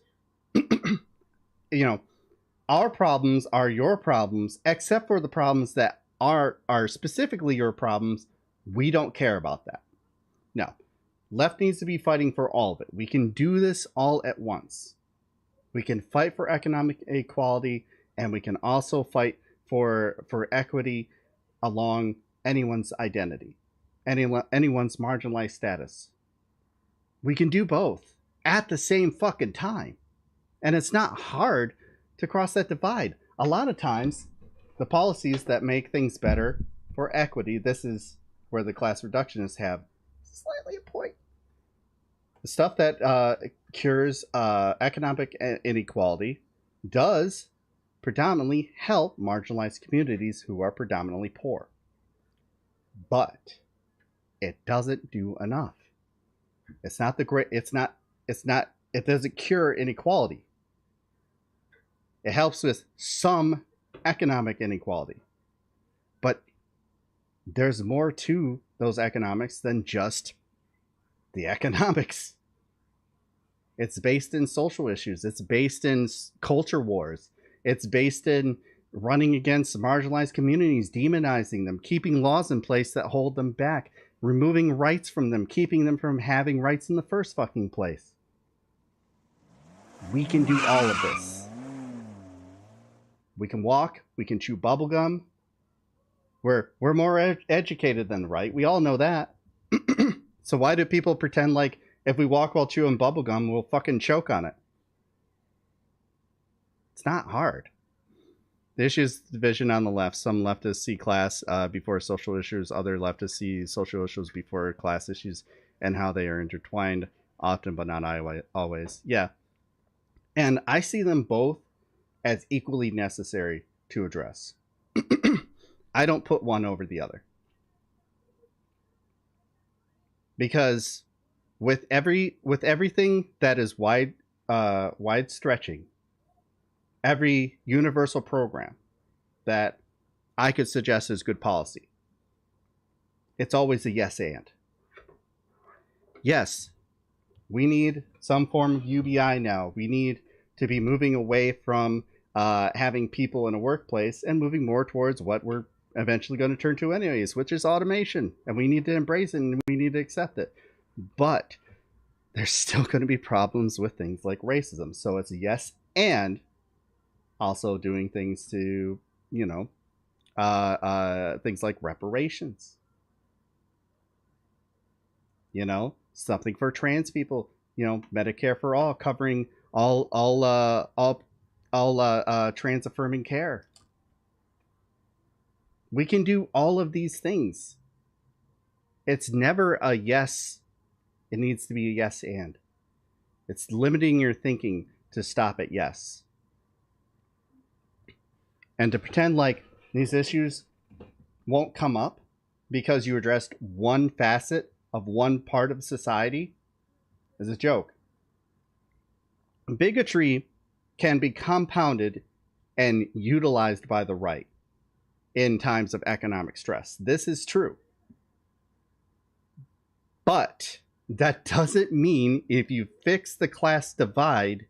Our problems are your problems, except for the problems that are specifically your problems. We don't care about that. No. Left needs to be fighting for all of it. We can do this all at once. We can fight for economic equality, and we can also fight for equity along anyone's identity, anyone's marginalized status. We can do both at the same fucking time. And it's not hard to cross that divide. A lot of times, the policies that make things better for equity, this is where the class reductionists have slightly a point. The stuff that cures economic inequality does predominantly help marginalized communities who are predominantly poor. But it doesn't do enough. It doesn't cure inequality. It helps with some economic inequality. But there's more to those economics than just the economics. It's based in social issues. It's based in culture wars. It's based in running against marginalized communities, demonizing them, keeping laws in place that hold them back, removing rights from them, keeping them from having rights in the first fucking place. We can do all of this. We can walk, we can chew bubblegum, We're more educated than the right. We all know that. So why do people pretend like if we walk while chewing bubblegum, we'll fucking choke on it? It's not hard. The issues division on the left. Some leftists see class before social issues. Other leftists see social issues before class issues and how they are intertwined often, but not always. Yeah. And I see them both as equally necessary to address. I don't put one over the other. Because with everything that is wide stretching, every universal program that I could suggest as good policy, it's always a yes and. Yes, we need some form of UBI now. We need to be moving away from having people in a workplace and moving more towards what we're eventually going to turn to anyways, which is automation. And we need to embrace it and we need to accept it. But there's still going to be problems with things like racism. So it's a yes and also doing things to, things like reparations. Something for trans people, Medicare for all, covering all trans affirming care. We can do all of these things. It's never a yes. It needs to be a yes and. It's limiting your thinking to stop at yes. And to pretend like these issues won't come up because you addressed one facet of one part of society is a joke. Bigotry can be compounded and utilized by the right in times of economic stress. This is true. But that doesn't mean if you fix the class divide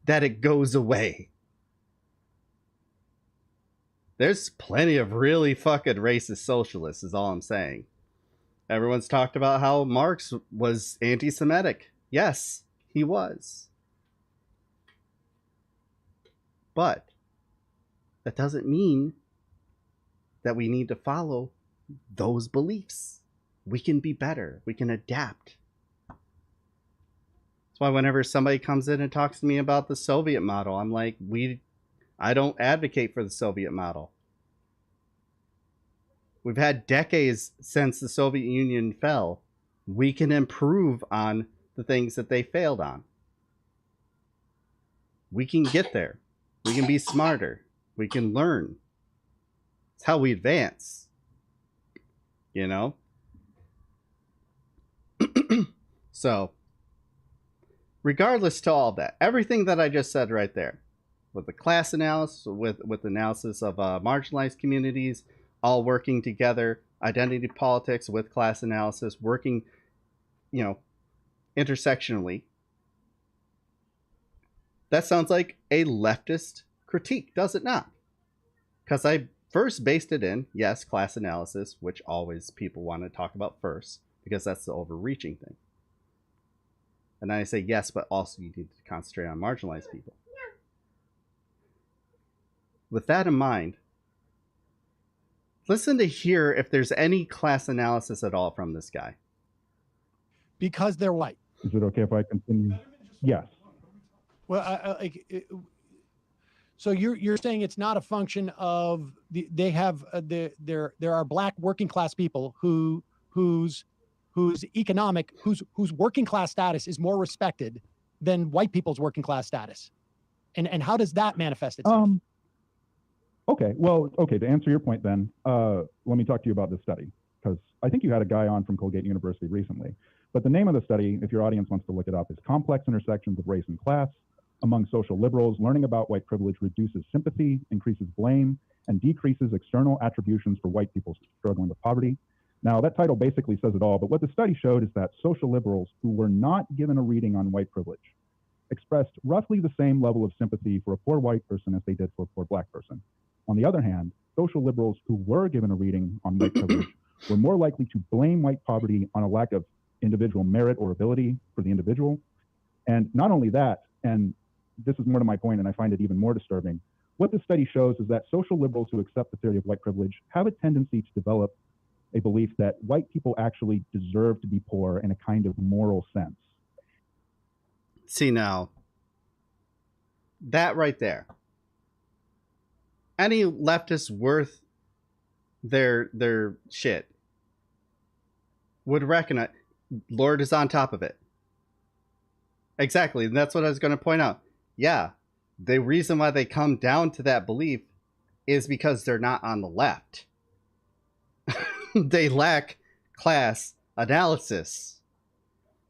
that it goes away. There's plenty of really fucking racist socialists, is all I'm saying. Everyone's talked about how Marx was anti-Semitic. Yes, he was. But that doesn't mean that we need to follow those beliefs. We can be better. We can adapt. That's why whenever somebody comes in and talks to me about the Soviet model, I'm like, I don't advocate for the Soviet model. We've had decades since the Soviet Union fell. We can improve on the things that they failed on. We can get there. We can be smarter. We can learn. It's how we advance. So, regardless to all that, everything that I just said right there, with the class analysis, with analysis of marginalized communities, all working together, identity politics with class analysis, working, intersectionally. That sounds like a leftist critique, does it not? Because I first based it in, yes, class analysis, which always people want to talk about first, because that's the overreaching thing. And then I say, yes, but also you need to concentrate on marginalized people. With that in mind, listen to hear if there's any class analysis at all from this guy.
Because they're white.
Is it okay if I continue? Yes.
Well, so you're saying it's not a function of there are black working class people whose working class status is more respected than white people's working class status, and how does that manifest itself?
Okay, to answer your point then, let me talk to you about this study, because I think you had a guy on from Colgate University recently. But the name of the study, if your audience wants to look it up, is Complex Intersections of Race and Class Among Social Liberals. Learning about white privilege reduces sympathy, increases blame, and decreases external attributions for white people struggling with poverty. Now, that title basically says it all, but what the study showed is that social liberals who were not given a reading on white privilege expressed roughly the same level of sympathy for a poor white person as they did for a poor black person. On the other hand, social liberals who were given a reading on white privilege were more likely to blame white poverty on a lack of individual merit or ability for the individual. And not only that, and this is more to my point, and I find it even more disturbing, what this study shows is that social liberals who accept the theory of white privilege have a tendency to develop a belief that white people actually deserve to be poor in a kind of moral sense.
See, now, that right there, any leftist worth their shit would recognize Lord is on top of it. Exactly, and that's what I was going to point out. Yeah, the reason why they come down to that belief is because they're not on the left. They lack class analysis.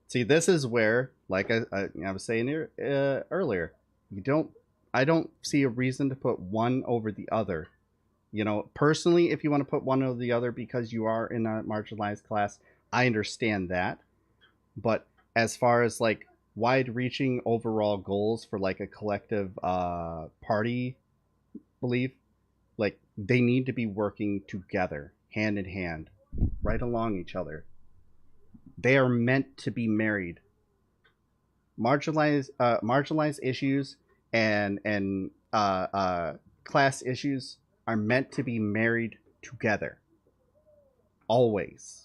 See, this is where, like I was saying here, earlier, I don't see a reason to put one over the other. You know, personally, if you want to put one over the other because you are in a marginalized class, I understand that. But as far as like wide-reaching overall goals for like a collective party belief, like they need to be working together, hand in hand, right along each other. They are meant to be married. Marginalized issues and class issues are meant to be married together. Always.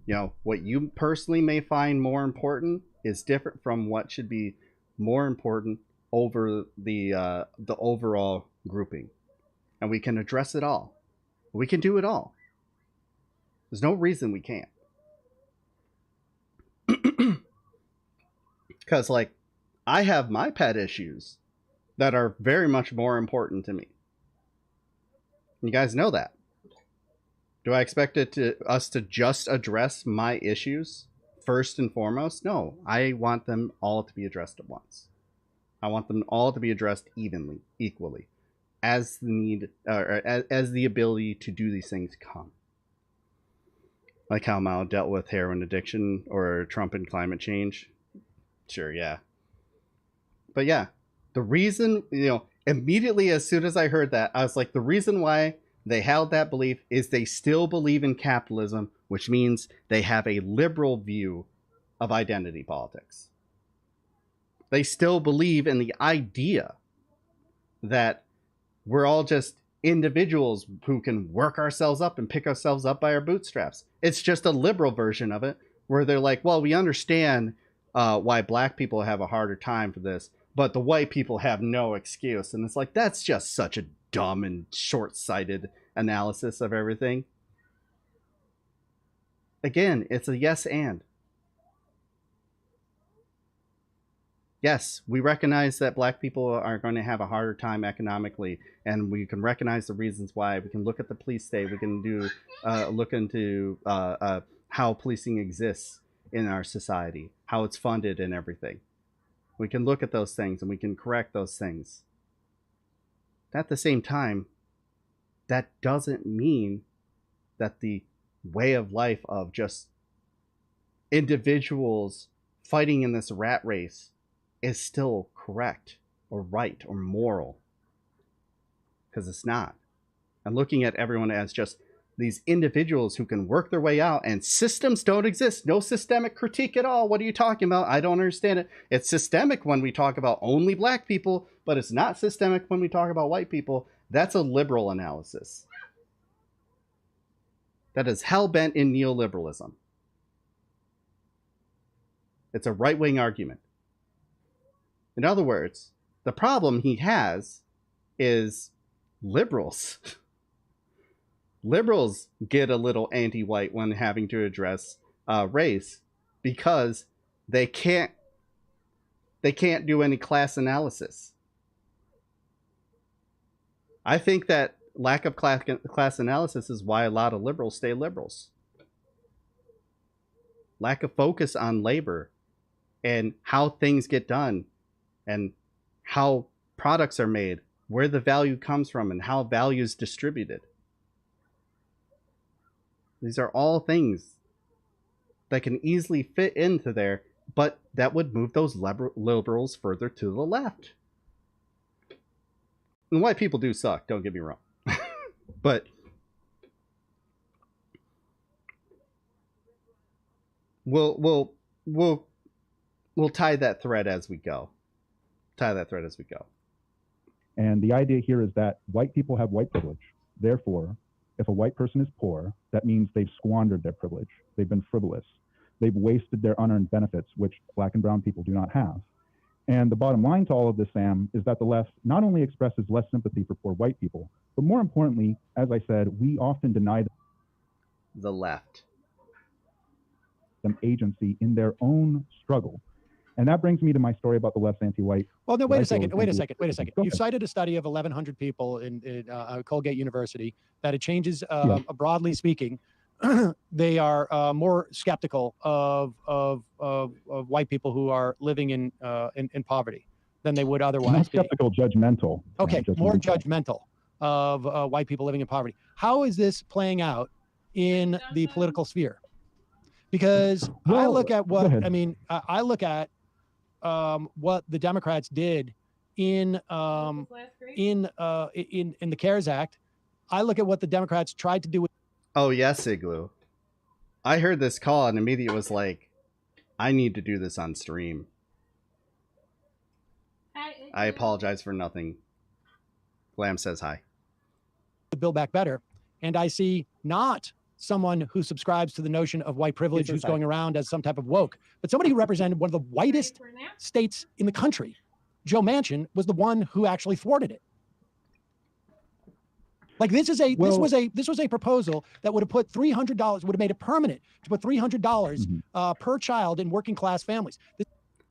You know, what you personally may find more important is different from what should be more important over the overall grouping. And we can address it all. We can do it all. There's no reason we can't. Because, like, I have my pet issues that are very much more important to me. You guys know that. Do I expect us to just address my issues first and foremost? No, I want them all to be addressed at once. I want them all to be addressed evenly, equally, as the need or as the ability to do these things come. Like how Mao dealt with heroin addiction or Trump and climate change. Sure, yeah. But yeah, the reason, immediately as soon as I heard that, I was like, the reason why they held that belief is they still believe in capitalism, which means they have a liberal view of identity politics. They still believe in the idea that we're all just individuals who can work ourselves up and pick ourselves up by our bootstraps. It's just a liberal version of it where they're like, well, we understand why black people have a harder time for this, but the white people have no excuse. And it's like, that's just such a dumb and short-sighted analysis of everything. Again, it's a yes and. Yes, we recognize that black people are going to have a harder time economically, and we can recognize the reasons why. We can look at the police state. We can look into how policing exists in our society, how it's funded and everything. We can look at those things and we can correct those things. At the same time, that doesn't mean that the way of life of just individuals fighting in this rat race is still correct or right or moral. Because it's not. And looking at everyone as just these individuals who can work their way out, and systems don't exist. No systemic critique at all. What are you talking about? I don't understand it. It's systemic when we talk about only black people, but it's not systemic when we talk about white people. That's a liberal analysis. That is hell-bent in neoliberalism. It's a right-wing argument. In other words, the problem he has is liberals. Liberals get a little anti-white when having to address race because they can't do any class analysis. I think that lack of class analysis is why a lot of liberals stay liberals. Lack of focus on labor and how things get done and how products are made, where the value comes from, and how value is distributed. These are all things that can easily fit into there, but that would move those liberals further to the left. And white people do suck, don't get me wrong. But we'll tie that thread as we go.
And the idea here is that white people have white privilege. Therefore, if a white person is poor, that means they've squandered their privilege. They've been frivolous. They've wasted their unearned benefits, which black and brown people do not have. And the bottom line to all of this, Sam, is that the left not only expresses less sympathy for poor white people, but more importantly, as I said, we often deny
the left
them agency in their own struggle. And that brings me to my story about the left's anti-white.
Well, no,
what
wait
I
a
feel
second.
is
Wait a
anti-
second. Wait a second.
Go
You've
ahead.
cited a study of 1,100 people in Colgate University that it changes, broadly speaking, they are more skeptical of white people who are living in poverty than they would
Not
otherwise be.
skeptical, judgmental.
Okay,
Just
more
neutral.
judgmental of white people living in poverty. How is this playing out in the political sphere? Because I look at
go
what
ahead.
I mean. I look at what the Democrats did in the CARES Act. I look at what the Democrats tried to do with.
Oh yes, Igloo. I heard this call and immediately was like, I need to do this on stream. I apologize for nothing. Glam says hi.
Build Back Better, and I see not someone who subscribes to the notion of white privilege who's going around as some type of woke, but somebody who represented one of the whitest states in the country. Joe Manchin was the one who actually thwarted it. Like this was a proposal that would have put $300, would have made it permanent to put $300 per child in working class families.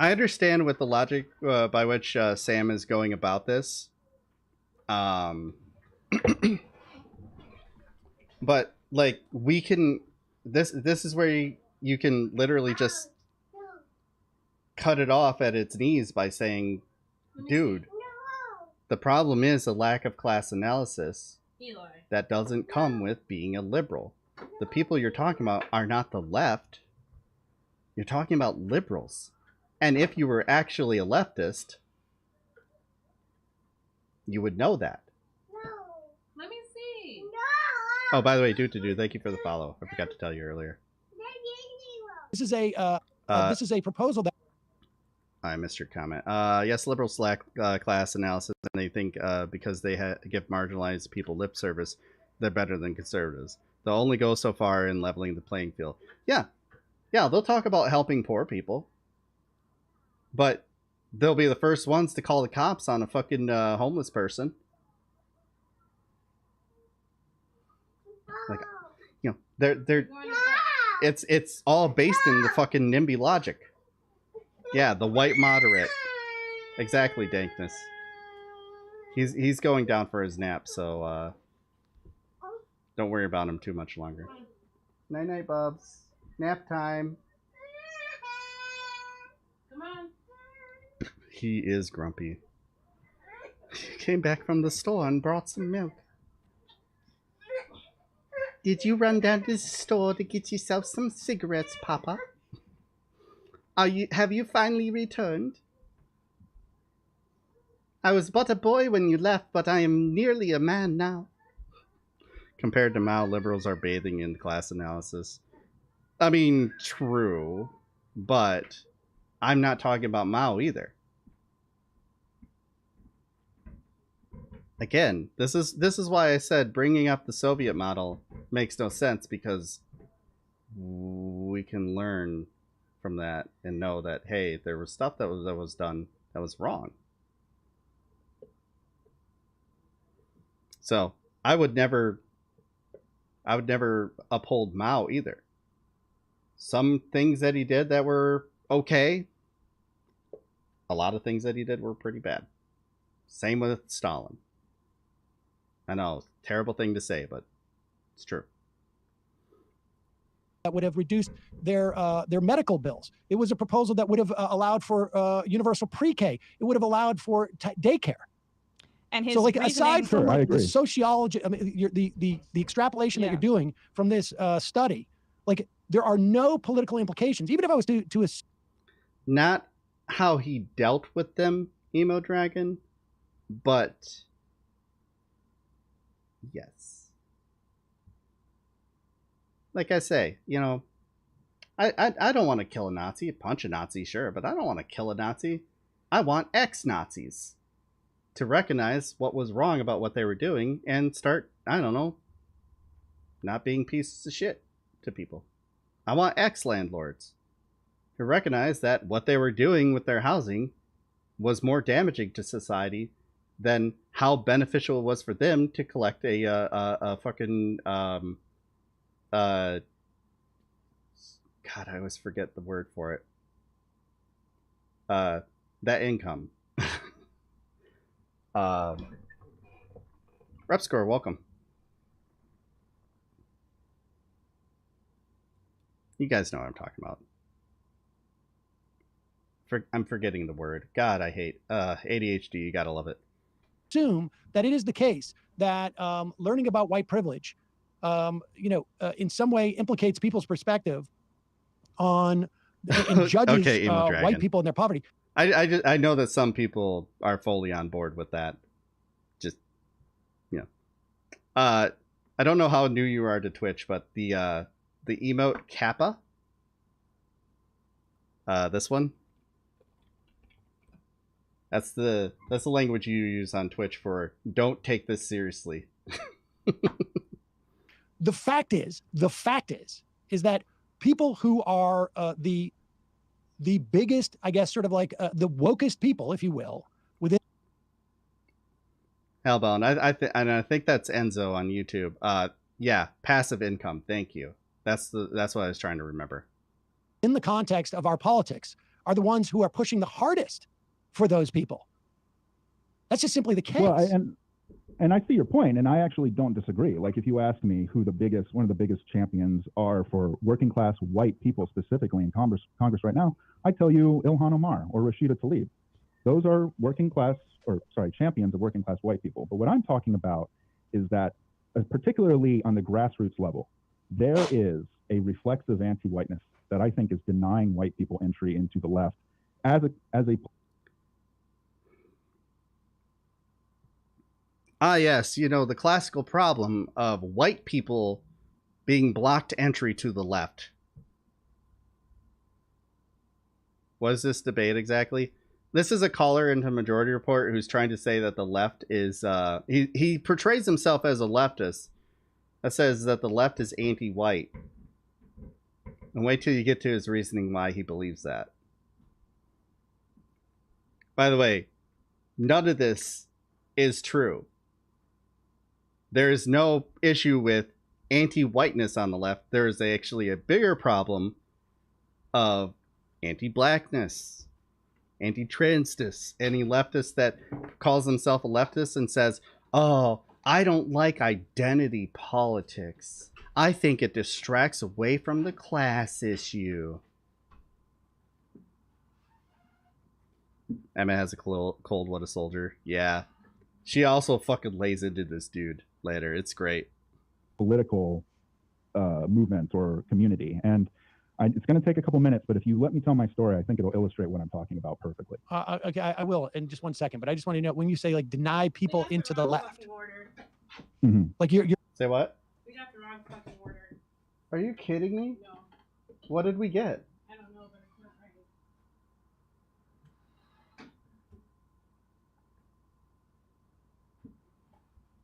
I understand with the logic by which Sam is going about this. But like we can, this is where you can literally just cut it off at its knees by saying, dude, the problem is a lack of class analysis that doesn't come with being a liberal. The people you're talking about are not the left. You're talking about liberals. And if you were actually a leftist, you would know that.
Let me see.
Oh, by the way, dude, thank you for the follow. I forgot to tell you earlier.
This is a proposal that.
I missed your comment. Yes, liberals lack class analysis, and they think because they give marginalized people lip service, they're better than conservatives. They'll only go so far in leveling the playing field. Yeah, they'll talk about helping poor people, but they'll be the first ones to call the cops on a fucking homeless person. Like, they're it's all based in the fucking NIMBY logic. Yeah, the white moderate. Exactly, Dankness. He's going down for his nap, so don't worry about him too much longer. Night night, Bubs. Nap time.
Come on.
He is grumpy. He came back from the store and brought some milk. Did you run down to the store to get yourself some cigarettes, Papa? Have you finally returned? I was but a boy when you left, but I am nearly a man now. Compared to Mao, liberals are bathing in class analysis. I mean, true, but I'm not talking about Mao either. Again, this is why I said bringing up the Soviet model makes no sense, because we can learn from that and know that, hey, there was stuff that was done that was wrong. So I would never uphold Mao either. Some things that he did that were okay. A lot of things that he did were pretty bad. Same with Stalin. I know, terrible thing to say, but it's true.
That would have reduced their medical bills. It was a proposal that would have allowed for universal pre-K. It would have allowed for daycare.
And his
so, like,
reasoning,
aside from like, the sociology, I mean, the extrapolation that you're doing from this study, like, there are no political implications. Even if I was to
not how he dealt with them, Emo Dragon, but yes. Like I say, you know, I don't want to kill a Nazi. Punch a Nazi, sure, but I don't want to kill a Nazi. I want ex-Nazis. to recognize what was wrong about what they were doing and start, I don't know, not being pieces of shit to people. I want ex-landlords to recognize that what they were doing with their housing was more damaging to society than how beneficial it was for them to collect a fucking God, I always forget the word for it. That income. Rep score, welcome. You guys know what I'm talking about. I'm forgetting the word. God, I hate ADHD. You gotta love it.
Assume that it is the case that learning about white privilege, in some way implicates people's perspective on and judges
Okay, Emo Dragon.
white people and their poverty.
I know that some people are fully on board with that. Just, I don't know how new you are to Twitch, but the emote Kappa, this one, that's the language you use on Twitch for don't take this seriously.
The fact is that people who are the biggest, I guess, sort of like the wokest people, if you will, within
Hellbound, I think that's Enzo on YouTube. Yeah, passive income. Thank you. That's what I was trying to remember.
In the context of our politics, are the ones who are pushing the hardest for those people. That's just simply the case.
Well, and I see your point, and I actually don't disagree. Like, if you ask me who one of the biggest champions are for working class white people specifically in Congress right now, I tell you Ilhan Omar or Rashida Tlaib. Those are champions of working class white people. But what I'm talking about is that, particularly on the grassroots level, there is a reflexive anti-whiteness that I think is denying white people entry into the left as a
yes, the classical problem of white people being blocked entry to the left. What is this debate exactly? This is a caller into Majority Report who's trying to say that the left is he portrays himself as a leftist that says that the left is anti-white. And wait till you get to his reasoning why he believes that. By the way, none of this is true. There is no issue with anti-whiteness on the left. There is actually a bigger problem of anti-blackness, anti-transness, any leftist that calls himself a leftist and says, oh, I don't like identity politics. I think it distracts away from the class issue. Emma has a cold what a soldier. Yeah. She also fucking lays into this dude later. It's great.
Political movement or community. And it's going to take a couple minutes, but if you let me tell my story, I think it'll illustrate what I'm talking about perfectly.
Okay, I will in just one second, but I just want to know when you say like deny people into the left.
Mm-hmm.
Like you're
Say what?
We got the wrong fucking order.
Are you kidding me?
No.
What did we get?
I don't know, but it's not right.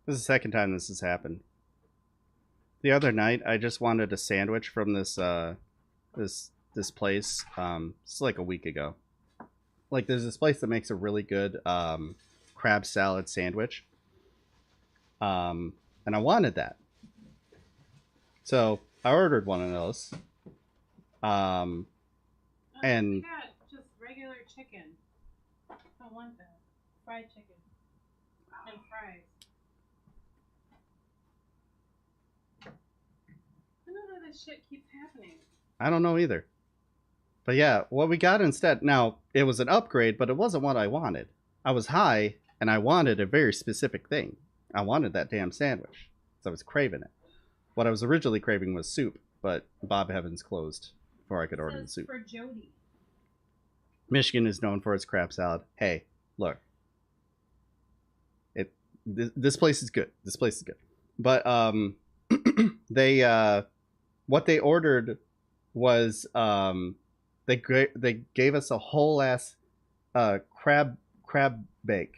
This is the second time this has happened. The other night, I just wanted a sandwich from this this place. It's like a week ago. Like, there's this place that makes a really good crab salad sandwich. And I wanted that. So I ordered one of those. And
We got just regular chicken. I don't want that. Fried chicken. And fries. I don't know how this shit keeps happening.
I don't know either. But yeah, what we got instead, now, it was an upgrade, but it wasn't what I wanted. I was high, and I wanted a very specific thing. I wanted that damn sandwich. So I was craving it. What I was originally craving was soup, but Bob Heavens closed before I could order the soup.
For Jody.
Michigan is known for its crab salad. Hey, look. This place is good. This place is good. But they what they ordered was they gave us a whole ass crab bake.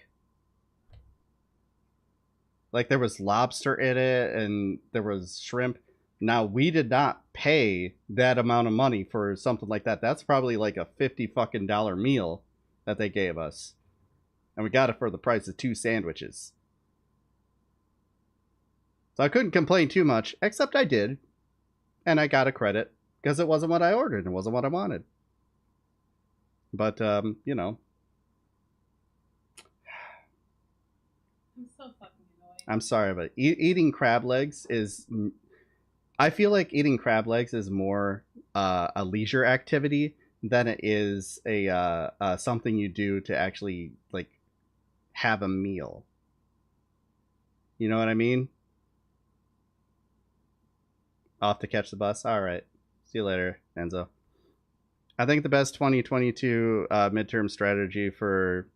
Like there was lobster in it and there was shrimp. Now we did not pay that amount of money for something like that. That's probably like a $50 meal that they gave us. And we got it for the price of 2 sandwiches. So I couldn't complain too much, except I did. And I got a credit because it wasn't what I ordered. It wasn't what I wanted. But, you know.
I'm so fucking annoyed.
I'm sorry, but eating crab legs is... I feel like eating crab legs is more a leisure activity than it is a something you do to actually, like, have a meal. You know what I mean? Off to catch the bus? Alright. See you later, Enzo. I think the best 2022 midterm strategy for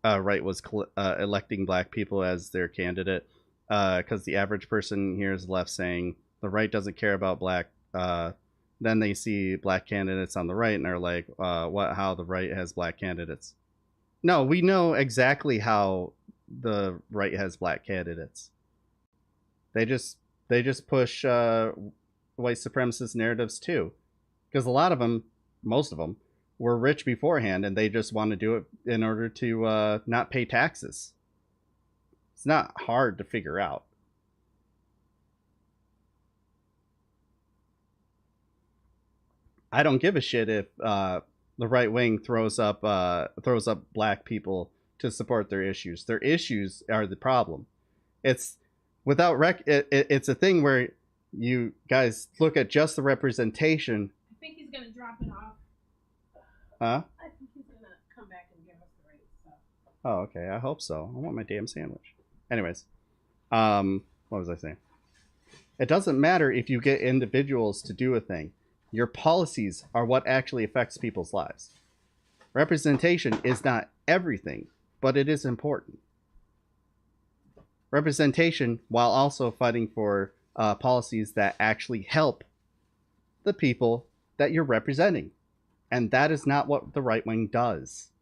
right was electing black people as their candidate. Because the average person hears the left saying the right doesn't care about black. Then they see black candidates on the right and they're like, how the right has black candidates. No, we know exactly how the right has black candidates. They just push white supremacist narratives too, because a lot of them, most of them, were rich beforehand and they just want to do it in order to not pay taxes. It's not hard to figure out. I don't give a shit if the right wing throws up black people to support their issues. Their issues are the problem. It's without it's a thing where you guys look at just the representation.
I think he's gonna drop it off.
Huh?
I think he's gonna come back and give us the right stuff.
Oh, okay. I hope so. I want my damn sandwich. Anyways, what was I saying? It doesn't matter if you get individuals to do a thing. Your policies are what actually affects people's lives. Representation is not everything, but it is important. Representation, while also fighting for policies that actually help the people that you're representing. And that is not what the right wing does.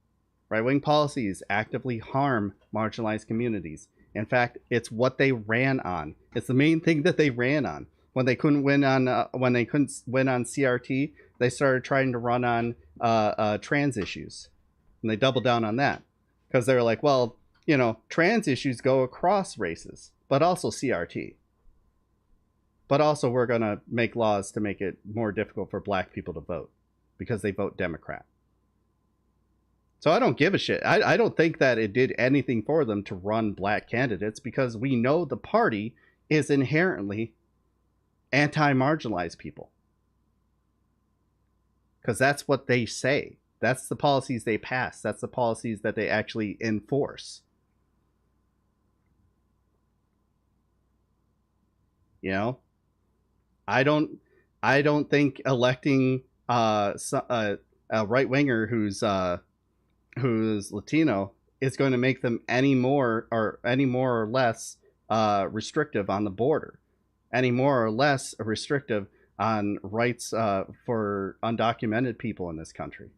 Right-wing policies actively harm marginalized communities. In fact, it's what they ran on. It's the main thing that they ran on. When they couldn't win on CRT, they started trying to run on trans issues, and they doubled down on that because they were like, well, you know, trans issues go across races, but also CRT. But also, we're gonna make laws to make it more difficult for black people to vote because they vote Democrat. So I don't give a shit. I don't think that it did anything for them to run black candidates because we know the party is inherently anti-marginalized people. Because that's what they say. That's the policies they pass. That's the policies that they actually enforce. You know? I don't think electing a right-winger who's Latino is going to make them any more or less restrictive on the border, any more or less restrictive on rights for undocumented people in this country.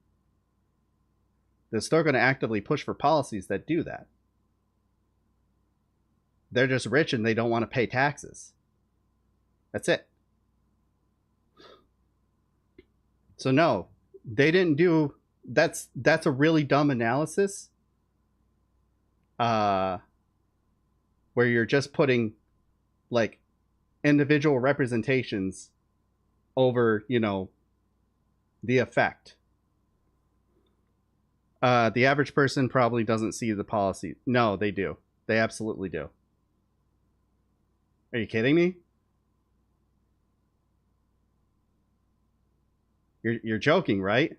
They're still going to actively push for policies that do that. They're just rich and they don't want to pay taxes. That's it. So no, they didn't do... That's a really dumb analysis. Where you're just putting like individual representations over, you know, the effect. The average person probably doesn't see the policy. No, they do. They absolutely do. Are you kidding me? You're joking, right?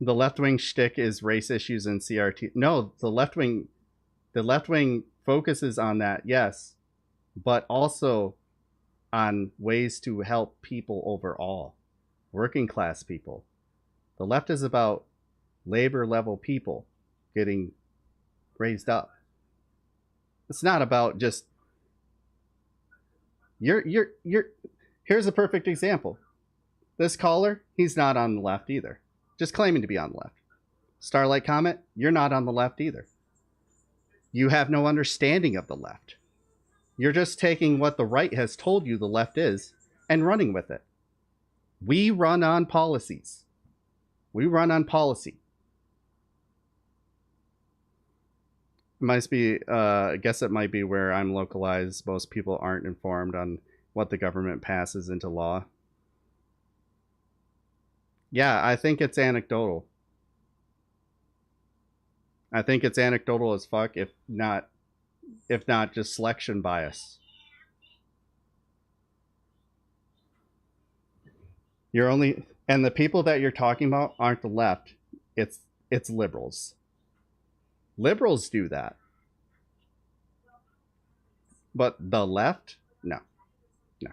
The left-wing shtick is race issues and CRT. No, the left wing focuses on that, yes, but also on ways to help people overall, working class people. The left is about labor level people getting raised up. It's not about just here's a perfect example. This caller, he's not on the left either. just claiming to be on the left. Starlight Comet, you're not on the left either. You have no understanding of the left. You're just taking what the right has told you the left is and running with it. We run on policies. We run on policy. Might be, I guess it might be where I'm localized. Most people aren't informed on what the government passes into law. Yeah, I think it's anecdotal. I think it's anecdotal as fuck, if not just selection bias. And the people that you're talking about aren't the left. It's liberals. Liberals do that. But the left? No. No.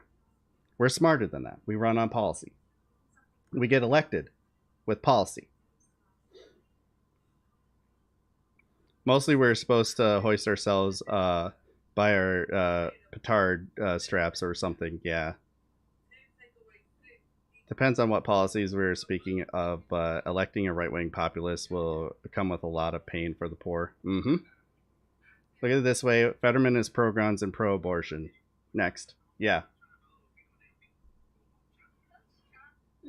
We're smarter than that. We run on policy. We get elected with policy. Mostly we're supposed to hoist ourselves by our petard straps or something. Yeah. Depends on what policies we're speaking of, but electing a right-wing populist will come with a lot of pain for the poor. Look at it this way. Fetterman is pro-guns and pro-abortion. Next. Yeah.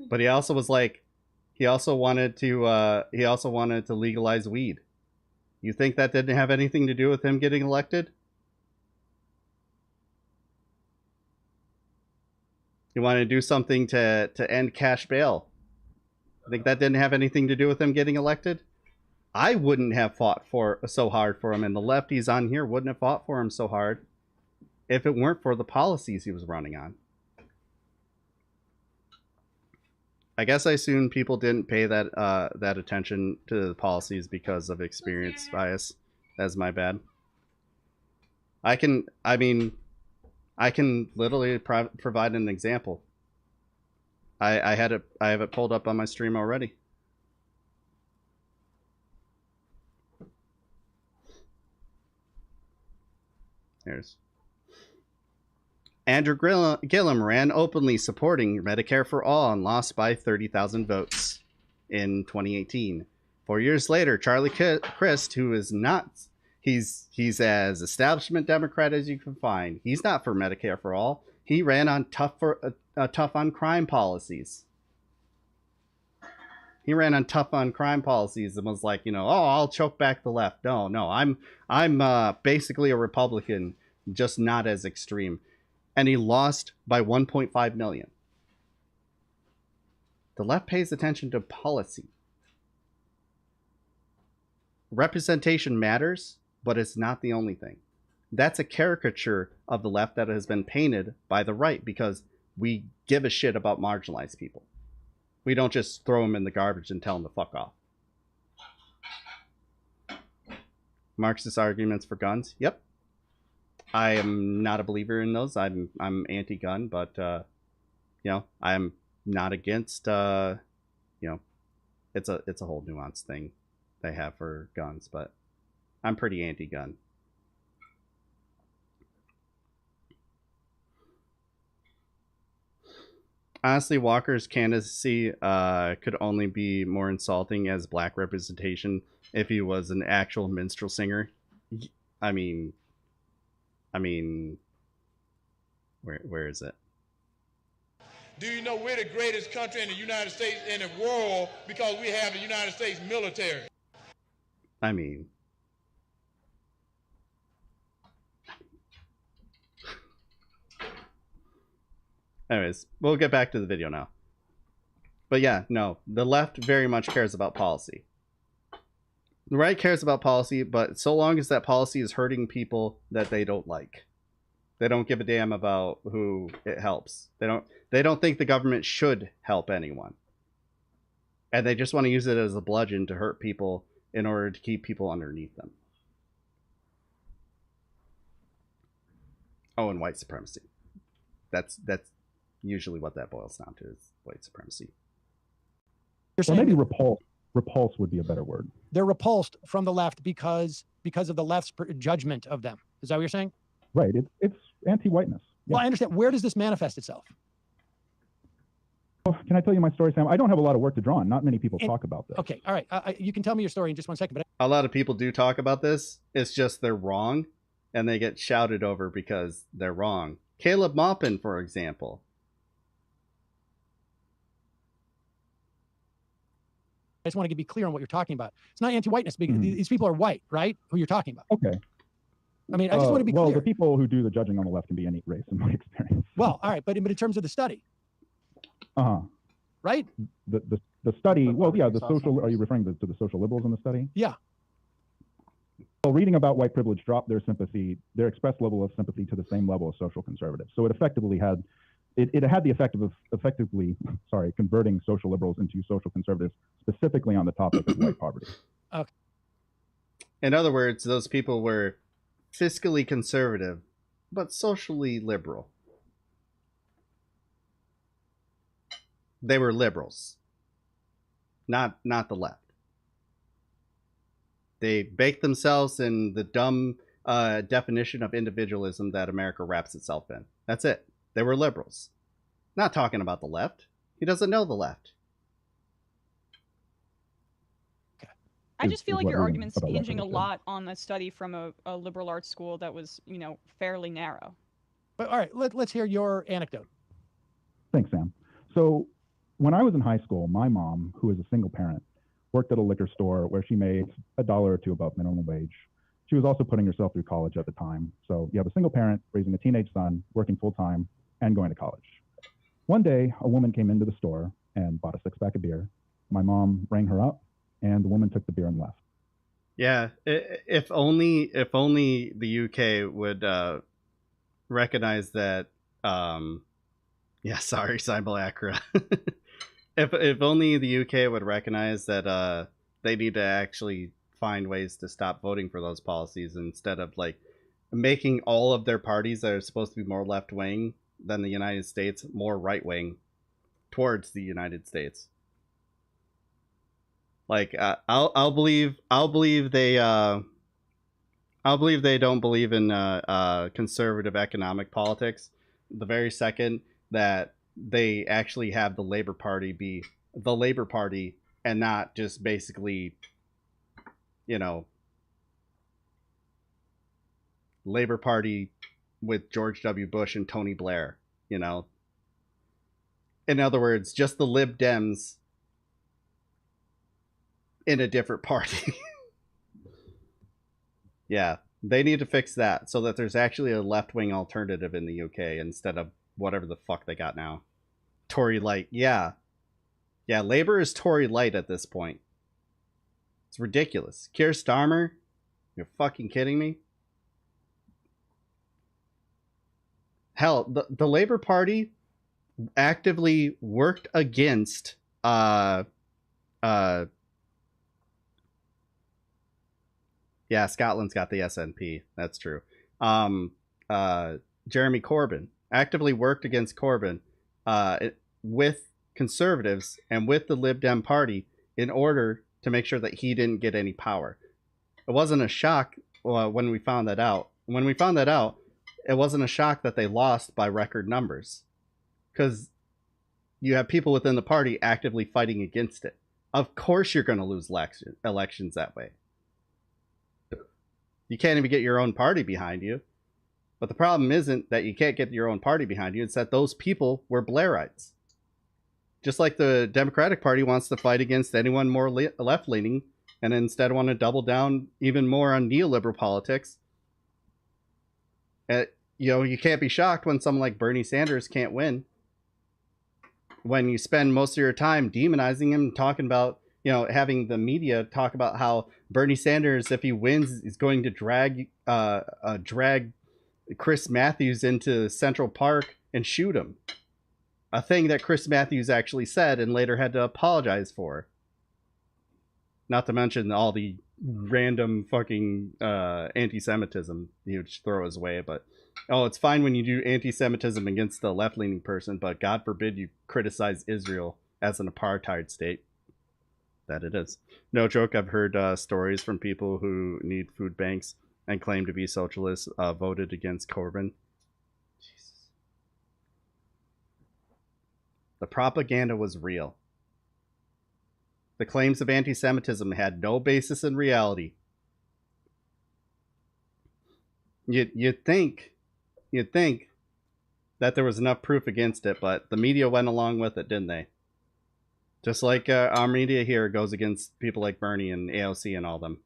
But he also was like, he also wanted to legalize weed. You think that didn't have anything to do with him getting elected? He wanted to do something to end cash bail. I think that didn't have anything to do with him getting elected. I wouldn't have fought so hard for him, and the lefties on here wouldn't have fought for him so hard if it weren't for the policies he was running on. I guess I assume people didn't pay that attention to the policies because of experience bias. That's my bad. I can literally provide an example. I have it pulled up on my stream already. Here's Andrew Gillum ran openly supporting Medicare for All and lost by 30,000 votes in 2018. 4 years later, Charlie Crist, who is not, he's as establishment Democrat as you can find. He's not for Medicare for All. He ran on tough on crime policies. He ran on tough on crime policies and was like, oh, I'll choke back the left. No, I'm basically a Republican, just not as extreme. And he lost by 1.5 million. The left pays attention to policy. Representation matters, but it's not the only thing. That's a caricature of the left that has been painted by the right because we give a shit about marginalized people. We don't just throw them in the garbage and tell them to fuck off. Marxist arguments for guns? Yep. I am not a believer in those. I'm anti-gun, but I'm not against it's a whole nuanced thing they have for guns, but I'm pretty anti-gun. Honestly, Walker's candidacy could only be more insulting as black representation if he was an actual minstrel singer. I mean, where is it?
Do you know we're the greatest country in the United States, in the world, because we have the United States military?
I mean, anyways, we'll get back to the video now. But yeah, no, the left very much cares about policy. The right cares about policy, but so long as that policy is hurting people that they don't like. They don't give a damn about who it helps. They don't think the government should help anyone. And they just want to use it as a bludgeon to hurt people in order to keep people underneath them. Oh, and white supremacy. That's usually what that boils down to, is white supremacy.
Or maybe repulse. Repulse would be a better word.
They're repulsed from the left because of the left's judgment of them. Is that what you're saying?
Right. It's anti-whiteness. Yeah.
Well, I understand. Where does this manifest itself?
Can I tell you my story, Sam? I don't have a lot of work to draw on. Not many people talk about this.
Okay, all right. You can tell me your story in just 1 second. But
A lot of people do talk about this. It's just they're wrong, and they get shouted over because they're wrong. Caleb Maupin, for example.
I just want to be clear on what you're talking about. It's not anti-whiteness. Because these people are white, right? Who you're talking about.
Okay.
I mean, I just want to be clear.
Well, the people who do the judging on the left can be any race in my experience.
Well, all right, but in terms of the study. Right?
The study, well, yeah, the social, are you referring to the social liberals in the study?
Yeah.
Well, reading about white privilege dropped their sympathy, their expressed level of sympathy to the same level as social conservatives. So it effectively had, it had the effect of effectively, converting social liberals into social conservatives, specifically on the topic of white poverty.
Okay.
In other words, those people were fiscally conservative, but socially liberal. They were liberals, not the left. They baked themselves in the dumb definition of individualism that America wraps itself in. That's it. They were liberals. Not talking about the left. He doesn't know the left.
I just feel like your argument's hinging a lot on a study from a liberal arts school that was, fairly narrow.
But all right, let's hear your anecdote.
Thanks, Sam. So when I was in high school, my mom, who is a single parent, worked at a liquor store where she made $1 or $2 above minimum wage. She was also putting herself through college at the time. So you have a single parent raising a teenage son, working full time, and going to college. One day, a woman came into the store and bought a 6-pack of beer. My mom rang her up, and the woman took the beer and left.
Yeah, if only the UK would recognize that. Yeah, sorry, simulacra. If only the UK would recognize that they need to actually find ways to stop voting for those policies instead of like making all of their parties that are supposed to be more left wing than the United States more right wing towards the United States. Like I'll believe they don't believe in conservative economic politics the very second that they actually have the Labor Party be the Labor Party and not just basically, Labor Party with George W. Bush and Tony Blair, In other words, just the Lib Dems in a different party. Yeah, they need to fix that so that there's actually a left-wing alternative in the UK instead of whatever the fuck they got now. Tory light. Yeah, Labour is Tory light at this point. It's ridiculous. Keir Starmer, you're fucking kidding me? Hell, the Labour Party actively worked against yeah, Scotland's got the SNP. That's true. Jeremy Corbyn actively worked against Corbyn with conservatives and with the Lib Dem party in order to make sure that he didn't get any power. It wasn't a shock when we found that out. When we found that out, it wasn't a shock that they lost by record numbers, because you have people within the party actively fighting against it. Of course you're going to lose elections that way. You can't even get your own party behind you. But the problem isn't that you can't get your own party behind you. It's that those people were Blairites. Just like the Democratic Party wants to fight against anyone more left-leaning and instead want to double down even more on neoliberal politics. You can't be shocked when someone like Bernie Sanders can't win. When you spend most of your time demonizing him, talking about, having the media talk about how Bernie Sanders, if he wins, is going to drag Chris Matthews into Central Park and shoot him. A thing that Chris Matthews actually said and later had to apologize for. Not to mention all the random fucking anti-Semitism he would throw his way. But, it's fine when you do anti-Semitism against a left-leaning person, but God forbid you criticize Israel as an apartheid state. That it is. No joke, I've heard stories from people who need food banks and claim to be socialists voted against Corbyn. Jesus. The propaganda was real. The claims of anti-Semitism had no basis in reality. You'd think that there was enough proof against it, but the media went along with it, didn't they? Just like our media here goes against people like Bernie and AOC and all them.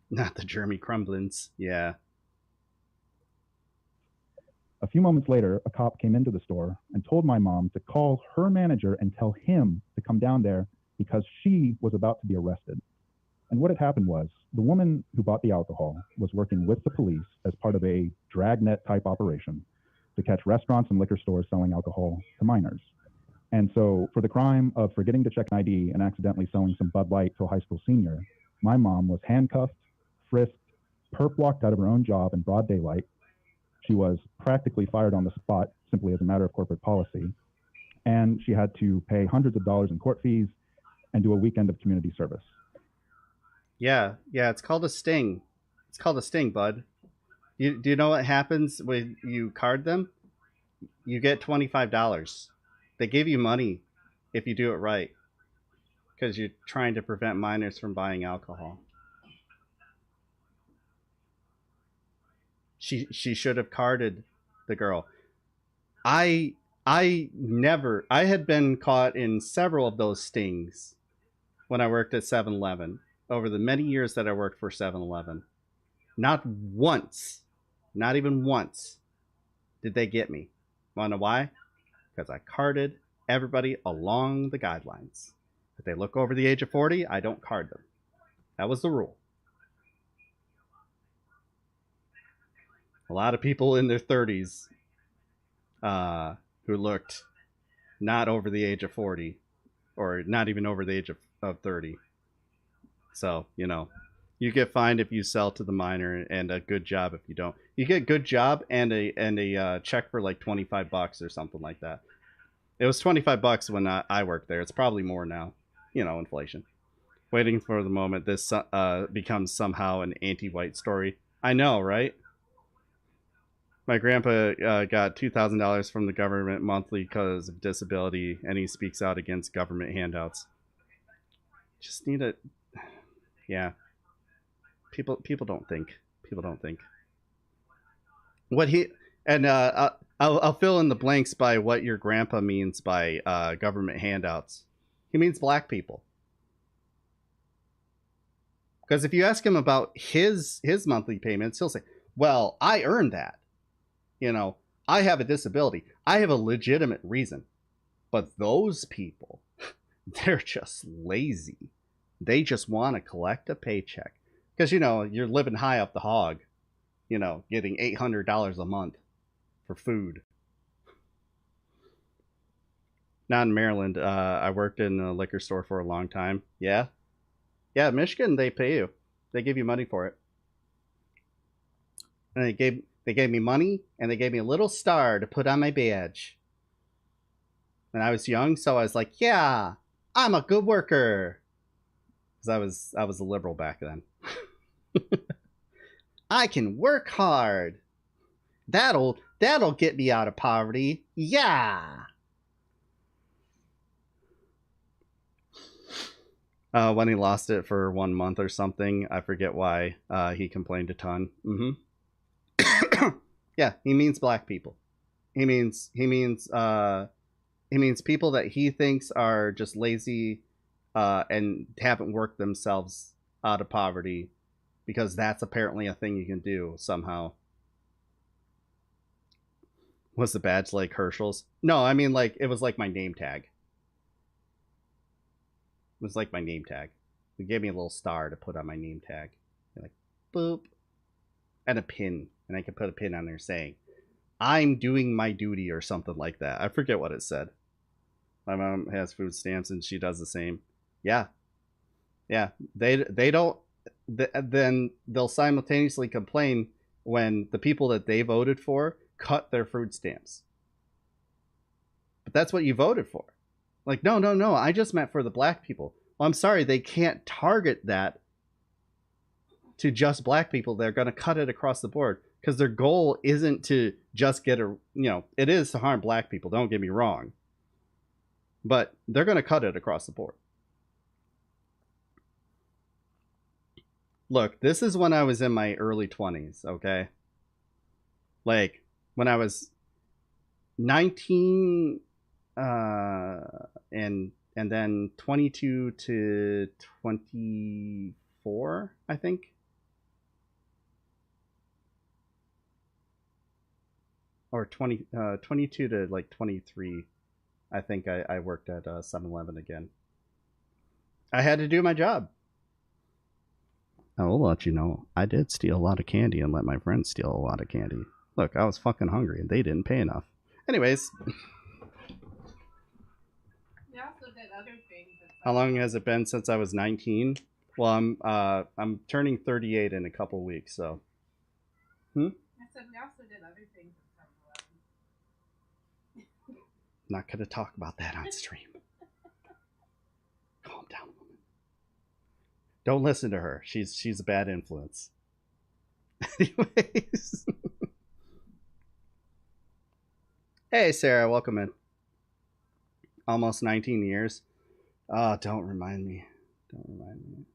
Not the Jeremy Crumblins, yeah.
A few moments later, a cop came into the store and told my mom to call her manager and tell him to come down there because she was about to be arrested. And what had happened was the woman who bought the alcohol was working with the police as part of a dragnet type operation to catch restaurants and liquor stores selling alcohol to minors. And so for the crime of forgetting to check an ID and accidentally selling some Bud Light to a high school senior, my mom was handcuffed, frisked, perp walked out of her own job in broad daylight. She was practically fired on the spot simply as a matter of corporate policy. And she had to pay hundreds of dollars in court fees and do a weekend of community service.
Yeah, it's called a sting. It's called a sting, bud. Do you know what happens when you card them? You get $25. They give you money if you do it right because you're trying to prevent minors from buying alcohol. She should have carded the girl. I had been caught in several of those stings when I worked at 7-Eleven over the many years that I worked for 7-Eleven. Not once, not even once, did they get me. Wanna know why? Because I carded everybody along the guidelines. If they look over the age of 40, I don't card them. That was the rule. A lot of people in their 30s who looked not over the age of 40 or not even over the age of 30. So, you get fined if you sell to the minor and a good job if you don't. You get good job and a check for like $25 or something like that. It was $25 when I worked there. It's probably more now, inflation. Waiting for the moment this becomes somehow an anti-white story. I know, right? My grandpa got $2,000 from the government monthly because of disability, and he speaks out against government handouts. Just need it. Yeah. People don't think. People don't think. I'll fill in the blanks by what your grandpa means by government handouts. He means black people. Because if you ask him about his monthly payments, he'll say, "Well, I earned that. I have a disability. I have a legitimate reason. But those people, they're just lazy. They just want to collect a paycheck. Because, you're living high off the hog, getting $800 a month for food." Not in Maryland. I worked in a liquor store for a long time. Yeah. Yeah, Michigan, they pay you. They give you money for it. And they gave me money, and they gave me a little star to put on my badge. And I was young, so I was like, yeah, I'm a good worker. Because I was a liberal back then. I can work hard. That'll get me out of poverty. Yeah. When he lost it for 1 month or something, I forget why, he complained a ton. Yeah, he means black people. He means people that he thinks are just lazy and haven't worked themselves out of poverty, because that's apparently a thing you can do somehow. Was the badge like Herschel's? No, I mean, like, it was like my name tag. It was like my name tag. They gave me a little star to put on my name tag. Like, boop. And a pin. And I could put a pin on there saying, "I'm doing my duty," or something like that. I forget what it said. My mom has food stamps and she does the same. Yeah. Yeah. They don't. Then they'll simultaneously complain when the people that they voted for cut their food stamps. But that's what you voted for. Like, no, I just meant for the black people. Well, I'm sorry, they can't target that to just black people, they're going to cut it across the board, because their goal isn't to just get it is to harm black people, don't get me wrong, but they're going to cut it across the board. Look, this is when I was in my early 20s, okay? Like, when I was 19 and then 22 to 24, I think. Or 22 to like 23, I think I worked at 7-Eleven again. I had to do my job. I will let you know, I did steal a lot of candy and let my friends steal a lot of candy. Look, I was fucking hungry and they didn't pay enough. Anyways.
You also did other things.
How long has it been since I was 19? Well, I'm turning 38 in a couple weeks, so.
I said we also did other things at 7-Eleven.
Not gonna talk about that on stream. Calm down, woman. Don't listen to her. She's a bad influence. Anyways. Hey, Sarah, welcome in. Almost 19 years. Oh, don't remind me. Don't remind me.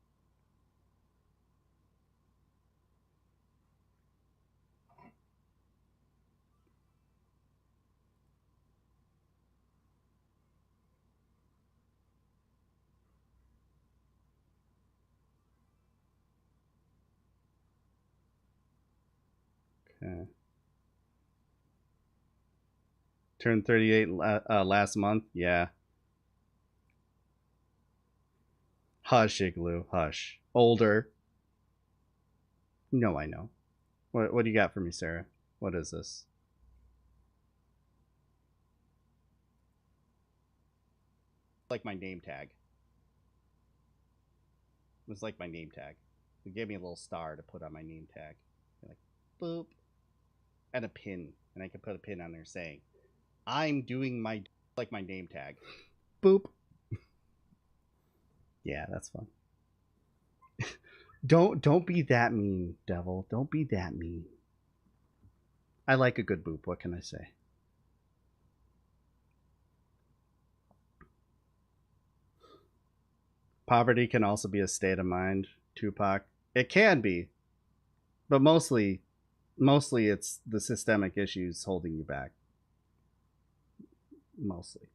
Okay. Turned 38 last month. Yeah. Hush, Igloo. Hush. Older. No, I know. What do you got for me, Sarah? What is this? Like my name tag. It was like my name tag. They gave me a little star to put on my name tag. Like, boop. And a pin. And I could put a pin on there saying, I'm doing my, like my name tag. Boop. Yeah, that's fun. Don't be that mean, devil. Don't be that mean. I like a good boop. What can I say? Poverty can also be a state of mind, Tupac. It can be. But mostly it's the systemic issues holding you back. Mostly.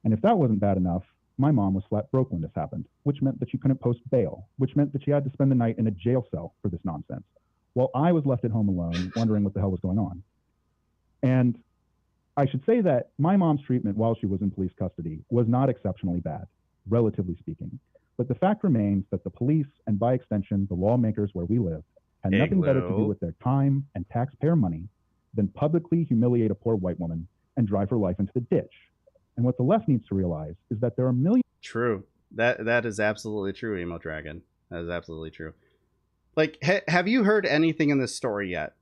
And if that wasn't bad enough, my mom was flat broke when this happened, which meant that she couldn't post bail, which meant that she had to spend the night in a jail cell for this nonsense, while I was left at home alone, wondering what the hell was going on. And I should say that my mom's treatment while she was in police custody was not exceptionally bad, relatively speaking. But the fact remains that the police, and by extension, the lawmakers where we live, had nothing better to do with their time and taxpayer money than publicly humiliate a poor white woman and drive her life into the ditch. And what the left needs to realize is that there are millions.
True. That is absolutely true, Emo Dragon. That is absolutely true. Like, have you heard anything in this story yet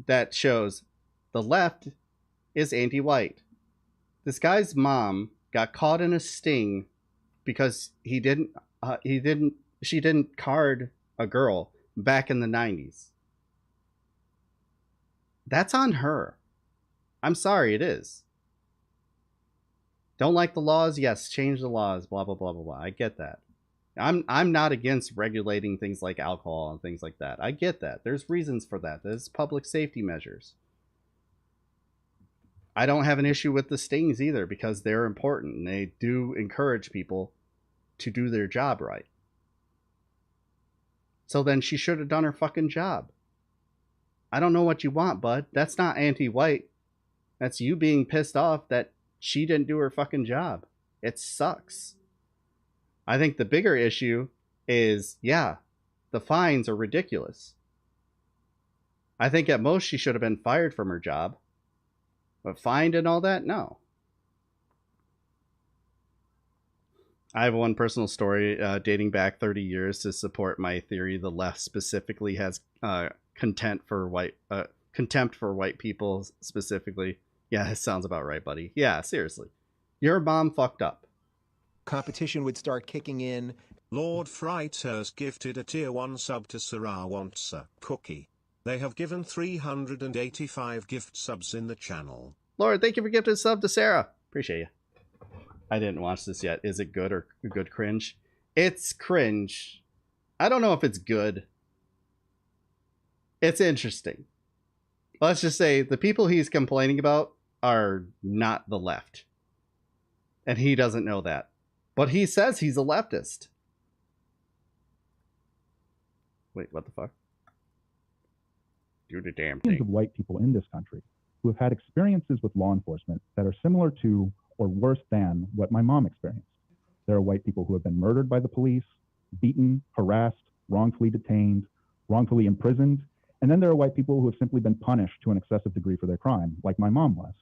that shows the left is anti-white? This guy's mom got caught in a sting because she didn't card a girl back in the 90s. That's on her. I'm sorry, it is. Don't like the laws? Yes, change the laws, blah, blah, blah, blah, blah. I get that. I'm not against regulating things like alcohol and things like that. I get that. There's reasons for that. There's public safety measures. I don't have an issue with the stings either, because they're important and they do encourage people to do their job right. So then she should have done her fucking job. I don't know what you want, bud. That's not anti-white. That's you being pissed off that she didn't do her fucking job. It sucks. I think the bigger issue is, yeah, the fines are ridiculous. I think at most she should have been fired from her job. But fined and all that? No. I have one personal story dating back 30 years to support my theory. The left specifically has contempt for white people specifically. Yeah, it sounds about right, buddy. Yeah, seriously. Your mom fucked up.
Competition would start kicking in.
Lord Freiters gifted a tier 1 sub to Sarah wants a cookie. They have given 385 gift subs in the channel.
Lord, thank you for gifting a sub to Sarah. Appreciate you. I didn't watch this yet. Is it good or good cringe? It's cringe. I don't know if it's good. It's interesting. Let's just say the people he's complaining about are not the left. And he doesn't know that. But he says he's a leftist. Wait, what the fuck? Do the damn thing.
Of white people in this country who have had experiences with law enforcement that are similar to or worse than what my mom experienced. There are white people who have been murdered by the police, beaten, harassed, wrongfully detained, wrongfully imprisoned, and then there are white people who have simply been punished to an excessive degree for their crime, like my mom was.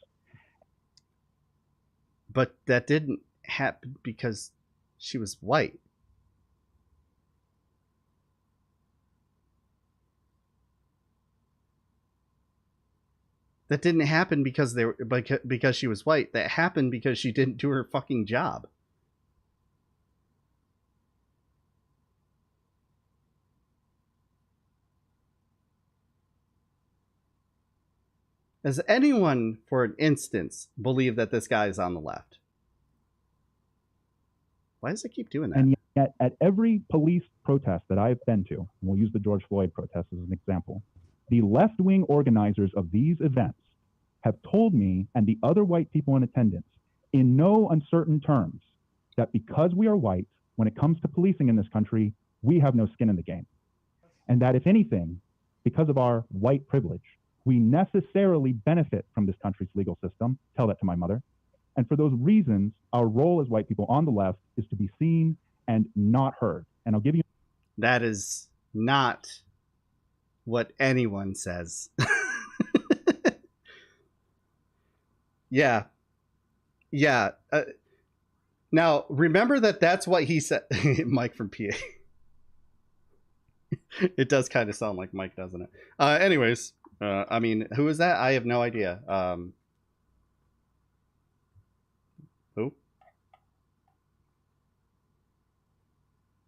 But that didn't happen because she was white. That didn't happen because because she was white. That happened because she didn't do her fucking job. Does anyone, for an instance, believe that this guy is on the left? Why does it keep doing that?
And yet, at every police protest that I've been to, and we'll use the George Floyd protest as an example, the left-wing organizers of these events have told me and the other white people in attendance in no uncertain terms that because we are white, when it comes to policing in this country, we have no skin in the game. And that if anything, because of our white privilege, we necessarily benefit from this country's legal system. Tell that to my mother. And for those reasons, our role as white people on the left is to be seen and not heard. And I'll give you...
That is not what anyone says. Yeah. Yeah. Now, remember that's what he said. Mike from PA. It does kind of sound like Mike, doesn't it? Anyways, I mean, who is that? I have no idea. Who?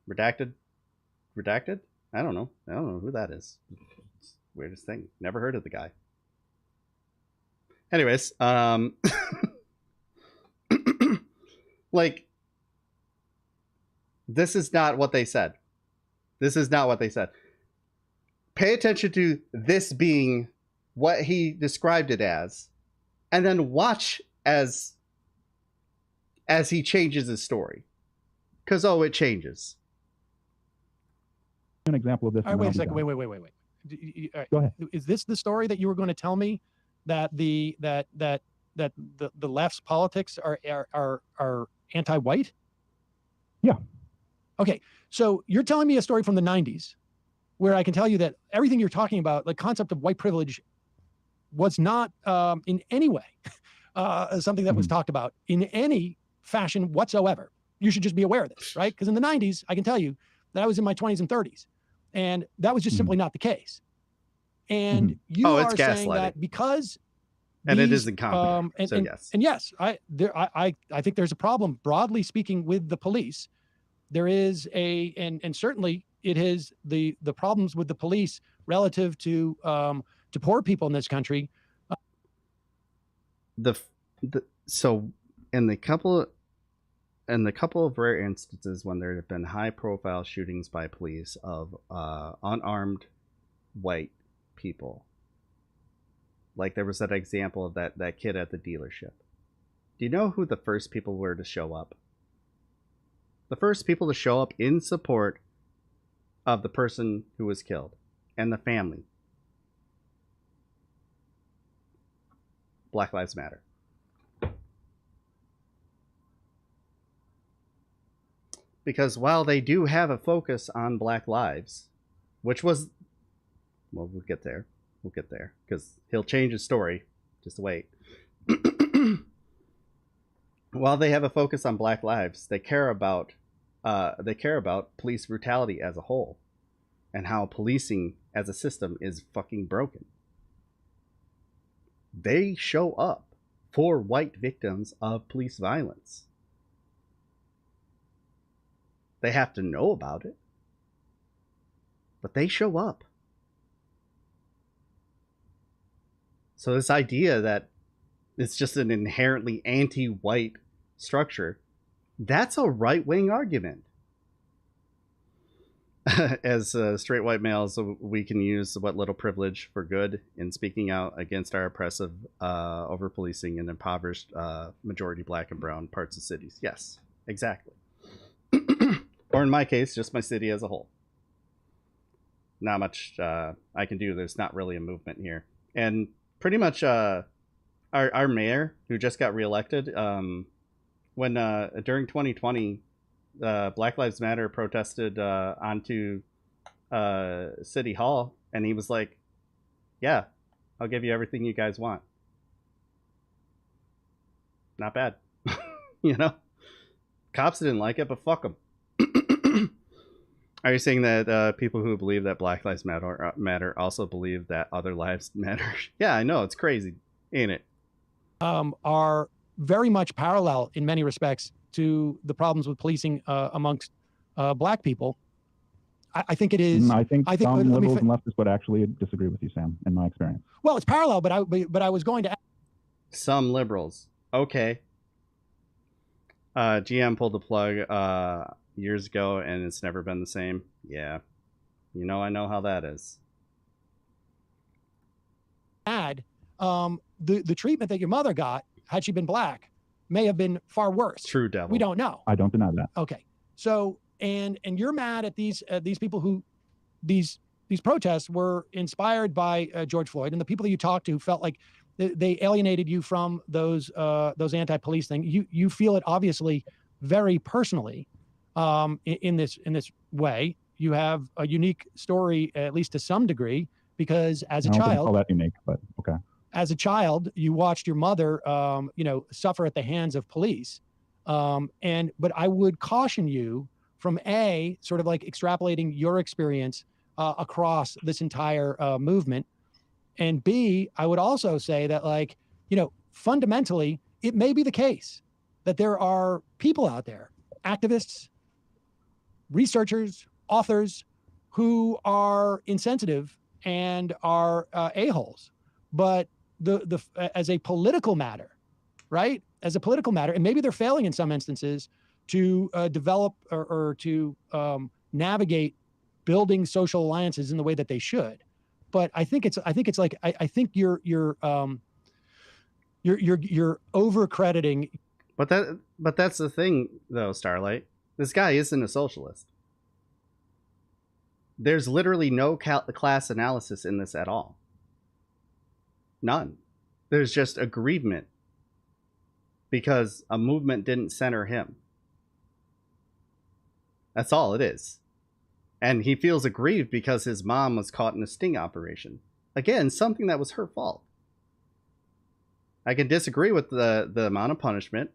Redacted? Redacted? I don't know. I don't know who that is. It's the weirdest thing. Never heard of the guy. Anyways, like, this is not what they said. This is not what they said. Pay attention to this being what he described it as, and then watch as he changes his story. Because, oh, it changes.
An example of this.
All right, wait a second. Wait. All right.
Go ahead.
Is this the story that you were going to tell me? That the left's politics are anti-white?
Yeah.
Okay, so you're telling me a story from the 90s where I can tell you that everything you're talking about, the concept of white privilege, was not in any way something that was talked about in any fashion whatsoever. You should just be aware of this, right? Because in the 90s, I can tell you that I was in my 20s and 30s, and that was just simply not the case. And you are saying that because
and it isn't competent. So yes.
And yes, I think there's a problem, broadly speaking, with the police. There is and certainly it is the problems with the police relative to poor people in this country.
So in the couple of rare instances when there have been high profile shootings by police of unarmed white people, like there was that example of that kid at the dealership. Do you know who the first people were to show up? The first people to show up in support of the person who was killed and the family. Black Lives Matter. Because while they do have a focus on Black lives, which was... Well, we'll get there. We'll get there. Because he'll change his story. Just wait. While they have a focus on Black lives, they care about police brutality as a whole. And how policing as a system is fucking broken. They show up for white victims of police violence. They have to know about it. But they show up. So this idea that it's just an inherently anti-white structure, that's a right-wing argument. As straight white males, we can use what little privilege for good in speaking out against our oppressive over-policing and impoverished majority black and brown parts of cities. Yes, exactly. Or in my case, just my city as a whole. Not much I can do. There's not really a movement here. And pretty much our mayor, who just got reelected, when during 2020, Black Lives Matter protested onto City Hall, and he was like, yeah, I'll give you everything you guys want. Not bad. You know? Cops didn't like it, but fuck them. Are you saying that people who believe that Black Lives Matter also believe that other lives matter? Yeah, I know. It's crazy, ain't it?
Are very much parallel in many respects to the problems with policing amongst black people. I think it is.
I think some liberals and leftists would actually disagree with you, Sam, in my experience.
Well, it's parallel, but I was going to.
Some liberals. Okay. GM pulled the plug years ago, and it's never been the same. Yeah. You know, I know how that is.
Add the treatment that your mother got, had she been black, may have been far worse.
True, devil.
We don't know.
I don't deny that.
Okay. So, and you're mad at these people who, these protests were inspired by George Floyd, and the people that you talked to felt like they alienated you from those anti-police things. You feel it obviously very personally in this way. You have a unique story, at least to some degree, because as a
I don't
child,
call that unique, but okay.
As a child, you watched your mother, suffer at the hands of police. But I would caution you from sort of like extrapolating your experience across this entire movement. And B, I would also say that, like, fundamentally, it may be the case that there are people out there, activists, researchers, authors, who are insensitive and are a-holes. But as a political matter, right? As a political matter, and maybe they're failing in some instances to develop or to navigate building social alliances in the way that they should. But I think you're over-crediting.
But that's the thing, though, Starlight. This guy isn't a socialist. There's literally no class analysis in this at all. None. There's just aggrievement because a movement didn't center him. That's all it is. And he feels aggrieved because his mom was caught in a sting operation. Again, something that was her fault. I can disagree with the amount of punishment.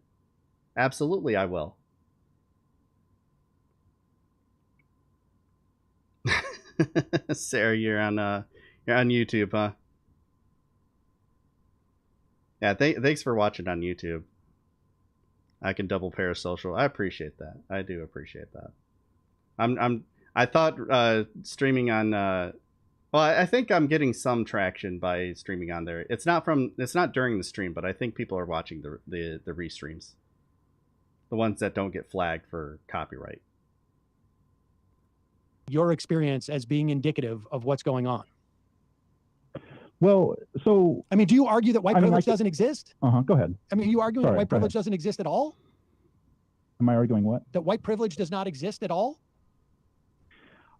Absolutely, I will. Sarah, you're on YouTube, huh? Yeah, thanks for watching on YouTube. I can double parasocial. I appreciate that. I do appreciate that. I thought streaming on well, I think I'm getting some traction by streaming on there. It's not during the stream, but I think people are watching the restreams. The ones that don't get flagged for copyright.
Your experience as being indicative of what's going on.
Well, so
I mean, do you argue that white privilege doesn't exist?
Go ahead.
I mean, are you arguing that white privilege doesn't exist at all?
Am I arguing what?
That white privilege does not exist at all?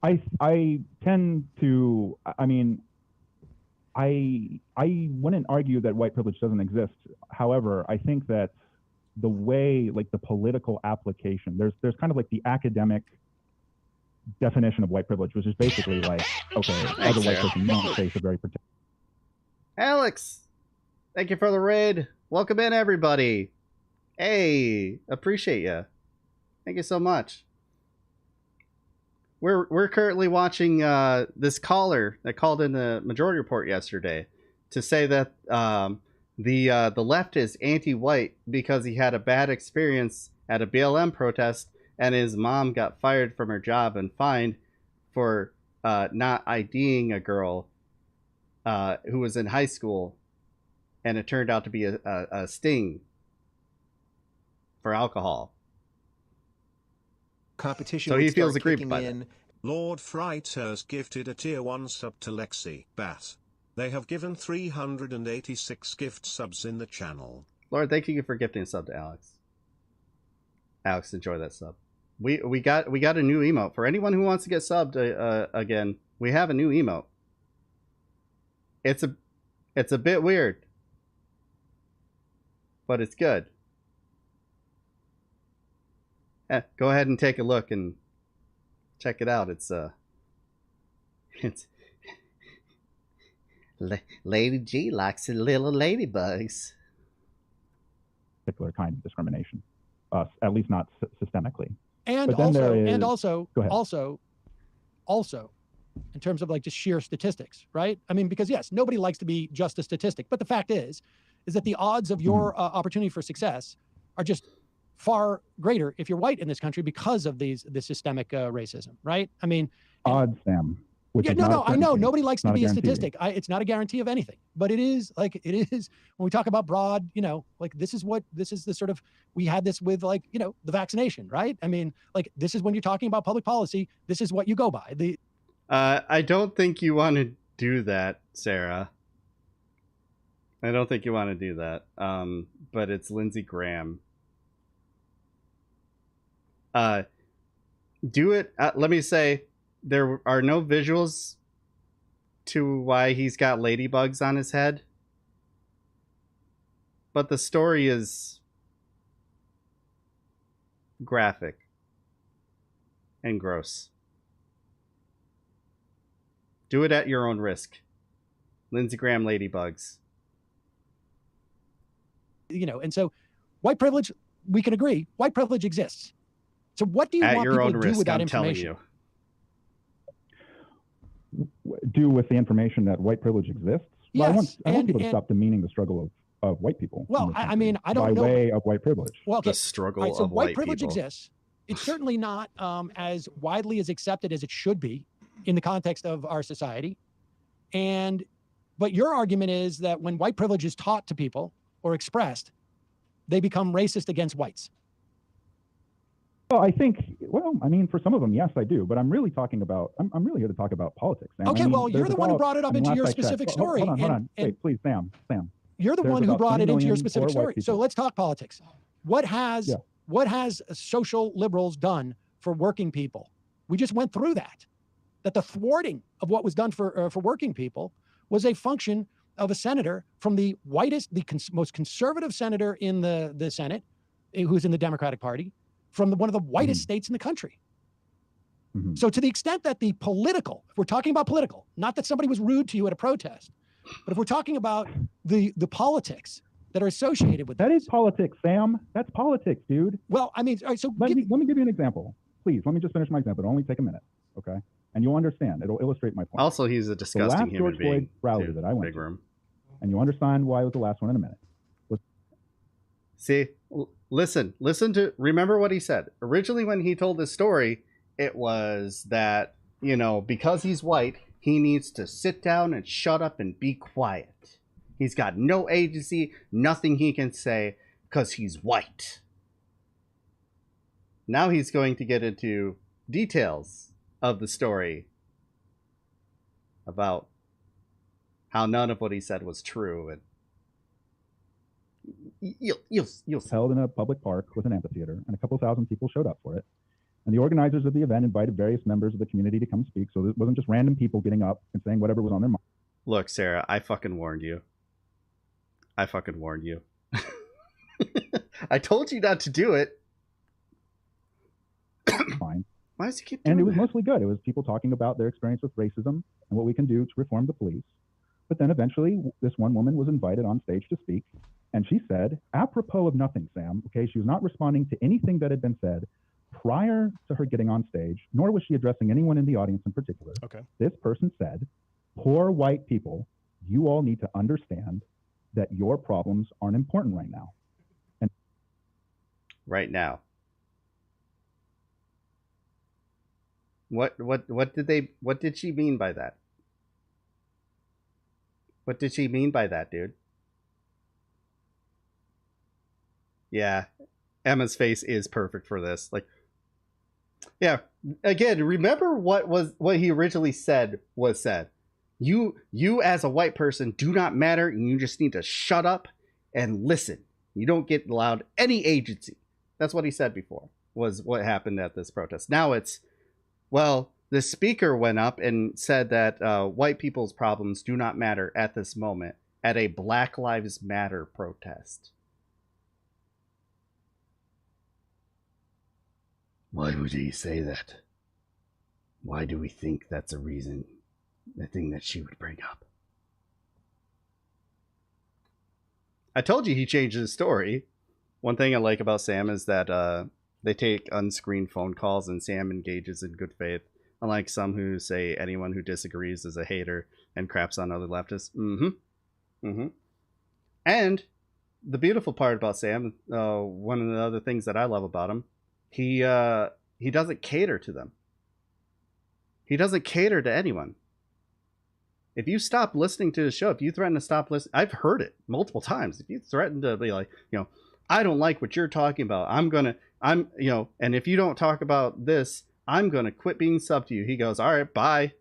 I tend to, I mean, I wouldn't argue that white privilege doesn't exist. However, I think that the way, like the political application, there's kind of like the academic definition of white privilege, which is basically like, okay, as a white person, you don't face a very protected.
Alex, thank you for the raid. Welcome in, everybody. Hey, appreciate you. Thank you so much. We're currently watching this caller that called in the Majority Report yesterday to say that the left is anti-white because he had a bad experience at a BLM protest and his mom got fired from her job and fined for not IDing a girl who was in high school, and it turned out to be a sting for alcohol.
Competition
So
would
he feels
start
aggrieved
kicking
by
in.
that.
Lord Fright has gifted a tier 1 sub to Lexi Bat. They have given 386 gift subs in the channel.
Lord, thank you for gifting a sub to Alex. Alex, enjoy that sub. We got a new emote for anyone who wants to get subbed again. We have a new emote. It's a bit weird, but it's good. Go ahead and take a look and check it out. It's Lady G likes the little ladybugs.
Particular kind of discrimination, at least not systemically.
And
but then
also,
there is,
and also,
go ahead.
also, in terms of like just sheer statistics, right? I mean, because yes, nobody likes to be just a statistic, but the fact is that the odds of your opportunity for success are just far greater if you're white in this country because of this systemic racism, right? I mean,
odds, Sam.
Yeah, no, I know. Nobody likes to be a statistic. It's not a guarantee of anything, but it is like, it is when we talk about broad, you know, like this is the sort of, we had this with like, you know, the vaccination, right? I mean, like this is when you're talking about public policy, this is what you go by.
I don't think you want to do that, Sarah. I don't think you want to do that. But it's Lindsey Graham. Do it. Let me say, there are no visuals to why he's got ladybugs on his head, but the story is graphic and gross. Do it at your own risk. Lindsey Graham ladybugs.
You know, and so white privilege, we can agree, white privilege exists. So what do you want people to do with that information?
Do with the information that white privilege exists?
Yes,
well, I want people to stop demeaning the struggle of white people.
Well, I mean, I don't know.
By way of white privilege.
Well, okay.
The struggle
right, so
of
white
white
privilege
people.
exists. It's certainly not as widely as accepted as it should be in the context of our society. But your argument is that when white privilege is taught to people or expressed, they become racist against whites.
Well, I think, I mean, for some of them, yes, I do. But I'm really talking about, I'm really here to talk about politics. Sam.
Okay,
I mean,
well, you're the one who brought it up into your specific story.
Hold on. Wait, please, Sam.
You're the one who brought it into your specific story. So let's talk politics. What has social liberals done for working people? We just went through that. That the thwarting of what was done for working people was a function of a senator from the whitest, most conservative senator in the Senate, who's in the Democratic Party, from one of the whitest states in the country. So to the extent that the political, if we're talking about political, not that somebody was rude to you at a protest, but if we're talking about the politics that are associated with
that is politics, Sam. That's politics, dude.
Well, I mean, all right, so
let me give you an example. Please, let me just finish my example. It'll only take a minute, okay? And you'll understand. It'll illustrate my point.
Also, he's a disgusting
the last
human
George
being.
Floyd rally that I went to, and you'll understand why it was the last one in a minute.
See, listen to, remember what he said. Originally when he told this story, it was that, you know, because he's white, he needs to sit down and shut up and be quiet. He's got no agency, nothing he can say, because he's white. Now he's going to get into details of the story about how none of what he said was true, and you'll
held in a public park with an amphitheater, and a couple thousand people showed up for it. And the organizers of the event invited various members of the community to come speak, so it wasn't just random people getting up and saying whatever was on their mind.
Look, Sarah, I fucking warned you. I told you not to do it.
Fine.
Why does he keep doing
And it was
that?
mostly good. It was people talking about their experience with racism and what we can do to reform the police. But then eventually, this one woman was invited on stage to speak, and she said, apropos of nothing, Sam, okay, she was not responding to anything that had been said prior to her getting on stage, nor was she addressing anyone in the audience in particular.
Okay.
This person said, poor white people, you all need to understand that your problems aren't important right now. And
right now. What did she mean by that? What did she mean by that, dude? Yeah, Emma's face is perfect for this. Like, yeah, again, remember what he originally said was said. You as a white person do not matter, and you just need to shut up and listen. You don't get allowed any agency. That's what he said before, was what happened at this protest. Now it's, well, the speaker went up and said that white people's problems do not matter at this moment at a Black Lives Matter protest. Why would he say that? Why do we think that's a reason, the thing that she would bring up? I told you he changed his story. One thing I like about Sam is that they take unscreened phone calls and Sam engages in good faith. Unlike some who say anyone who disagrees is a hater and craps on other leftists. And the beautiful part about Sam, one of the other things that I love about him, he doesn't cater to them. He doesn't cater to anyone. If you stop listening to his show, if you threaten to stop listening, I've heard it multiple times. If you threaten to be like, I don't like what you're talking about. And if you don't talk about this, I'm going to quit being sub to you. He goes, all right, bye.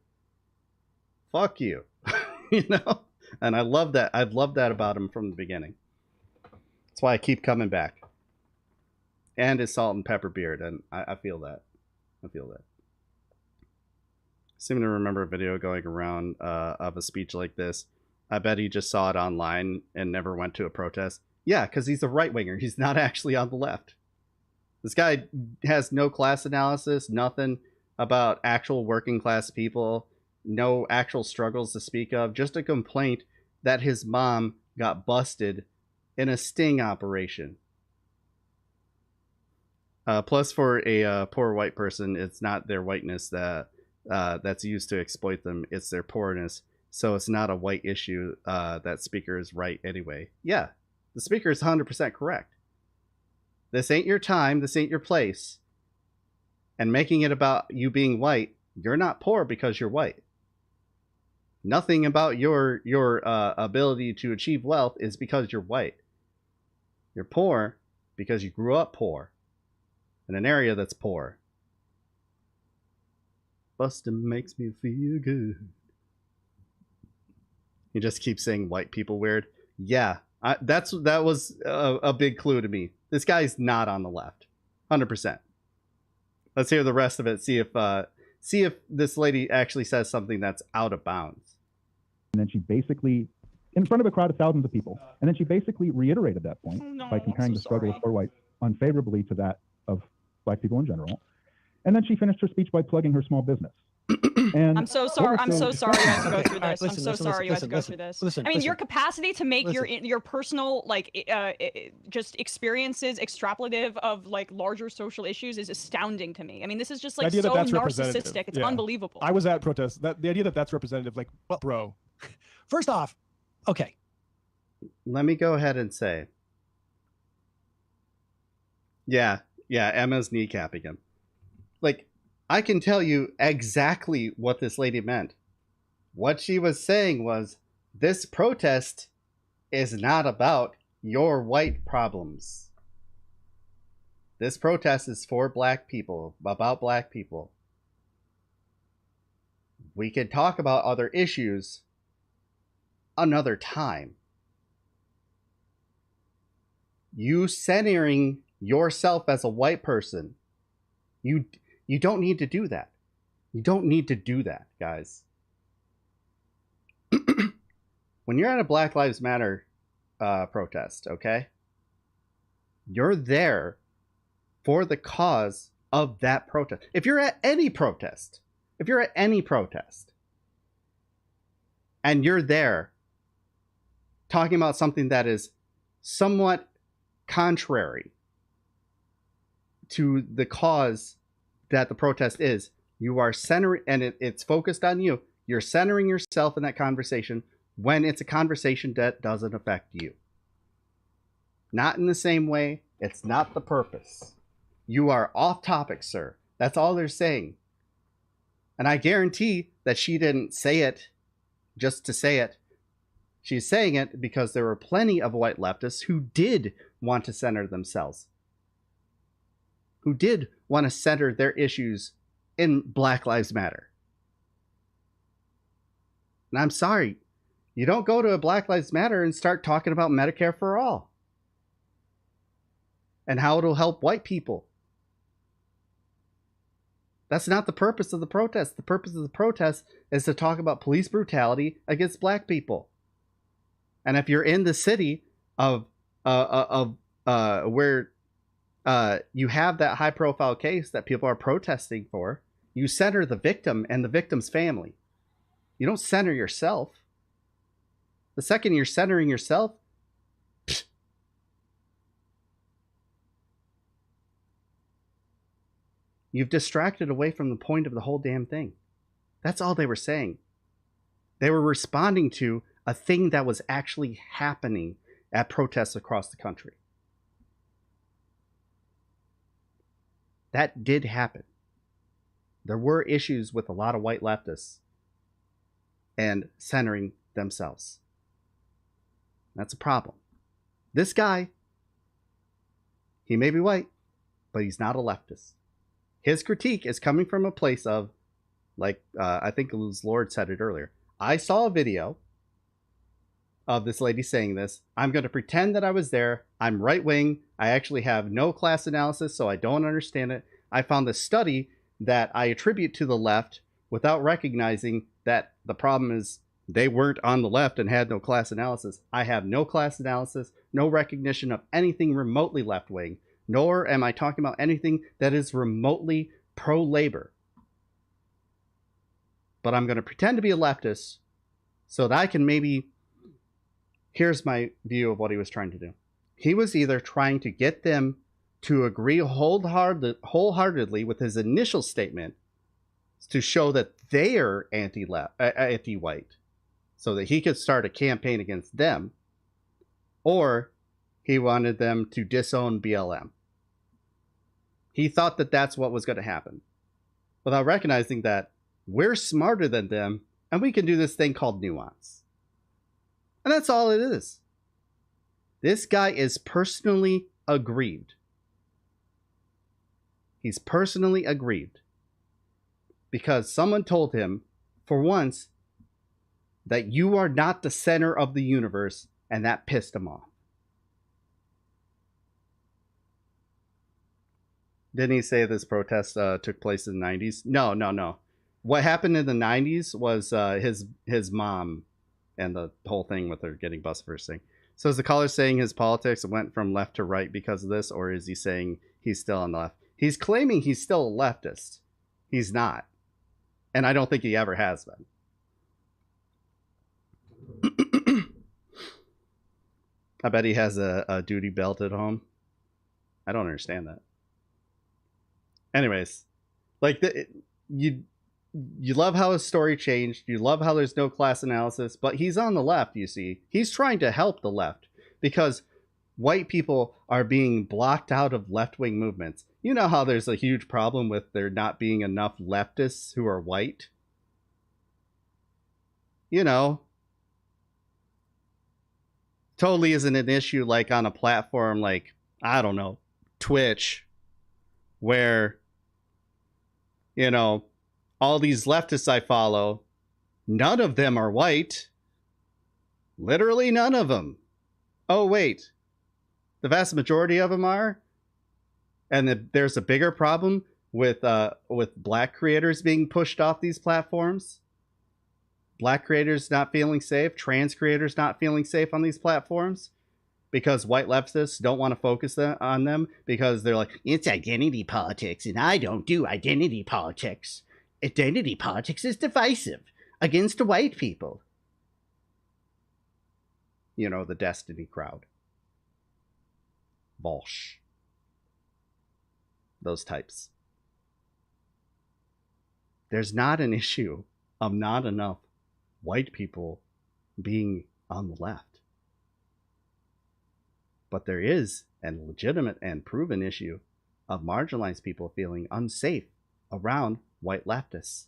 Fuck you. And I love that. I've loved that about him from the beginning. That's why I keep coming back. And his salt and pepper beard. And I feel that. I seem to remember a video going around of a speech like this. I bet he just saw it online and never went to a protest. Yeah, because he's a right-winger. He's not actually on the left. This guy has no class analysis, nothing about actual working class people, no actual struggles to speak of, just a complaint that his mom got busted in a sting operation. Plus, for a poor white person, it's not their whiteness that's used to exploit them. It's their poorness. So it's not a white issue. That speaker is right anyway. Yeah, the speaker is 100% correct. This ain't your time. This ain't your place. And making it about you being white, you're not poor because you're white. Nothing about your ability to achieve wealth is because you're white. You're poor because you grew up poor in an area that's poor. Bustin' makes me feel good. He just keeps saying white people weird. Yeah, that was a big clue to me. This guy's not on the left, 100%. Let's hear the rest of it. See if this lady actually says something that's out of bounds.
And then she basically, in front of a crowd of thousands of people, and then she basically reiterated that point by comparing the struggle of poor whites unfavorably to that of black people in general. And then she finished her speech by plugging her small business. And
I'm so sorry. I'm so sorry you have to go through this. I'm so sorry you have to go through this. I mean, your capacity to make your personal just experiences extrapolative of like larger social issues is astounding to me. I mean, this is just like so narcissistic. It's unbelievable.
I was at protests. The idea that that's representative, like, bro.
First off, okay.
Let me go ahead and say, yeah, Emma's kneecapping him. Like, I can tell you exactly what this lady meant. What she was saying was, this protest is not about your white problems. This protest is for black people, about black people. We could talk about other issues another time. You centering yourself as a white person, you don't need to do that. You don't need to do that, guys. When you're at a Black Lives Matter protest, okay? You're there for the cause of that protest. If you're at any protest, and you're there talking about something that is somewhat contrary to the cause that the protest is, you are centering, and it's focused on you. You're centering yourself in that conversation when it's a conversation that doesn't affect you. Not in the same way. It's not the purpose. You are off topic, sir. That's all they're saying. And I guarantee that she didn't say it just to say it. She's saying it because there were plenty of white leftists who did want to center themselves, who did want to center their issues in Black Lives Matter. And I'm sorry, you don't go to a Black Lives Matter and start talking about Medicare for all and how it'll help white people. That's not the purpose of the protest. The purpose of the protest is to talk about police brutality against black people. And if you're in the city of where you have that high profile case that people are protesting for, you center the victim and the victim's family. You don't center yourself. The second you're centering yourself, you've distracted away from the point of the whole damn thing. That's all they were saying. They were responding to a thing that was actually happening at protests across the country. That did happen. There were issues with a lot of white leftists and centering themselves. That's a problem. This guy, he may be white, but he's not a leftist. His critique is coming from a place of, like, I think it was Lord said it earlier. I saw a video of this lady saying this. I'm going to pretend that I was there. I'm right wing. I actually have no class analysis, so I don't understand it. I found this study that I attribute to the left without recognizing that the problem is they weren't on the left and had no class analysis. I have no class analysis, no recognition of anything remotely left wing, nor am I talking about anything that is remotely pro-labor. But I'm going to pretend to be a leftist so that I can maybe... Here's my view of what he was trying to do. He was either trying to get them to agree wholeheartedly with his initial statement to show that they are anti-white, so that he could start a campaign against them, or he wanted them to disown BLM. He thought that that's what was going to happen, without recognizing that we're smarter than them, and we can do this thing called nuance. And that's all it is. This guy is personally aggrieved. He's personally aggrieved because someone told him, for once, that you are not the center of the universe, and that pissed him off. Didn't he say this protest took place in the 90s? No. What happened in the 90s was his mom and the whole thing with her getting bused for thing. So is the caller saying his politics went from left to right because of this, or is he saying he's still on the left? He's claiming he's still a leftist. He's not. And I don't think he ever has been. I bet he has a duty belt at home. I don't understand that. Anyways, like you love how his story changed. You love how there's no class analysis, but he's on the left, you see. He's trying to help the left because white people are being blocked out of left-wing movements. You know how there's a huge problem with there not being enough leftists who are white? You know, totally isn't an issue like on a platform like, I don't know, Twitch, where, you know, all these leftists I follow, none of them are white. Literally none of them. Oh, wait. The vast majority of them are? And there's a bigger problem with black creators being pushed off these platforms? Black creators not feeling safe? Trans creators not feeling safe on these platforms? Because white leftists don't want to focus on them because they're like, it's identity politics, and I don't do identity politics. Identity politics is divisive against white people. You know, the Destiny crowd. Bosh. Those types. There's not an issue of not enough white people being on the left. But there is a legitimate and proven issue of marginalized people feeling unsafe around white leftists.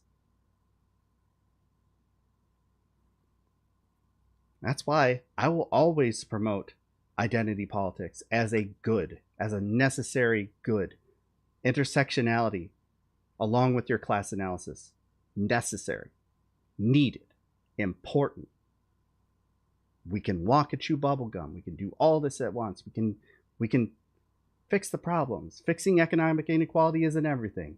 That's why I will always promote identity politics as a good, as a necessary good. Intersectionality, along with your class analysis, necessary, needed, important. We can walk and chew bubblegum. We can do all this at once. We can fix the problems. Fixing economic inequality isn't everything.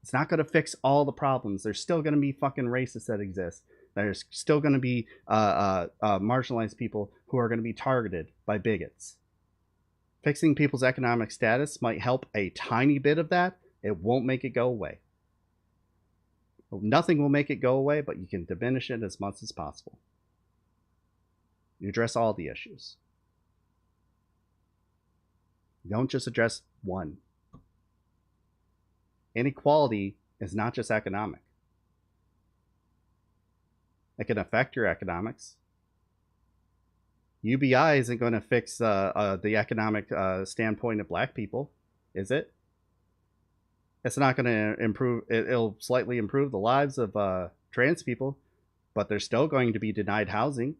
It's not going to fix all the problems. There's still going to be fucking racists that exist. There's still going to be marginalized people who are going to be targeted by bigots. Fixing people's economic status might help a tiny bit of that. It won't make it go away. Nothing will make it go away, but you can diminish it as much as possible. You address all the issues. You don't just address one. Inequality is not just economic. It can affect your economics. UBI isn't going to fix the economic standpoint of black people, is it? It's not going to improve. It'll slightly improve the lives of trans people, but they're still going to be denied housing.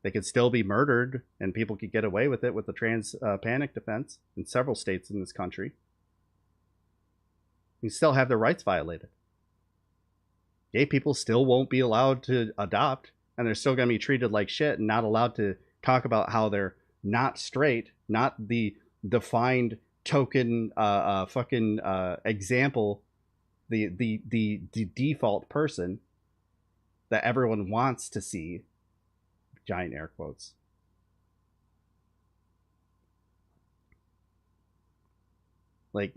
They could still be murdered, and people could get away with it with the trans panic defense in several states in this country. You still have their rights violated. Gay people still won't be allowed to adopt, and they're still going to be treated like shit and not allowed to talk about how they're not straight, not the defined token fucking example, the default person that everyone wants to see. Giant air quotes. Like,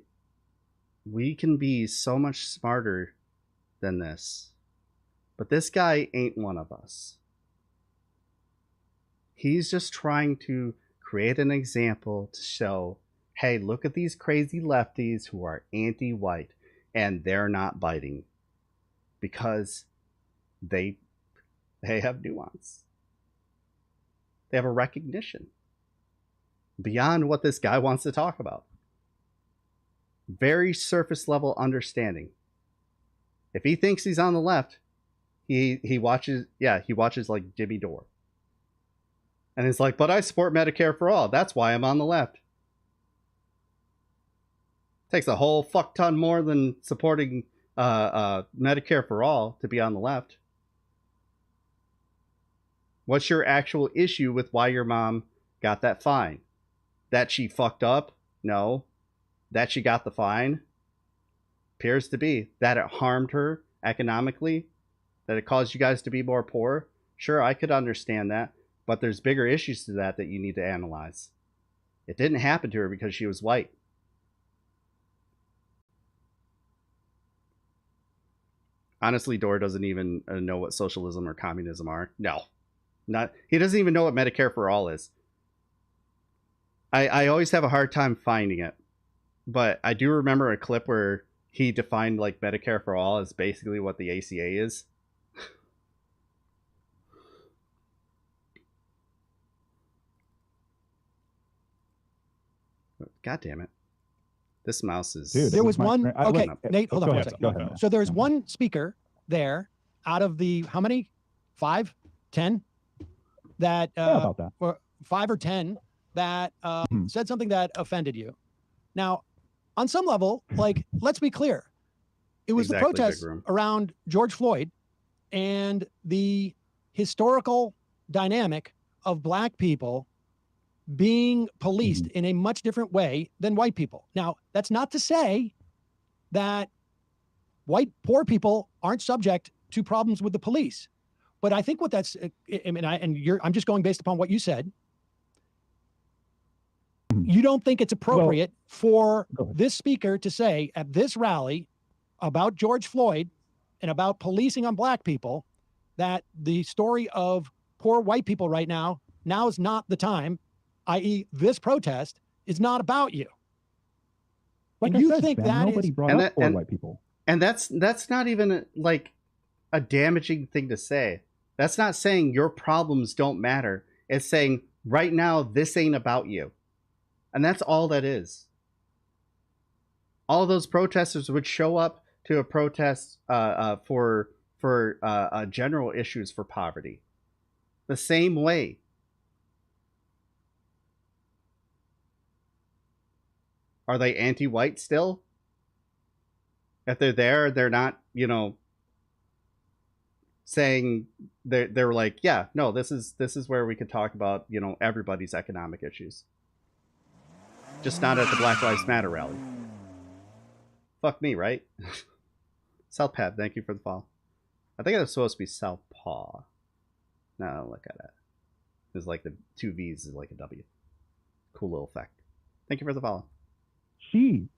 we can be so much smarter than this, but this guy ain't one of us. He's just trying to create an example to show, hey, look at these crazy lefties who are anti-white, and they're not biting because they have nuance. They have a recognition beyond what this guy wants to talk about. Very surface level understanding. If he thinks he's on the left, he watches like Jimmy Dore. And it's like, but I support Medicare for all. That's why I'm on the left. Takes a whole fuck ton more than supporting Medicare for all to be on the left. What's your actual issue with why your mom got that fine? That she fucked up? No. That she got the fine? Appears to be. That it harmed her economically? That it caused you guys to be more poor? Sure, I could understand that. But there's bigger issues to that you need to analyze. It didn't happen to her because she was white. Honestly, Dore doesn't even know what socialism or communism are. No. He doesn't even know what Medicare for all is. I always have a hard time finding it. But I do remember a clip where he defined like Medicare for all as basically what the ACA is. God damn it. This mouse is...
Dude,
there was one... Okay, Nate, hold on
go
one
ahead,
second.
go ahead.
So there's one speaker there out of the, how many? 5? 10? That,
about that.
Or 5 or 10 that said something that offended you. Now, on some level, like, let's be clear. It was
Exactly,
the protest around George Floyd and the historical dynamic of black people being policed in a much different way than white people. Now, that's not to say that white poor people aren't subject to problems with the police. But I think what that's, I'm just going based upon what you said. You don't think it's appropriate for this speaker to say at this rally about George Floyd and about policing on black people that the story of poor white people right now is not the time, i.e. this protest is not about you.
Like
and you
I said,
think
Ben,
that
nobody
is...
brought up poor white people.
And that's not even like a damaging thing to say. That's not saying your problems don't matter. It's saying right now this ain't about you. And that's all that is. All those protesters would show up to a protest for for general issues for poverty. The same way. Are they anti-white still? If they're there, they're not, you know, saying they're like, yeah, no, this is where we could talk about, you know, everybody's economic issues. Just not at the Black Lives Matter rally. Fuck me, right? Southpaw, thank you for the follow. I think it was supposed to be Southpaw. No, look at it. It's like the two V's is like a W. Cool little fact. Thank you for the follow.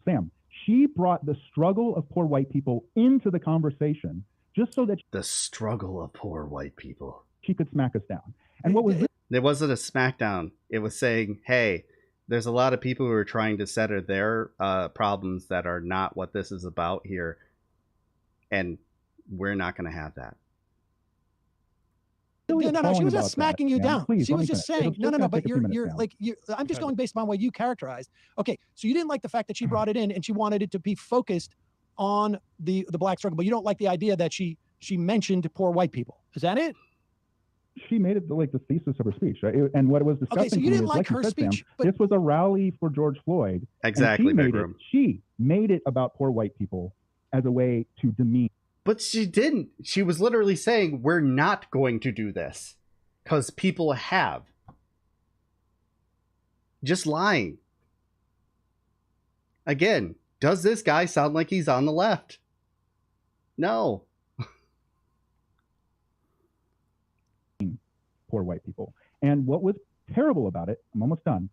Sam, she brought the struggle of poor white people into the conversation just so that
the struggle of poor white people,
she could smack us down. And what was this?
It wasn't a smackdown. It was saying, hey, there's a lot of people who are trying to center their problems that are not what this is about here. And we're not going to have that.
No, she was just smacking you down. She was just saying, no, but you're like, I'm just going based on what you characterized. Okay, so you didn't like the fact that she brought it in and she wanted it to be focused on the black struggle, but you don't like the idea that she mentioned poor white people. Is that it?
She made it like the thesis of her speech, right? And what it was discussing.
Okay, so you didn't like her speech,
Sam, this was a rally for George Floyd.
Exactly,
she made it about poor white people as a way to demean.
But she didn't. She was literally saying, we're not going to do this. Because people have. Just lying. Again, does this guy sound like he's on the left? No.
Poor white people. And what was terrible about it, I'm almost done,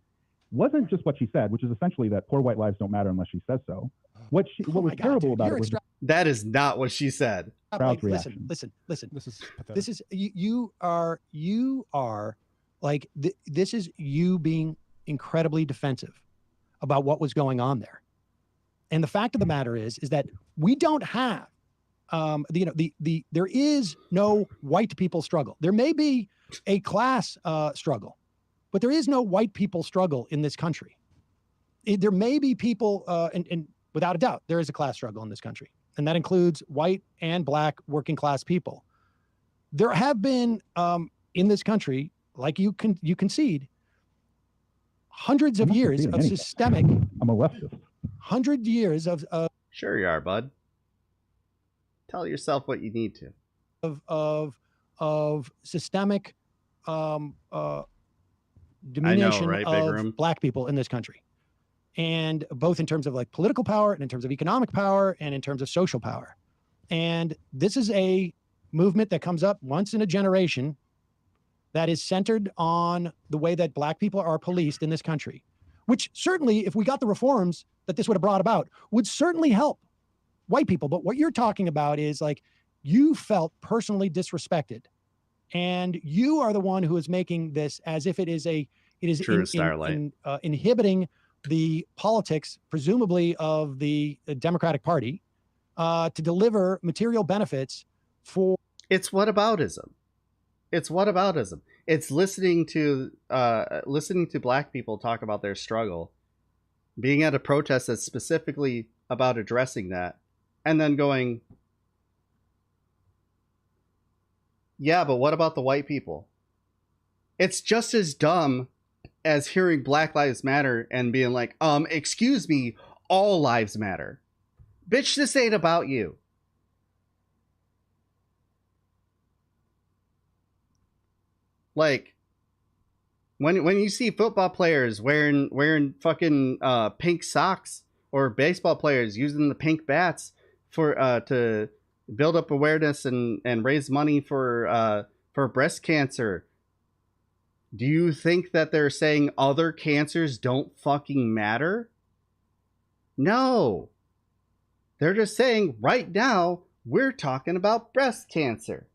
wasn't just what she said, which is essentially that poor white lives don't matter unless she says so. What was terrible about it was
that is not what she said.
Crowd's reaction.
Listen.
This is pathetic.
This is you are like this is you being incredibly defensive about what was going on there. And the fact of the matter is that we don't have there is no white people struggle. There may be a class struggle, but there is no white people struggle in this country. There may be people and without a doubt, there is a class struggle in this country, and that includes white and black working class people. There have been in this country, like you concede, hundreds of years of systemic.
I'm a leftist.
100 years of
sure you are, bud. Tell yourself what you need to.
Of systemic diminution of black people in this country. And both in terms of like political power and in terms of economic power and in terms of social power. And this is a movement that comes up once in a generation that is centered on the way that black people are policed in this country, which certainly, if we got the reforms that this would have brought about, would certainly help white people. But what you're talking about is like, you felt personally disrespected, and you are the one who is making this as if it is inhibiting the politics, presumably of the Democratic Party, to deliver material benefits for.
It's whataboutism. It's whataboutism. It's listening to black people talk about their struggle, being at a protest that's specifically about addressing that, and then going, yeah, but what about the white people? It's just as dumb as hearing Black Lives Matter and being like, excuse me, all lives matter. Bitch, this ain't about you. Like, when you see football players wearing fucking pink socks, or baseball players using the pink bats for to build up awareness and raise money for breast cancer, do you think that they're saying other cancers don't fucking matter? No. They're just saying right now we're talking about breast cancer.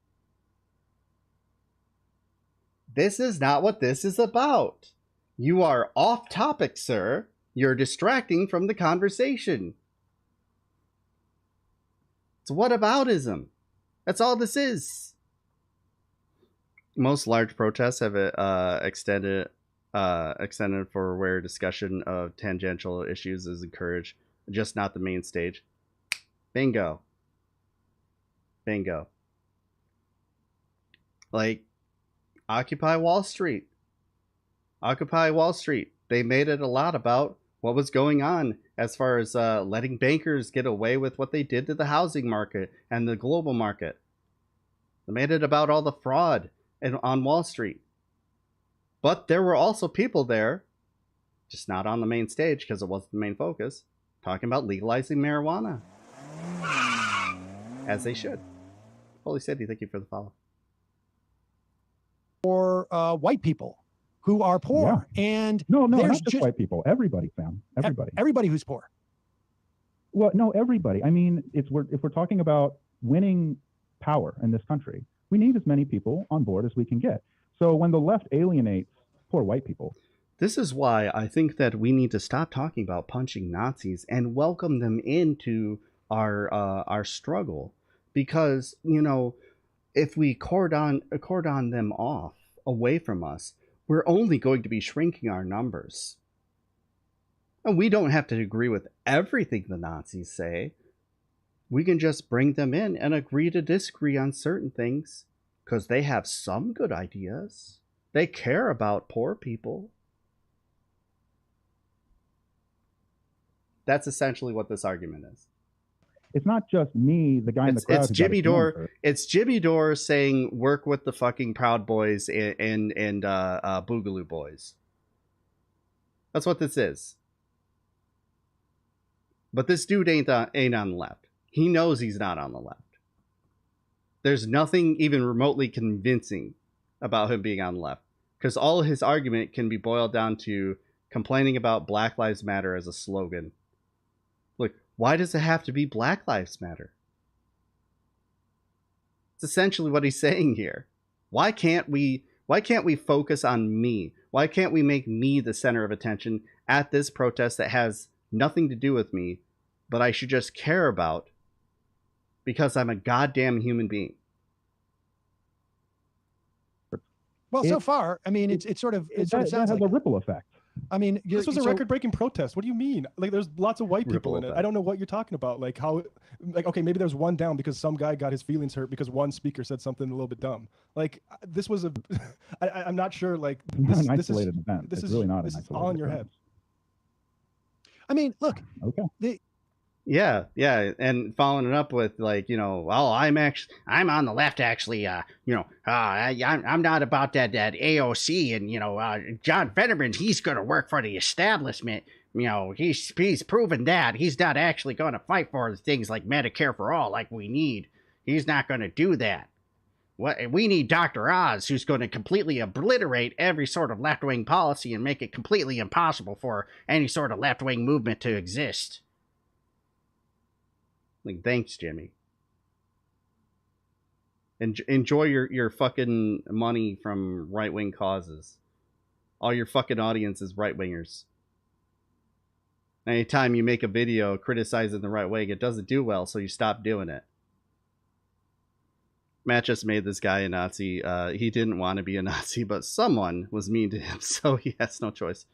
This is not what this is about. You are off topic, sir. You're distracting from the conversation. It's whataboutism. That's all this is. Most large protests have extended for where discussion of tangential issues is encouraged, just not the main stage. Bingo. Bingo. Like, Occupy Wall Street. Occupy Wall Street. They made it a lot about what was going on as far as letting bankers get away with what they did to the housing market and the global market. They made it about all the fraud on Wall Street. But there were also people there, just not on the main stage because it wasn't the main focus, talking about legalizing marijuana. As they should. Holy City, thank you for the follow.
For white people who are poor.
Yeah.
And
No,
there's
not just white people. Everybody, Sam. Everybody.
Everybody who's poor.
Well, no, everybody. I mean, if we're talking about winning power in this country, we need as many people on board as we can get. So when the left alienates poor white people.
This is why I think that we need to stop talking about punching Nazis and welcome them into our struggle. Because, you know, if we cordon them off away from us, we're only going to be shrinking our numbers. And we don't have to agree with everything the Nazis say. We can just bring them in and agree to disagree on certain things because they have some good ideas. They care about poor people. That's essentially what this argument is.
It's not just me, the guy in the crowd.
It's Jimmy Dore. It's Jimmy Dore saying, "Work with the fucking Proud Boys and Boogaloo Boys." That's what this is. But this dude ain't on the left. He knows he's not on the left. There's nothing even remotely convincing about him being on the left, because all his argument can be boiled down to complaining about Black Lives Matter as a slogan. Look, why does it have to be Black Lives Matter? It's essentially what he's saying here. Why can't we focus on me? Why can't we make me the center of attention at this protest that has nothing to do with me, but I should just care about because I'm a goddamn human being?
Well, so far, I mean, it sort of sounds
has
like
a ripple effect.
I mean,
this was a record-breaking protest. What do you mean? Like, there's lots of white people in it. I don't know what you're talking about. Like, how, like, okay, maybe there's one down because some guy got his feelings hurt because one speaker said something a little bit dumb. Like, this was a, I'm not sure. Like,
this, an isolated event.
This
it's
is
really not
this
an
is
isolated
all in your
event.
head.
I mean, look.
Okay.
Yeah, and following it up with, like, you know, well, I'm on the left, actually. I'm not about that AOC, and, you know, John Fetterman, he's going to work for the establishment. You know, he's proven that he's not actually going to fight for things like Medicare for all, like we need. He's not going to do that. We need Dr. Oz, who's going to completely obliterate every sort of left-wing policy and make it completely impossible for any sort of left-wing movement to exist. Like, thanks, Jimmy. Enjoy your fucking money from right-wing causes. All your fucking audience is right-wingers. Anytime you make a video criticizing the right wing, it doesn't do well, so you stop doing it. Matt just made this guy a Nazi. He didn't want to be a Nazi, but someone was mean to him, so he has no choice.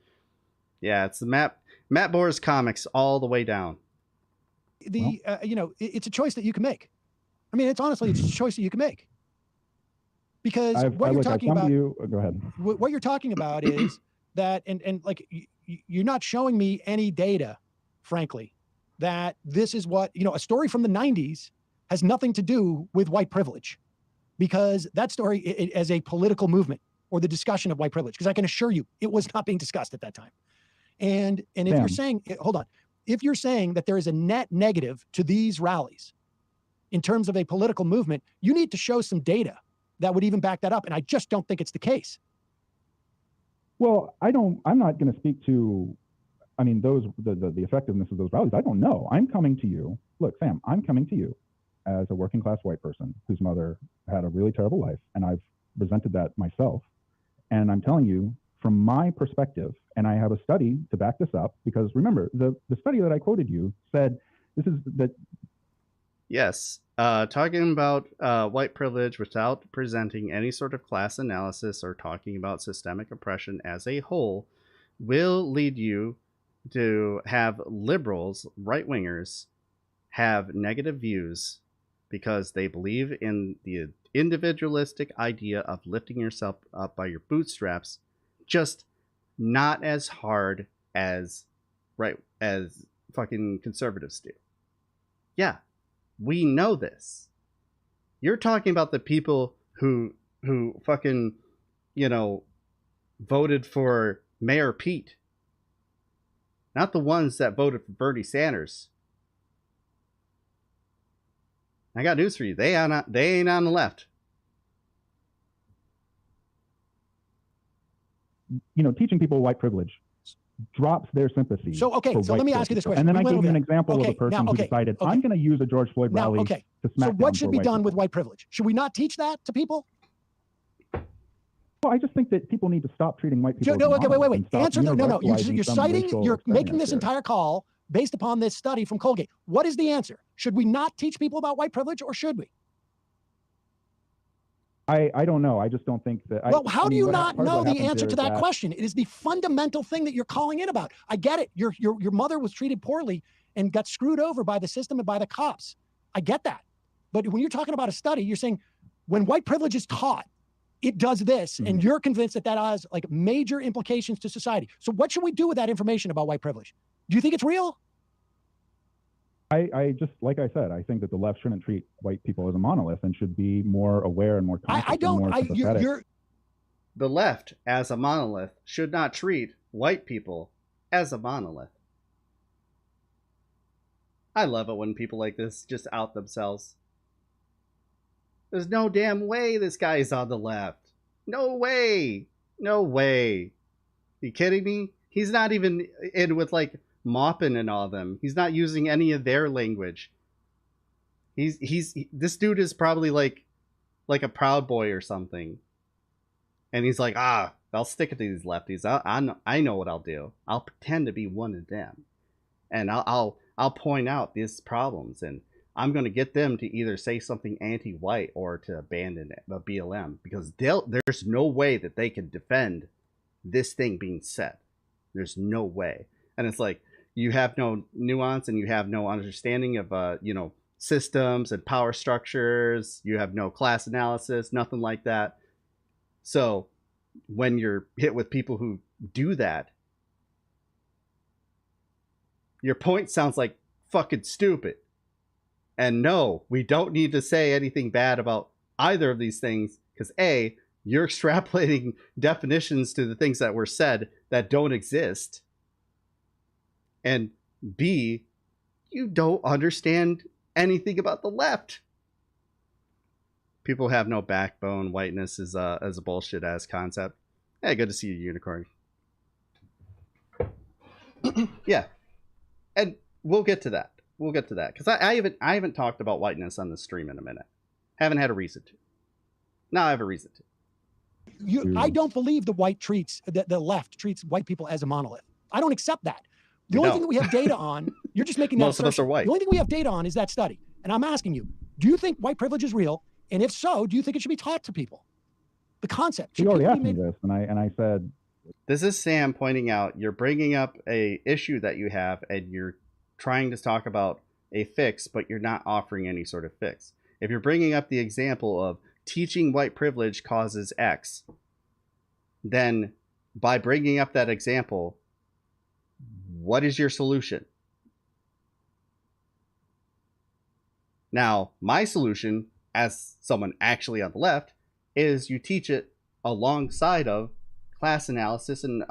Yeah, it's the Matt Boers comics all the way down.
You know, it's a choice that you can make. I mean, it's a choice that you can make. Because what you're talking about,
go ahead.
What you're talking about is that, and like, you're not showing me any data, frankly, that this is what, you know, a story from the 90s has nothing to do with white privilege, because that story as a political movement or the discussion of white privilege, because I can assure you it was not being discussed at that time. And if you're saying, hold on, if you're saying that there is a net negative to these rallies in terms of a political movement, you need to show some data that would even back that up. And I just don't think it's the case.
Well, I'm not going to speak to, I mean, the effectiveness of those rallies. I don't know. I'm coming to you. Look, Sam, I'm coming to you as a working class white person whose mother had a really terrible life. And I've resented that myself. And I'm telling you, from my perspective, and I have a study to back this up, because remember, the study that I quoted you said this is that.
Yes, talking about white privilege without presenting any sort of class analysis or talking about systemic oppression as a whole will lead you to have liberals, right-wingers, have negative views because they believe in the individualistic idea of lifting yourself up by your bootstraps, just not as hard as fucking conservatives do. Yeah, we know this. You're talking about the people who fucking, voted for Mayor Pete. Not the ones that voted for Bernie Sanders. I got news for you. They ain't on the left.
Teaching people white privilege drops their sympathy.
So, okay, so let me ask you this question.
And then I
We
gave
went
you an
over that.
example of
Okay,
a person
now,
who decided, I'm going to use a George Floyd
Now,
rally
okay,
to
so
smack
what
down
should
poor
be
white
done
people.
with white privilege? Should we not teach that to people?
Well, I just think that people need to stop treating white people.
No,
as
okay, wait.
monoliths and stop
Answer the, no.
universalizing
You're
some
citing,
racial
you're making
experience
this
here.
entire call based upon this study from Colgate. What is the answer? Should we not teach people about white privilege, or should we?
I don't know. I just don't think that.
Well, how do you not know the
happens
answer
here
to
is
that question? It is the fundamental thing that you're calling in about. I get it. Your mother was treated poorly and got screwed over by the system and by the cops. I get that. But when you're talking about a study, you're saying when white privilege is taught, it does this, and you're convinced that that has like major implications to society. So what should we do with that information about white privilege? Do you think it's real?
I just, like I said, I think that the left shouldn't treat white people as a monolith and should be more aware and more conscious and more sympathetic.
The left, as a monolith, should not treat white people as a monolith. I love it when people like this just out themselves. There's no damn way this guy is on the left. No way. No way. You kidding me? He's not even in with like Maupin and all them. He's not using any of their language. This dude is probably like a Proud Boy or something. And he's like, I'll stick it to these lefties. I know what I'll do. I'll pretend to be one of them. And I'll point out these problems, and I'm going to get them to either say something anti-white or to abandon it, the BLM, because there's no way that they can defend this thing being said. There's no way. And it's like, you have no nuance and you have no understanding of, systems and power structures. You have no class analysis, nothing like that. So when you're hit with people who do that, your point sounds like fucking stupid. And no, we don't need to say anything bad about either of these things, because A, you're extrapolating definitions to the things that were said that don't exist. And B, you don't understand anything about the left. People have no backbone. Whiteness is a bullshit ass concept. Hey, good to see you, Unicorn. Yeah, and we'll get to that. We'll get to that, because I haven't talked about whiteness on the stream in a minute. Haven't had a reason to. Now I have a reason to.
I don't believe the left treats white people as a monolith. I don't accept that. The only thing that we have data on, you're just making that
Most of us are white.
The only thing we have data on is that study. And I'm asking you, do you think white privilege is real? And if so, do you think it should be taught to people? The concept.
You already asked me this, and I said,
this is Sam pointing out you're bringing up a issue that you have, and you're trying to talk about a fix, but you're not offering any sort of fix. If you're bringing up the example of teaching white privilege causes X, then by bringing up that example, what is your solution? Now, my solution, as someone actually on the left, is you teach it alongside of class analysis and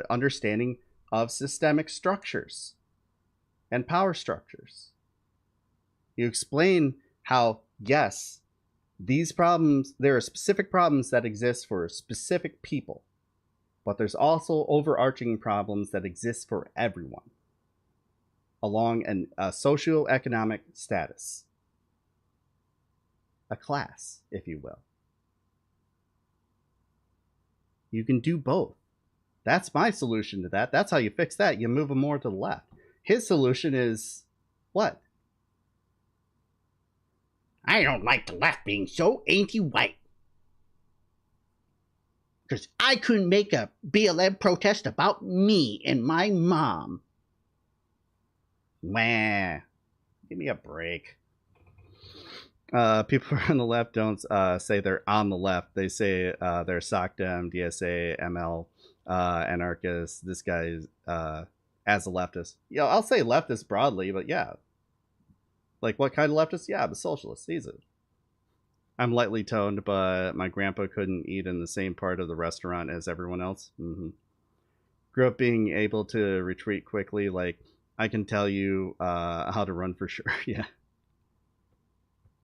understanding of systemic structures and power structures. You explain how, yes, these problems, there are specific problems that exist for specific people, but there's also overarching problems that exist for everyone along a socioeconomic status, a class, if you will. You can do both. That's my solution to that. That's how you fix that. You move them more to the left. His solution is what?
I don't like the left being so anti-white. Because I couldn't make a BLM protest about me and my mom.
Wah. Give me a break. People on the left don't say they're on the left. They say they're SOCDEM, DSA, ML, anarchist. This guy is as a leftist. Yeah, I'll say leftist broadly, but yeah. Like, what kind of leftist? Yeah, I'm a socialist. He's it. I'm lightly toned, but my grandpa couldn't eat in the same part of the restaurant as everyone else. Grew up being able to retreat quickly. Like, I can tell you how to run for sure. Yeah.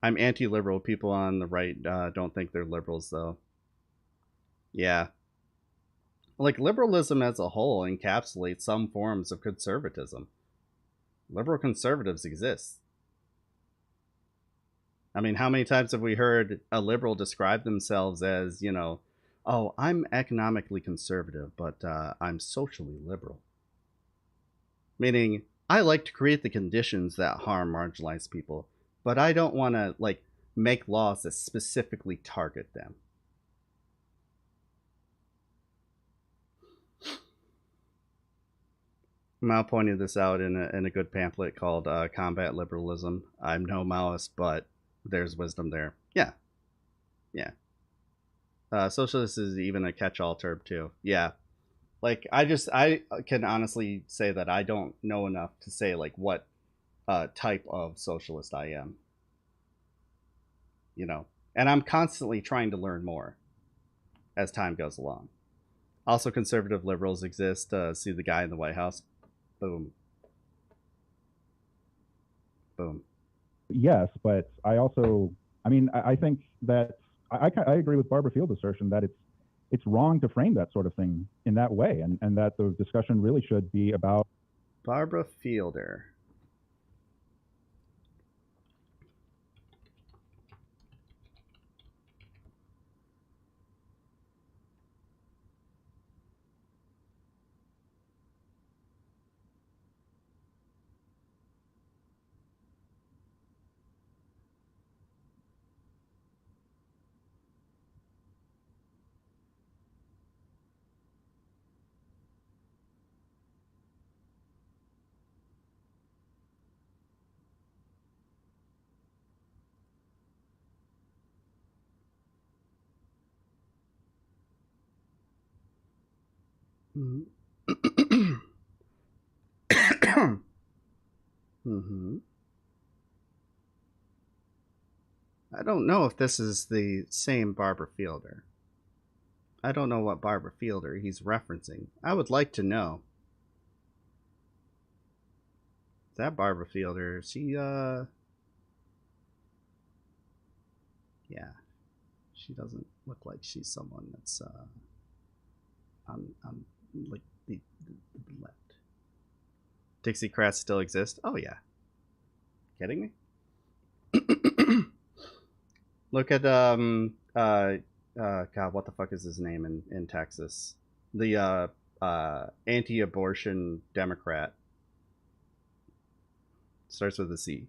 I'm anti-liberal. People on the right don't think they're liberals, though. Yeah. Like, liberalism as a whole encapsulates some forms of conservatism. Liberal conservatives exist. I mean, how many times have we heard a liberal describe themselves as, you know, oh, I'm economically conservative, but I'm socially liberal. Meaning, I like to create the conditions that harm marginalized people, but I don't want to, like, make laws that specifically target them. Mao pointed this out in a good pamphlet called Combat Liberalism. I'm no Maoist, but there's wisdom there. Yeah. Yeah. Socialist is even a catch-all term, too. Yeah. Like, I can honestly say that I don't know enough to say, like, what type of socialist I am. You know? And I'm constantly trying to learn more as time goes along. Also, conservative liberals exist. See the guy in the White House? Boom. Boom.
Yes, but I also, I mean, I think that I agree with Barbara Field's assertion that it's wrong to frame that sort of thing in that way, and that the discussion really should be about
Barbara Fielder. I don't know if this is the same Barbara Fielder. I don't know what Barbara Fielder he's referencing. I would like to know. Is that Barbara Fielder? She, yeah. She doesn't look like she's someone that's, on like, the left. Dixiecrats still exist? Oh, yeah. Kidding me? Look at, God, what the fuck is his name in Texas? The, anti-abortion Democrat. Starts with a C.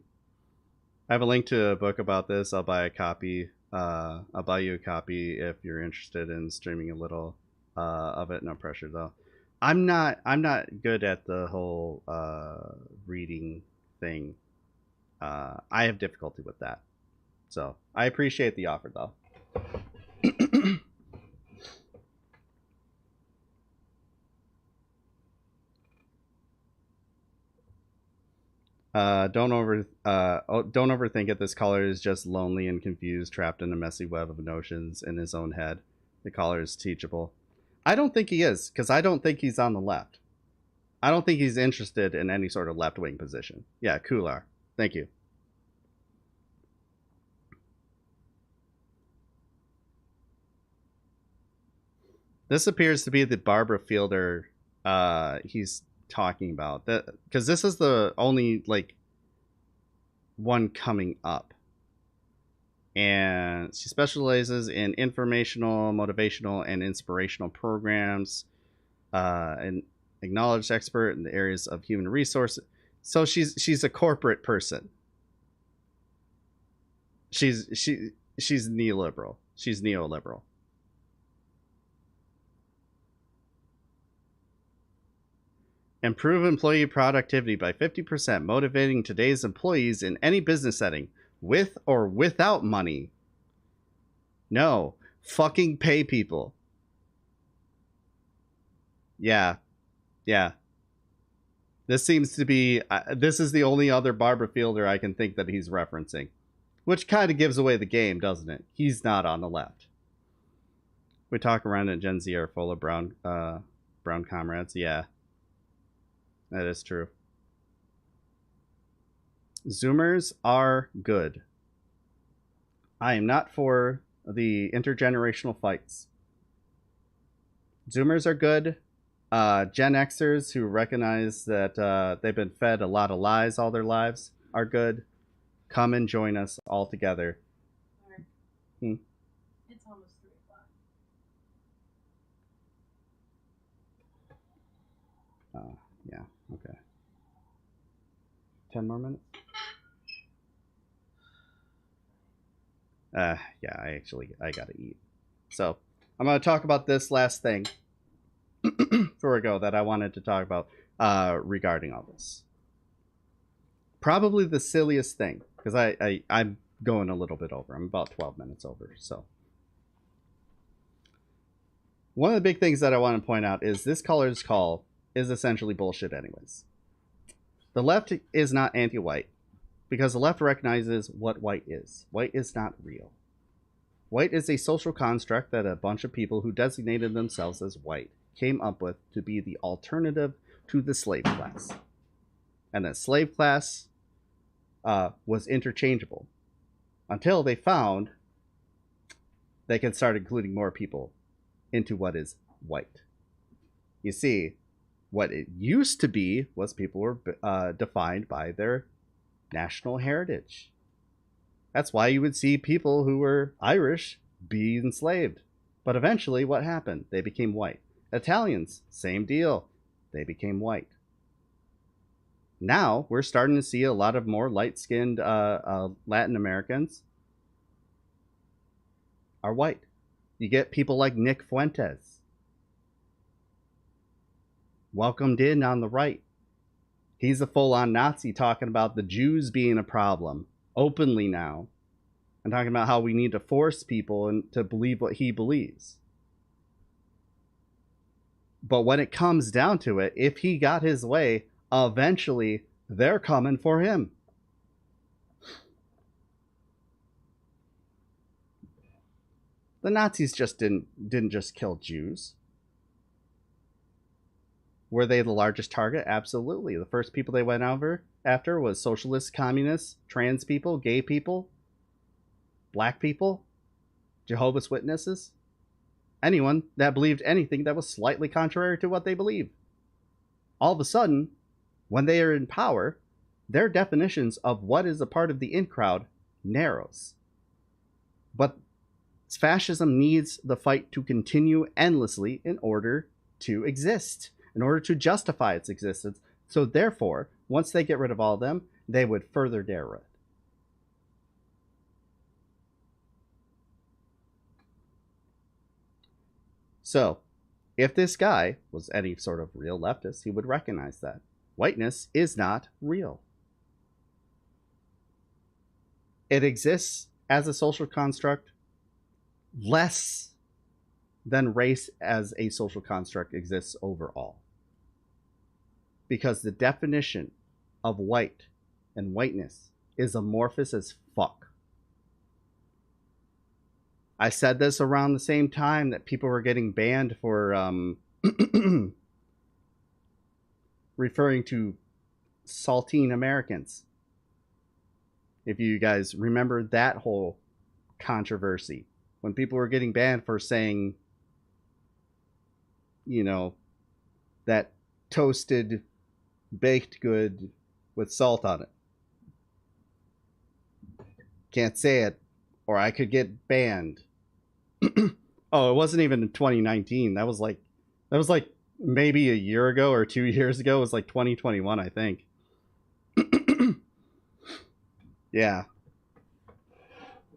I have a link to a book about this. I'll buy a copy. I'll buy you a copy if you're interested in streaming a little of it. No pressure, though. I'm not good at the whole reading thing. I have difficulty with that. So I appreciate the offer, though. Don't overthink it. This caller is just lonely and confused, trapped in a messy web of notions in his own head. The caller is teachable. I don't think he is, because I don't think he's on the left. I don't think he's interested in any sort of left-wing position. Yeah, Kular. Thank you. This appears to be the Barbara Fielder he's talking about, that because this is the only like one coming up, and she specializes in informational, motivational, and inspirational programs, and acknowledged expert in the areas of human resources. So she's a corporate person. She's neoliberal. She's neoliberal. Improve employee productivity by 50%, motivating today's employees in any business setting. with or without money. No, fucking pay people. Yeah. This seems to be, this is the only other Barbara Fielder I can think that he's referencing. Which kind of gives away the game, doesn't it? He's not on the left. We talk around at Gen Z are full of brown comrades. Yeah. That is true. Zoomers are good. I am not for the intergenerational fights. Zoomers are good. Gen Xers who recognize that they've been fed a lot of lies all their lives are good. Come and join us all together.
It's almost 3 o'clock.
Yeah, okay. 10 more minutes? Yeah, I gotta eat. So, I'm gonna talk about this last thing before we go that I wanted to talk about regarding all this. Probably the silliest thing, because I'm going a little bit over. I'm about 12 minutes over, so. One of the big things that I want to point out is this color's call is essentially bullshit anyways. The left is not anti-white, because the left recognizes what white is. White is not real. White is a social construct that a bunch of people who designated themselves as white came up with to be the alternative to the slave class. And that slave class was interchangeable until they found they could start including more people into what is white. You see, what it used to be was people were defined by their national heritage. That's why you would see people who were Irish be enslaved. But eventually, what happened? They became white. Italians, same deal. They became white. Now, we're starting to see a lot of more light-skinned Latin Americans are white. You get people like Nick Fuentes. Welcomed in on the right. He's a full-on Nazi talking about the Jews being a problem openly now, and talking about how we need to force people to believe what he believes. But when it comes down to it, if he got his way, eventually they're coming for him. The Nazis just didn't just kill Jews. Were they the largest target? Absolutely. The first people they went after was socialists, communists, trans people, gay people, black people, Jehovah's Witnesses, anyone that believed anything that was slightly contrary to what they believe. All of a sudden, when they are in power, their definitions of what is a part of the in crowd narrows. But fascism needs the fight to continue endlessly in order to exist, in order to justify its existence. So therefore, once they get rid of all of them, they would further narrow it. So, if this guy was any sort of real leftist, he would recognize that whiteness is not real. It exists as a social construct less than race as a social construct exists overall. Because the definition of white and whiteness is amorphous as fuck. I said this around the same time that people were getting banned for referring to saltine Americans. If you guys remember that whole controversy, when people were getting banned for saying, you know, that toasted baked good with salt on it. Can't say it, or I could get banned. Oh, it wasn't even in 2019. That was like maybe a year ago or 2 years ago. It was like 2021, I think. Yeah.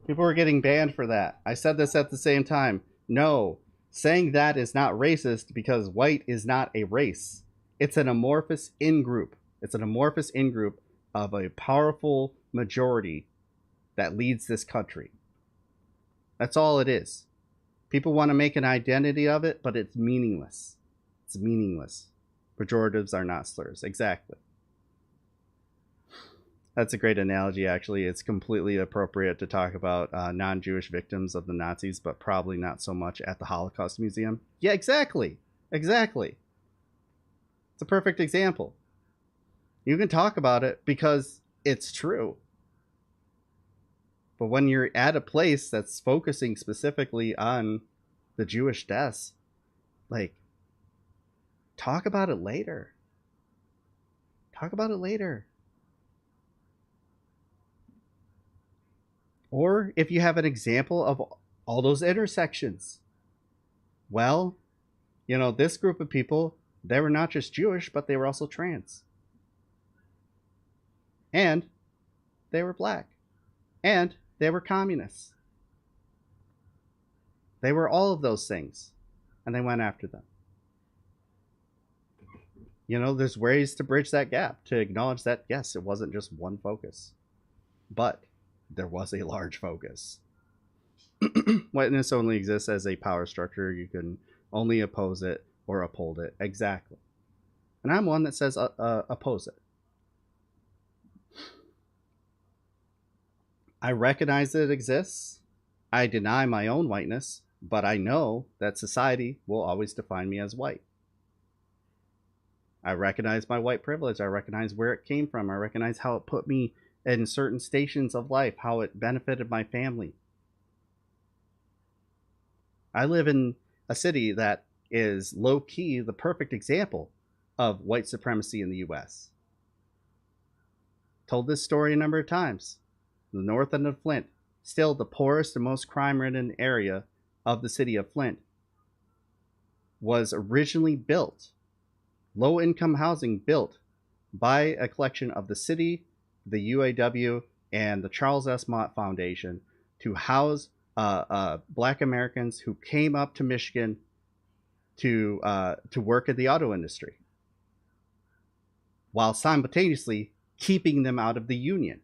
People were getting banned for that. I said this at the same time. No, saying that is not racist because white is not a race. It's an amorphous in-group. It's an amorphous in-group of a powerful majority that leads this country. That's all it is. People want to make an identity of it, but it's meaningless. It's meaningless. Pejoratives are not slurs. Exactly. That's a great analogy, actually. It's completely appropriate to talk about non-Jewish victims of the Nazis, but probably not so much at the Holocaust Museum. Yeah, exactly. Exactly. It's a perfect example. You can talk about it because it's true. But when you're at a place that's focusing specifically on the Jewish deaths, like, talk about it later. Talk about it later. Or if you have an example of all those intersections, well, you know, this group of people, they were not just Jewish, but they were also trans. And they were black. And they were communists. They were all of those things. And they went after them. You know, there's ways to bridge that gap, to acknowledge that, yes, it wasn't just one focus. But there was a large focus. Whiteness only exists as a power structure. You can only oppose it or uphold it. Exactly. And I'm one that says oppose it. I recognize that it exists. I deny my own whiteness, but I know that society will always define me as white. I recognize my white privilege. I recognize where it came from. I recognize how it put me in certain stations of life, how it benefited my family. I live in a city that is low-key the perfect example of white supremacy in the U.S. Told this story a number of times. The north end of Flint, still the poorest and most crime-ridden area of the city of Flint, was originally built, low-income housing built by a collection of the city, the UAW, and the Charles S. Mott Foundation to house Black Americans who came up to Michigan to work in the auto industry, while simultaneously keeping them out of the union.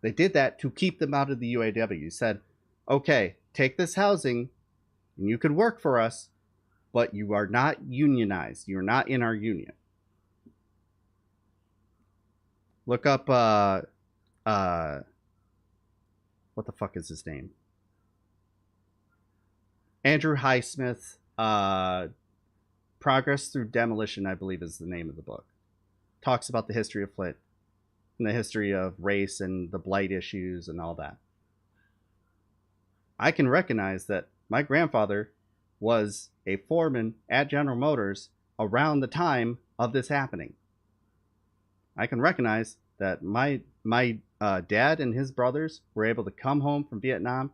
They did that to keep them out of the UAW. Said, okay, take this housing and you could work for us, but you are not unionized. You're not in our union. Look up, what the fuck is his name? Andrew Highsmith, Progress Through Demolition, I believe is the name of the book. Talks about the history of Flint and the history of race and the blight issues and all that. I can recognize that my grandfather was a foreman at General Motors around the time of this happening. I can recognize that my dad and his brothers were able to come home from Vietnam,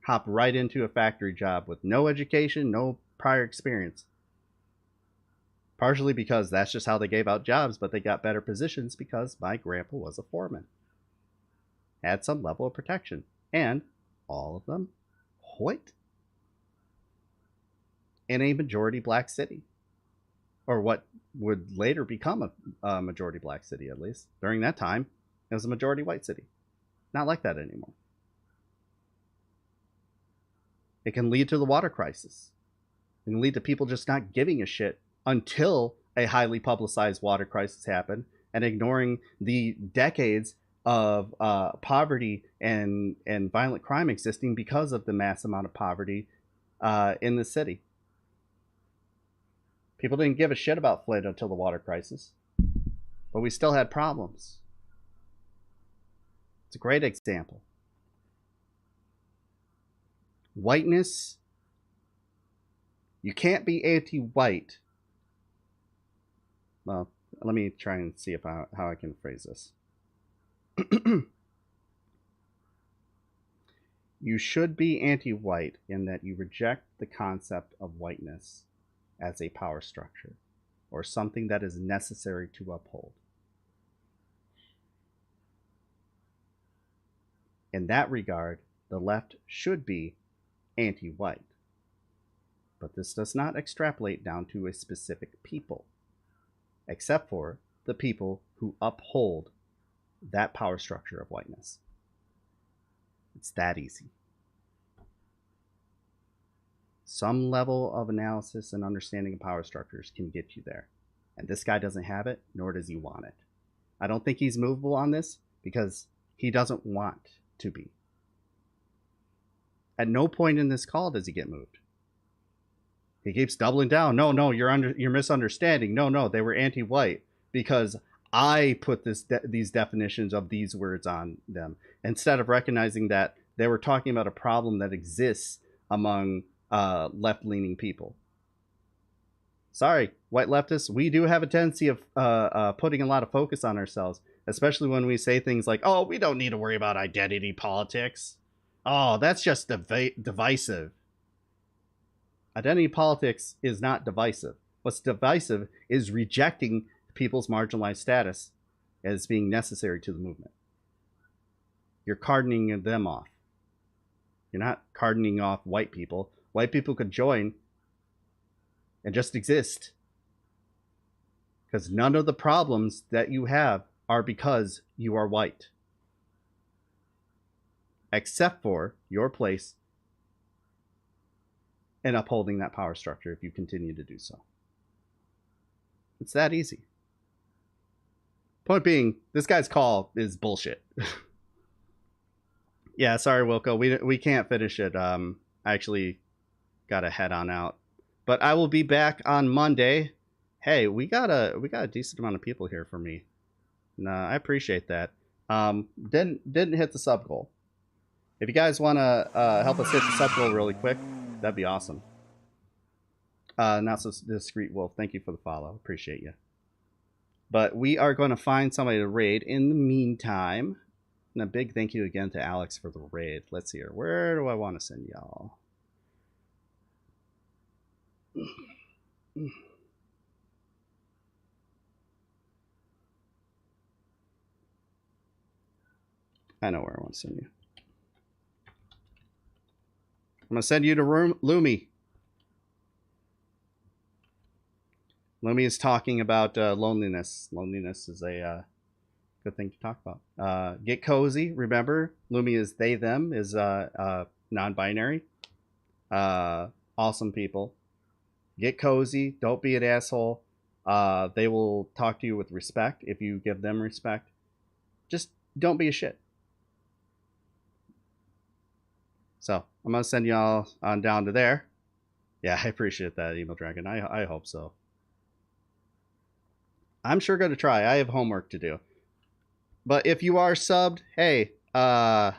hop right into a factory job with no education, no prior experience. Partially because that's just how they gave out jobs, but they got better positions because my grandpa was a foreman. Had some level of protection. And all of them white. In a majority black city. Or what would later become a majority black city, at least. During that time, it was a majority white city. Not like that anymore. It can lead to the water crisis. It can lead to people just not giving a shit until a highly publicized water crisis happened and ignoring the decades of poverty and violent crime existing because of the mass amount of poverty in the city. People didn't give a shit about Flint until the water crisis, but we still had problems. It's a great example. Whiteness, you can't be anti-white. Well, let me try and see if how I can phrase this. You should be anti-white in that you reject the concept of whiteness as a power structure or something that is necessary to uphold. In that regard, the left should be anti-white. But this does not extrapolate down to a specific people, except for the people who uphold that power structure of whiteness. It's that easy. Some level of analysis and understanding of power structures can get you there. And this guy doesn't have it, nor does he want it. I don't think he's movable on this because he doesn't want to be. At no point in this call does he get moved. He keeps doubling down. No, you're misunderstanding. No, they were anti-white because I put these definitions of these words on them, instead of recognizing that they were talking about a problem that exists among left-leaning people. Sorry, white leftists, we do have a tendency of putting a lot of focus on ourselves, especially when we say things like, oh, we don't need to worry about identity politics. Oh, that's just divisive. Identity politics is not divisive. What's divisive is rejecting people's marginalized status as being necessary to the movement. You're cardoning them off. You're not cardoning off white people. White people could join and just exist. Because none of the problems that you have are because you are white. Except for your place in upholding that power structure if you continue to do so. It's that easy. Point being, this guy's call is bullshit. Yeah, sorry, Wilco. We can't finish it. I actually got to head on out. But I will be back on Monday. Hey, we got a decent amount of people here for me. And I appreciate that. Didn't hit the sub goal. If you guys want to help us hit the sub goal really quick, that'd be awesome. Not so discreet Wolf, thank you for the follow. Appreciate you. But we are going to find somebody to raid in the meantime. And a big thank you again to Alex for the raid. Let's see here. Where do I want to send y'all? I know where I want to send you. I'm going to send you to Lumi. Lumi is talking about loneliness. Loneliness is a good thing to talk about. Get cozy. Remember, Lumi is they, them, is non-binary. Awesome people. Get cozy. Don't be an asshole. They will talk to you with respect if you give them respect. Just don't be a shit. So I'm going to send y'all on down to there. Yeah, I appreciate that, Emo Dragon. I hope so. I'm sure going to try. I have homework to do. But if you are subbed, hey, I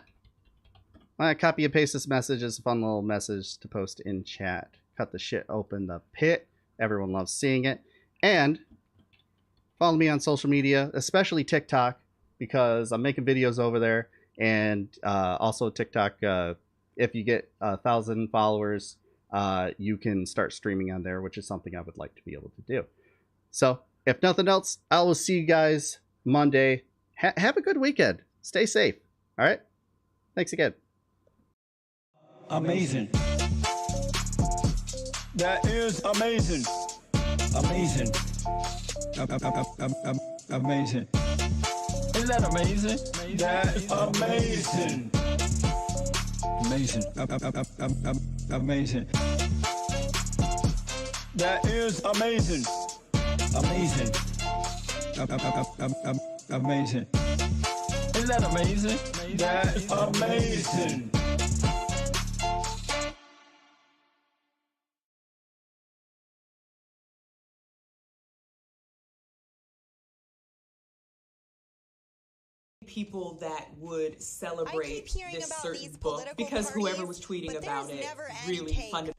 copy and paste this message. It's a fun little message to post in chat. Cut the shit open the pit. Everyone loves seeing it. And follow me on social media, especially TikTok, because I'm making videos over there. And also TikTok, if you get 1,000 followers, you can start streaming on there, which is something I would like to be able to do. So if nothing else, I will see you guys Monday. Have a good weekend. Stay safe. All right. Thanks again.
Amazing. That is amazing. Amazing. Amazing. Isn't that amazing? That is amazing. Amazing. Amazing. That is amazing. Amazing. Amazing. Isn't that amazing? That is amazing.
People that would celebrate this certain book because whoever was tweeting about it really fundamentally